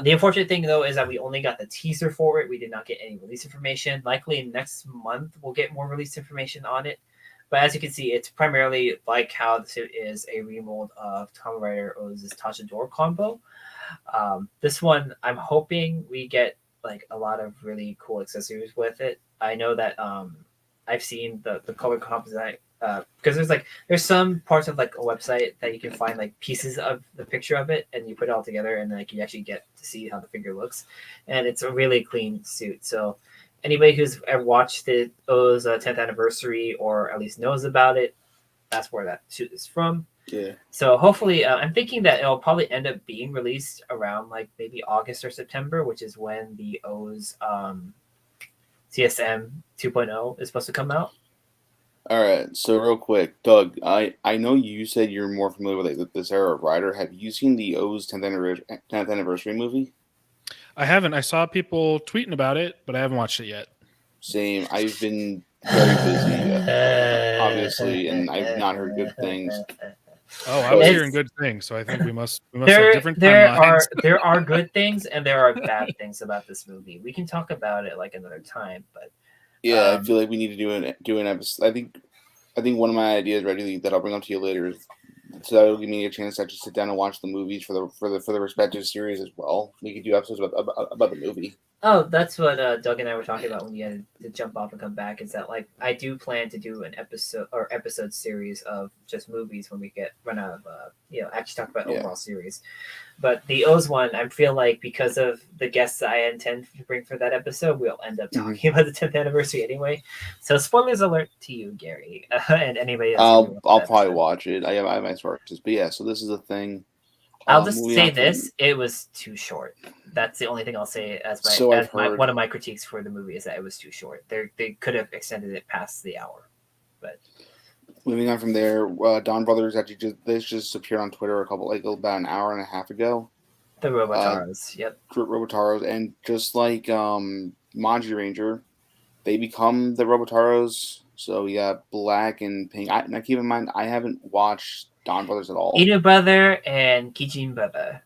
Speaker 1: The unfortunate thing though is that we only got the teaser for it. We did not get any release information. Likely next month we'll get more release information on it. But as you can see, it's primarily like how the suit is a remold of Kamen Rider O's Tajador combo. This one, I'm hoping we get a lot of really cool accessories with it. I know that I've seen the color composite because there's some parts of a website that you can find pieces of the picture of it and you put it all together and you actually get to see how the figure looks, and it's a really clean suit. So anybody who's ever watched the O's 10th anniversary or at least knows about it, that's where that suit is from.
Speaker 2: Yeah.
Speaker 1: So hopefully, I'm thinking that it'll probably end up being released around maybe August or September, which is when the O's CSM 2.0 is supposed to come out.
Speaker 2: All right. So real quick, Doug, I know you said you're more familiar with this era of Rider. Have you seen the O's 10th anniversary movie?
Speaker 3: I haven't. I saw people tweeting about it, but I haven't watched it yet.
Speaker 2: Same. I've been very busy, obviously, and I've not heard good things.
Speaker 3: Oh, I was
Speaker 2: But-
Speaker 3: hearing good things, so I think we must have different timelines.
Speaker 1: There are good things and there are bad things about this movie. We can talk about it like another time, but
Speaker 2: Yeah, I feel like we need to do an episode. I think one of my ideas, ready that I'll bring up to you later, is so that'll give me a chance to actually sit down and watch the movies for the respective series as well. We could do episodes about the movie.
Speaker 1: oh, that's what Doug and I were talking about when you had to jump off and come back. Is that like I do plan to do an episode series of just movies when we run out of actually talk about overall series. But the O's one, I feel like because of the guests I intend to bring for that episode, we'll end up talking about the 10th anniversary anyway. So spoilers alert to you, Gary, and anybody else.
Speaker 2: I'll probably watch it. I have my sources, but yeah. So this is the thing.
Speaker 1: I'll just say this: it was too short. That's the only thing I'll say as one of my critiques for the movie is that it was too short. They could have extended it past the hour, but.
Speaker 2: Moving on from there, Don Brothers actually just appeared on Twitter about an hour and a half ago.
Speaker 1: The Robotaros, yep.
Speaker 2: Robotaros, and just like Manji Ranger, they become the Robotaros. So yeah, black and pink. Now keep in mind, I haven't watched Don Brothers at all.
Speaker 1: Inu Brother and Kijin Brother.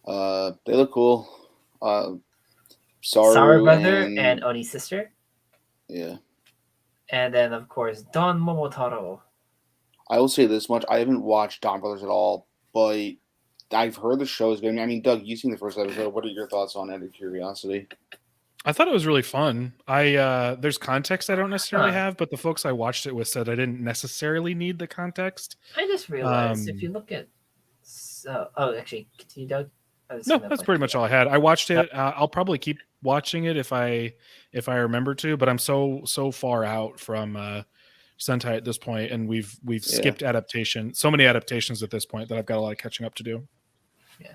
Speaker 2: They look cool.
Speaker 1: Saru Brother and Oni's sister.
Speaker 2: Yeah.
Speaker 1: And then, of course, Don Momotaro.
Speaker 2: I will say this much. I haven't watched Don Brothers at all, but I've heard the show is good. I mean, Doug, you've seen the first episode. What are your thoughts on it, out of curiosity?
Speaker 3: I thought it was really fun. There's context I don't necessarily have, but the folks I watched it with said I didn't necessarily need the context.
Speaker 1: I just realized if you look at... actually, continue, Doug?
Speaker 3: No, that's pretty much all I had. I watched it. I'll probably keep watching it if I remember to, but I'm so far out from Sentai at this point, and we've skipped adaptation. So many adaptations at this point that I've got a lot of catching up to do.
Speaker 1: Yeah,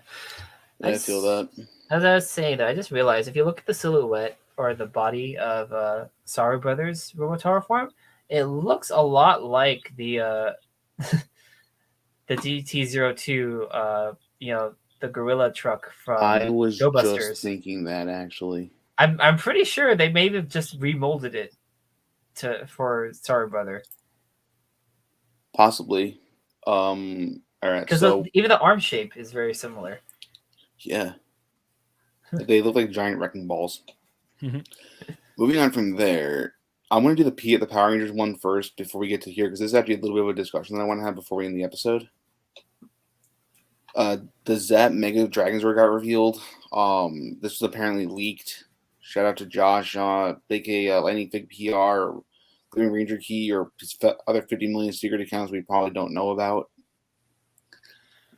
Speaker 2: I feel that.
Speaker 1: As I was saying, though, I just realized if you look at the silhouette or the body of Saru Brothers Robotaro form, it looks a lot like the the DT-02, the gorilla truck from
Speaker 2: I was
Speaker 1: GoBusters.
Speaker 2: Just thinking that actually.
Speaker 1: I'm pretty sure they may have just remolded it for Saru Brother.
Speaker 2: Possibly. All right.
Speaker 1: Because
Speaker 2: so
Speaker 1: even the arm shape is very similar.
Speaker 2: Yeah. They look like giant wrecking balls.
Speaker 3: Mm-hmm.
Speaker 2: Moving on from there, I'm going to do the Power Rangers one first before we get to here, because this is actually a little bit of a discussion that I want to have before we end the episode. The Zap Mega Dragonzord got revealed. This was apparently leaked. Shout out to Josh, aka Lightning Fig PR, or Green Ranger Key, or other 50 million secret accounts we probably don't know about.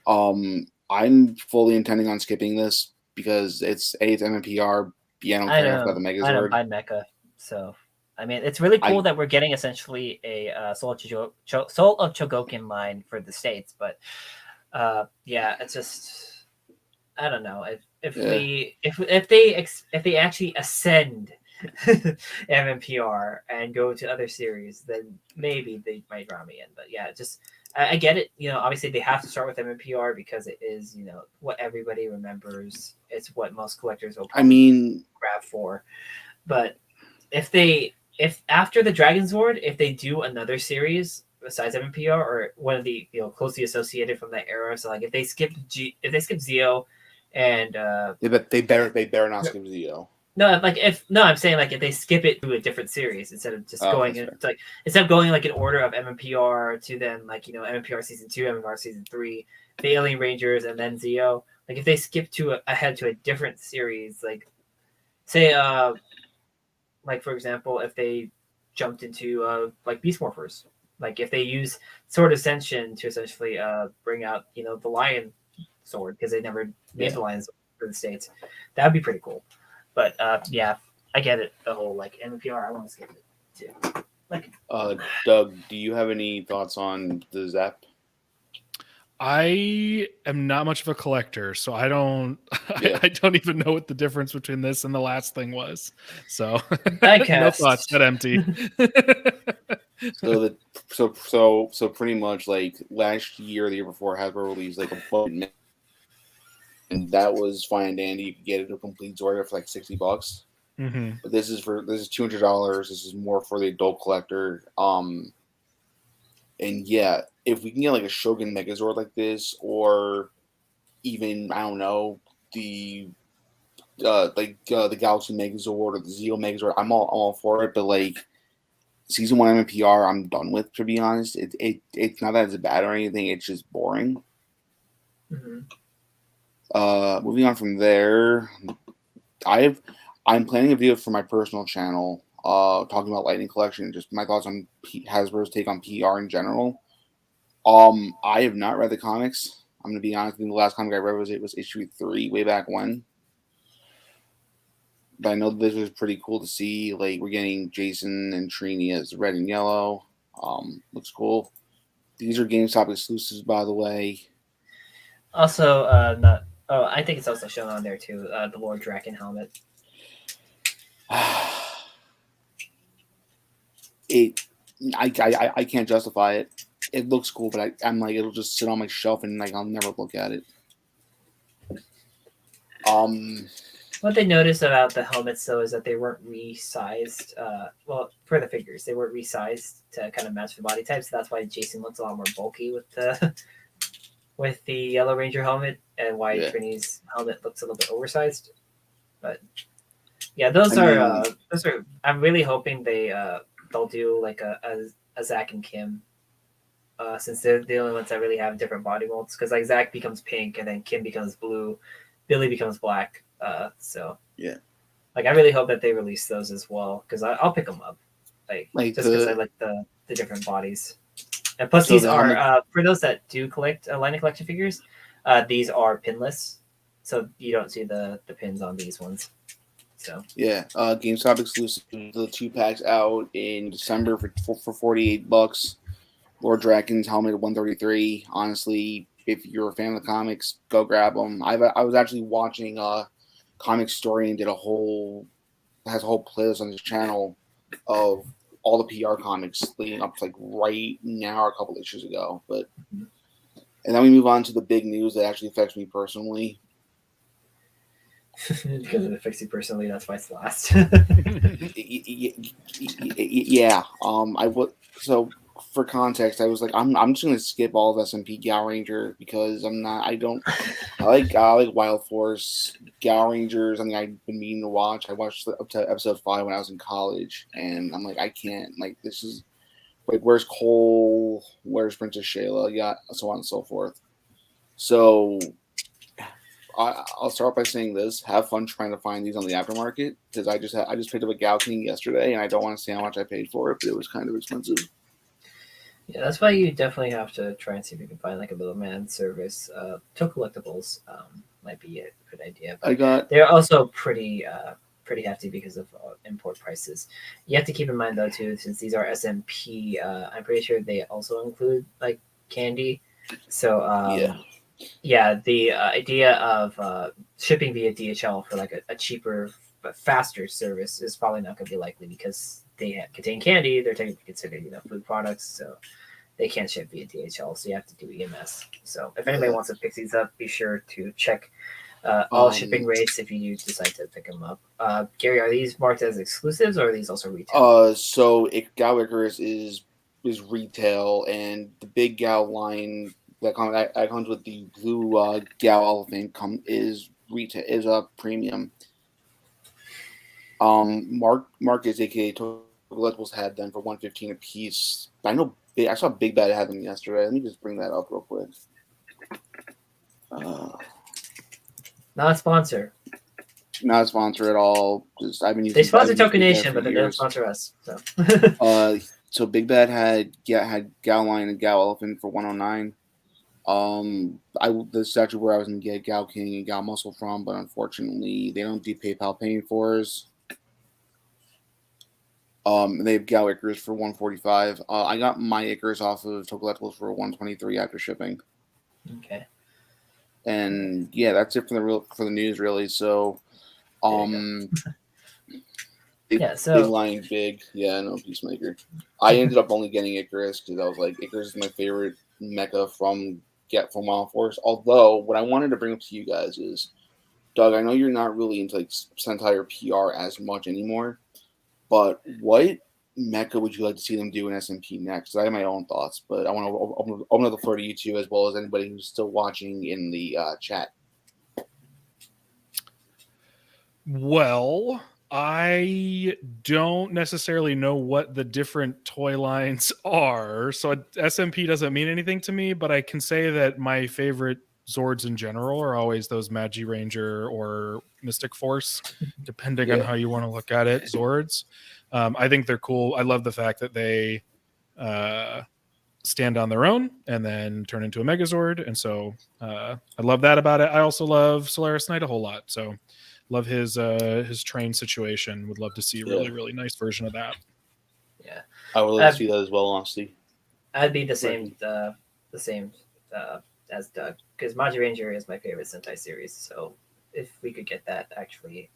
Speaker 2: I'm fully intending on skipping this because it's MMPR. B, I don't care about the Megazord.
Speaker 1: I don't buy Mecha, so I mean it's really cool that we're getting essentially a Soul of Chogokin line for the States, but yeah, it's just I don't know if they actually ascend MMPR and go to other series, then maybe they might draw me in. But yeah, just I get it. Obviously they have to start with MMPR because it is what everybody remembers. It's what most collectors will grab for. But if after the Dragonzord, if they do another series besides MMPR or one of the closely associated from that era, so like if they skip Zeo and
Speaker 2: they better not skip Zeo.
Speaker 1: No, I'm saying like if they skip it to a different series instead of just going instead of going like in order of MMPR to then MMPR season 2, MMPR season 3, the Alien Rangers, and then Zeo. Like if they skip ahead to a different series, like say like for example, if they jumped into like Beast Morphers, like if they use Sword Ascension to essentially bring out the Lion Sword because they never made the Lion Sword for the States, that would be pretty cool. But yeah, I get it. The whole like MPR, I want to skip it too. Like,
Speaker 2: Doug, do you have any thoughts on the Zap?
Speaker 3: I am not much of a collector, so I don't. I don't even know what the difference between this and the last thing was. So no thoughts. That empty.
Speaker 2: So pretty much like last year, the year before, Hasbro released like a bunch. and that was fine and dandy. You could get it a complete Zord for like $60.
Speaker 3: Mm-hmm.
Speaker 2: But this is $200. This is more for the adult collector. And yeah, if we can get like a Shogun Megazord like this, or even I don't know the the Galaxy Megazord or the Zeo Megazord, I'm all for it. But like season 1 MMPR, I'm done with, to be honest. It's not that it's bad or anything. It's just boring.
Speaker 1: Mm-hmm.
Speaker 2: Moving on from there, I'm planning a video for my personal channel, talking about Lightning Collection, just my thoughts on Hasbro's take on PR in general. I have not read the comics. I'm gonna be honest. I think the last comic I read was issue 3 way back when. But I know this was pretty cool to see. Like we're getting Jason and Trini as red and yellow. Looks cool. These are GameStop exclusives, by the way.
Speaker 1: Also, not. Oh, I think it's also shown on there too. The Lord Draken helmet.
Speaker 2: I can't justify it. It looks cool, but I'm like, it'll just sit on my shelf and like I'll never look at it.
Speaker 1: What they noticed about the helmets though is that they weren't resized. Well, for the figures, they weren't resized to kind of match the body type. So that's why Jason looks a lot more bulky with the with the Yellow Ranger helmet, and why Trini's helmet looks a little bit oversized. But yeah, those are. I'm really hoping they'll do like a Zach and Kim. Since they're the only ones that really have different body molds, because like Zach becomes pink and then Kim becomes blue, Billy becomes black. So
Speaker 2: yeah,
Speaker 1: like I really hope that they release those as well, because I'll pick them up, like just because I like the different bodies. And plus, these are for those that do collect Lightning Collection figures. These are pinless, so you don't see the pins on these ones. So
Speaker 2: yeah, GameStop exclusive. The 2-packs out in December for $48. Lord Draken's helmet at $133. Honestly, if you're a fan of the comics, go grab them. I was actually watching Comic Story and has a whole playlist on his channel of all the PR comics leading up to like right now or a couple issues ago. But and then we move on to the big news that actually affects me personally.
Speaker 1: Because it affects you personally, that's why it's last.
Speaker 2: Yeah. I would. So for context, I was like, I'm just gonna skip all of SMP Gal Ranger because I like Wild Force, Gal Rangers. I mean, I've been meaning to watch. I watched up to episode 5 when I was in college, and I'm like, I can't. Like, this is like, where's Cole? Where's Princess Shayla? Yeah, so on and so forth. So I'll start by saying this: have fun trying to find these on the aftermarket, because I just picked up a Gal King yesterday, and I don't want to say how much I paid for it, but it was kind of expensive.
Speaker 1: Yeah, that's why you definitely have to try and see if you can find like a middleman service. Tow Collectibles might be a good idea. But they're also pretty hefty because of import prices. You have to keep in mind though too, since these are SMP, I'm pretty sure they also include like candy. So yeah, the idea of shipping via DHL for like a cheaper but faster service is probably not going to be likely, because they contain candy. They're technically considered food products, so they can't ship via DHL. So you have to do EMS. So if anybody wants to pick these up, be sure to check all shipping rates if you decide to pick them up. Gary, are these marked as exclusives, or are these also retail?
Speaker 2: So Gal Icarus is retail, and the big Gal line that comes with the blue Gal elephant is retail, is a premium. Marcus, aka Collectibles, had them for $115 a piece. I saw Big Bad had them yesterday. Let me just bring that up real quick.
Speaker 1: Not a sponsor.
Speaker 2: Not a sponsor at all. Just I've been using.
Speaker 1: They sponsor Token Nation, but they don't sponsor us. So.
Speaker 2: So Big Bad had Gal Line and Gal Elephant for $109. This is actually where I was going to get Gal King and Gal Muscle from, but unfortunately they don't do PayPal paying for us. They have Gal Icarus for $145. I got my Icarus off of Token Collectibles for $123 after shipping.
Speaker 1: Okay.
Speaker 2: And yeah, that's it for the news really. So, big line, big. Yeah, no Peacemaker. I ended up only getting Icarus because I was like, Icarus is my favorite mecha from get from Wild Force. Although, what I wanted to bring up to you guys is, Doug, I know you're not really into like Sentai or PR as much anymore, but what mecha would you like to see them do in SMP next? I have my own thoughts, but I want to open up the floor to you two as well as anybody who's still watching in the chat.
Speaker 3: Well, I don't necessarily know what the different toy lines are, so SMP doesn't mean anything to me, but I can say that my favorite Zords in general are always those Magi Ranger or Mystic Force, depending on how you want to look at it, Zords. I think they're cool. I love the fact that they stand on their own and then turn into a Megazord, and so I love that about it. I also love Solaris Knight a whole lot, so love his train situation. Would love to see a really, really nice version of that.
Speaker 1: Yeah,
Speaker 2: I would love to see that as well, honestly.
Speaker 1: I'd be the same as Doug, because Magi Ranger is my favorite Sentai series. So if we could get that actually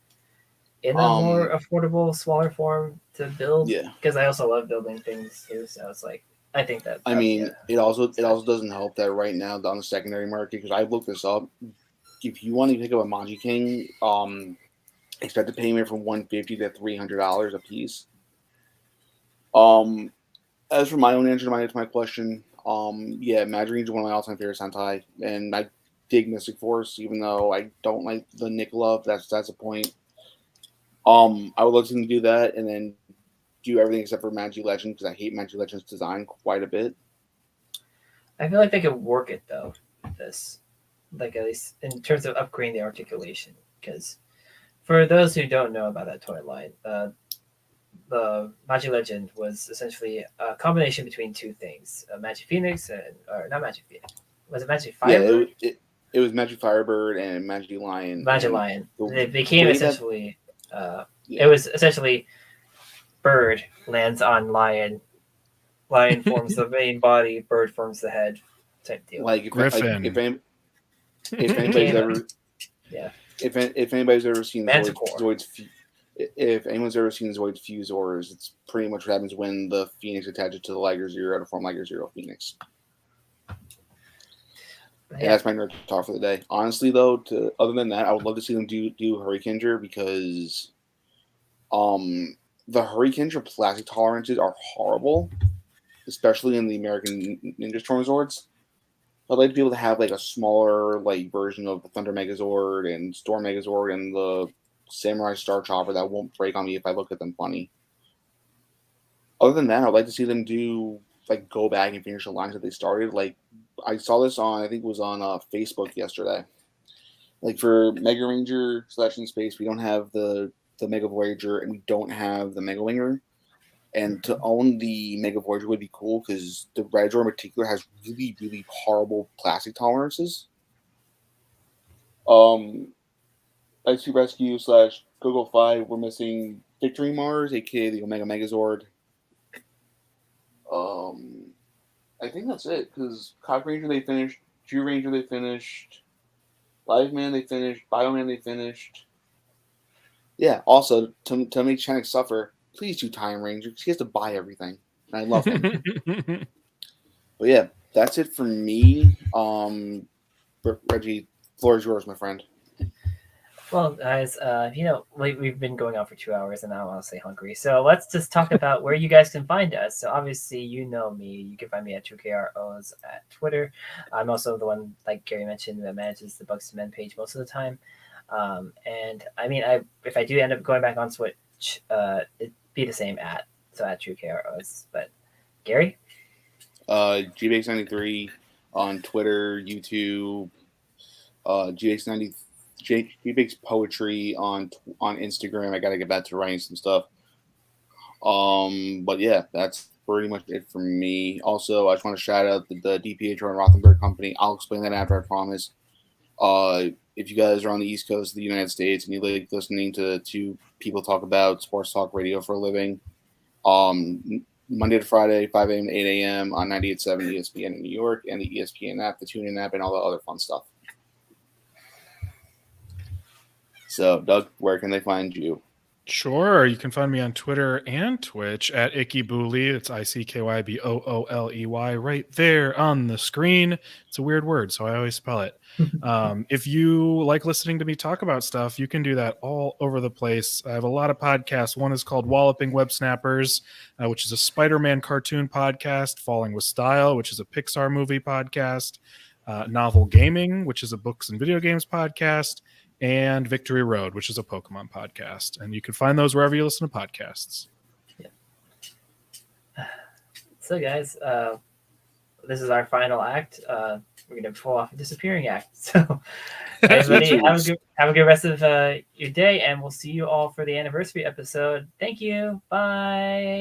Speaker 1: in a more affordable, smaller form to build, because I also love building things too. So it's like I think that.
Speaker 2: I mean, it also doesn't help that right now on the secondary market, because I've looked this up. If you want to pick up a Magi King, expect to pay from $150 to $300 a piece. As for my own answer to my question, Magi Ranger is one of my all-time favorite Sentai, and I dig Mystic Force, even though I don't like the Nick love. That's a point. I would love to do that, and then do everything except for Magi Legend, because I hate Magi Legend's design quite a bit.
Speaker 1: I feel like they could work it though. This. Like at least in terms of upgrading the articulation, because for those who don't know about that toy line, the Magi Legend was essentially a combination between two things: Magi Phoenix or not Magi Phoenix. Was it Magi Firebird?
Speaker 2: Yeah, it was Magi Firebird and Magi Lion.
Speaker 1: Magi Lion. It became essentially. It was essentially bird lands on lion. Lion forms the main body. Bird forms the head. Type deal.
Speaker 3: Like Griffin.
Speaker 2: If anybody's ever, if anybody's ever seen Zoid's, if anyone's ever seen Zoid's Fusors, it's pretty much what happens when the Phoenix attaches to the Liger Zero to form Liger Zero Phoenix. And that's my nerd talk for the day. Honestly, though, other than that, I would love to see them do Hurricaneer, because the Hurricaneer plastic tolerances are horrible, especially in the American Ninja Storm Zords. I'd like to be able to have like a smaller version of the Thunder Megazord and Storm Megazord and the Samurai Star Chopper that won't break on me if I look at them funny. Other than that, I'd like to see them go back and finish the lines that they started. Like, I saw this on, I think it was on Facebook yesterday. Like, for Mega Ranger / in Space, we don't have the Mega Voyager and we don't have the Mega Winger. And to own the Mega Voyager would be cool, because the Redzor in particular has really, really horrible plastic tolerances. Ice Rescue / Gogo 5, we're missing Victory Mars, aka the Omega Megazord. I think that's it, because Cock Ranger they finished, Jew Ranger they finished, Live Man they finished, Bioman they finished. Yeah, also, to make Channick suffer, please do Time Ranger, because he has to buy everything. And I love him. But yeah, that's it for me. Reggie, floor is yours, my friend.
Speaker 1: Well, guys, we've been going on for 2 hours and I'm honestly hungry. So let's just talk about where you guys can find us. So obviously, you know me. You can find me at 2KROs at Twitter. I'm also the one, like Gary mentioned, that manages the Bugz2Men page most of the time. And I mean, if I do end up going back on Switch, it'd be the same at 2KROs. But Gary?
Speaker 2: GBX93 on Twitter, YouTube, GBX93. GBX Poetry on Instagram. I gotta get back to writing some stuff. But yeah, that's pretty much it for me. Also, I just want to shout out the DPH and Rothenberg company. I'll explain that after, I promise. If you guys are on the East Coast of the United States and you like listening to two people talk about sports talk radio for a living, Monday to Friday, 5 a.m. to 8 a.m. on 98.7 ESPN in New York, and the ESPN app, the TuneIn app, and all the other fun stuff. So, Doug, where can they find you?
Speaker 3: Sure. You can find me on Twitter and Twitch at ickybooley. It's ICKYBOOLEY right there on the screen. It's a weird word, so I always spell it. If you like listening to me talk about stuff, you can do that all over the place. I have a lot of podcasts. One is called Walloping Web Snappers, which is a Spider-Man cartoon podcast. Falling with Style, which is a Pixar movie podcast. Novel Gaming, which is a books and video games podcast. And Victory Road, which is a Pokemon podcast. And you can find those wherever you listen to podcasts.
Speaker 1: Yeah. So, guys, this is our final act. We're going to pull off a disappearing act. So, everybody, have a good rest of your day, and we'll see you all for the anniversary episode. Thank you. Bye.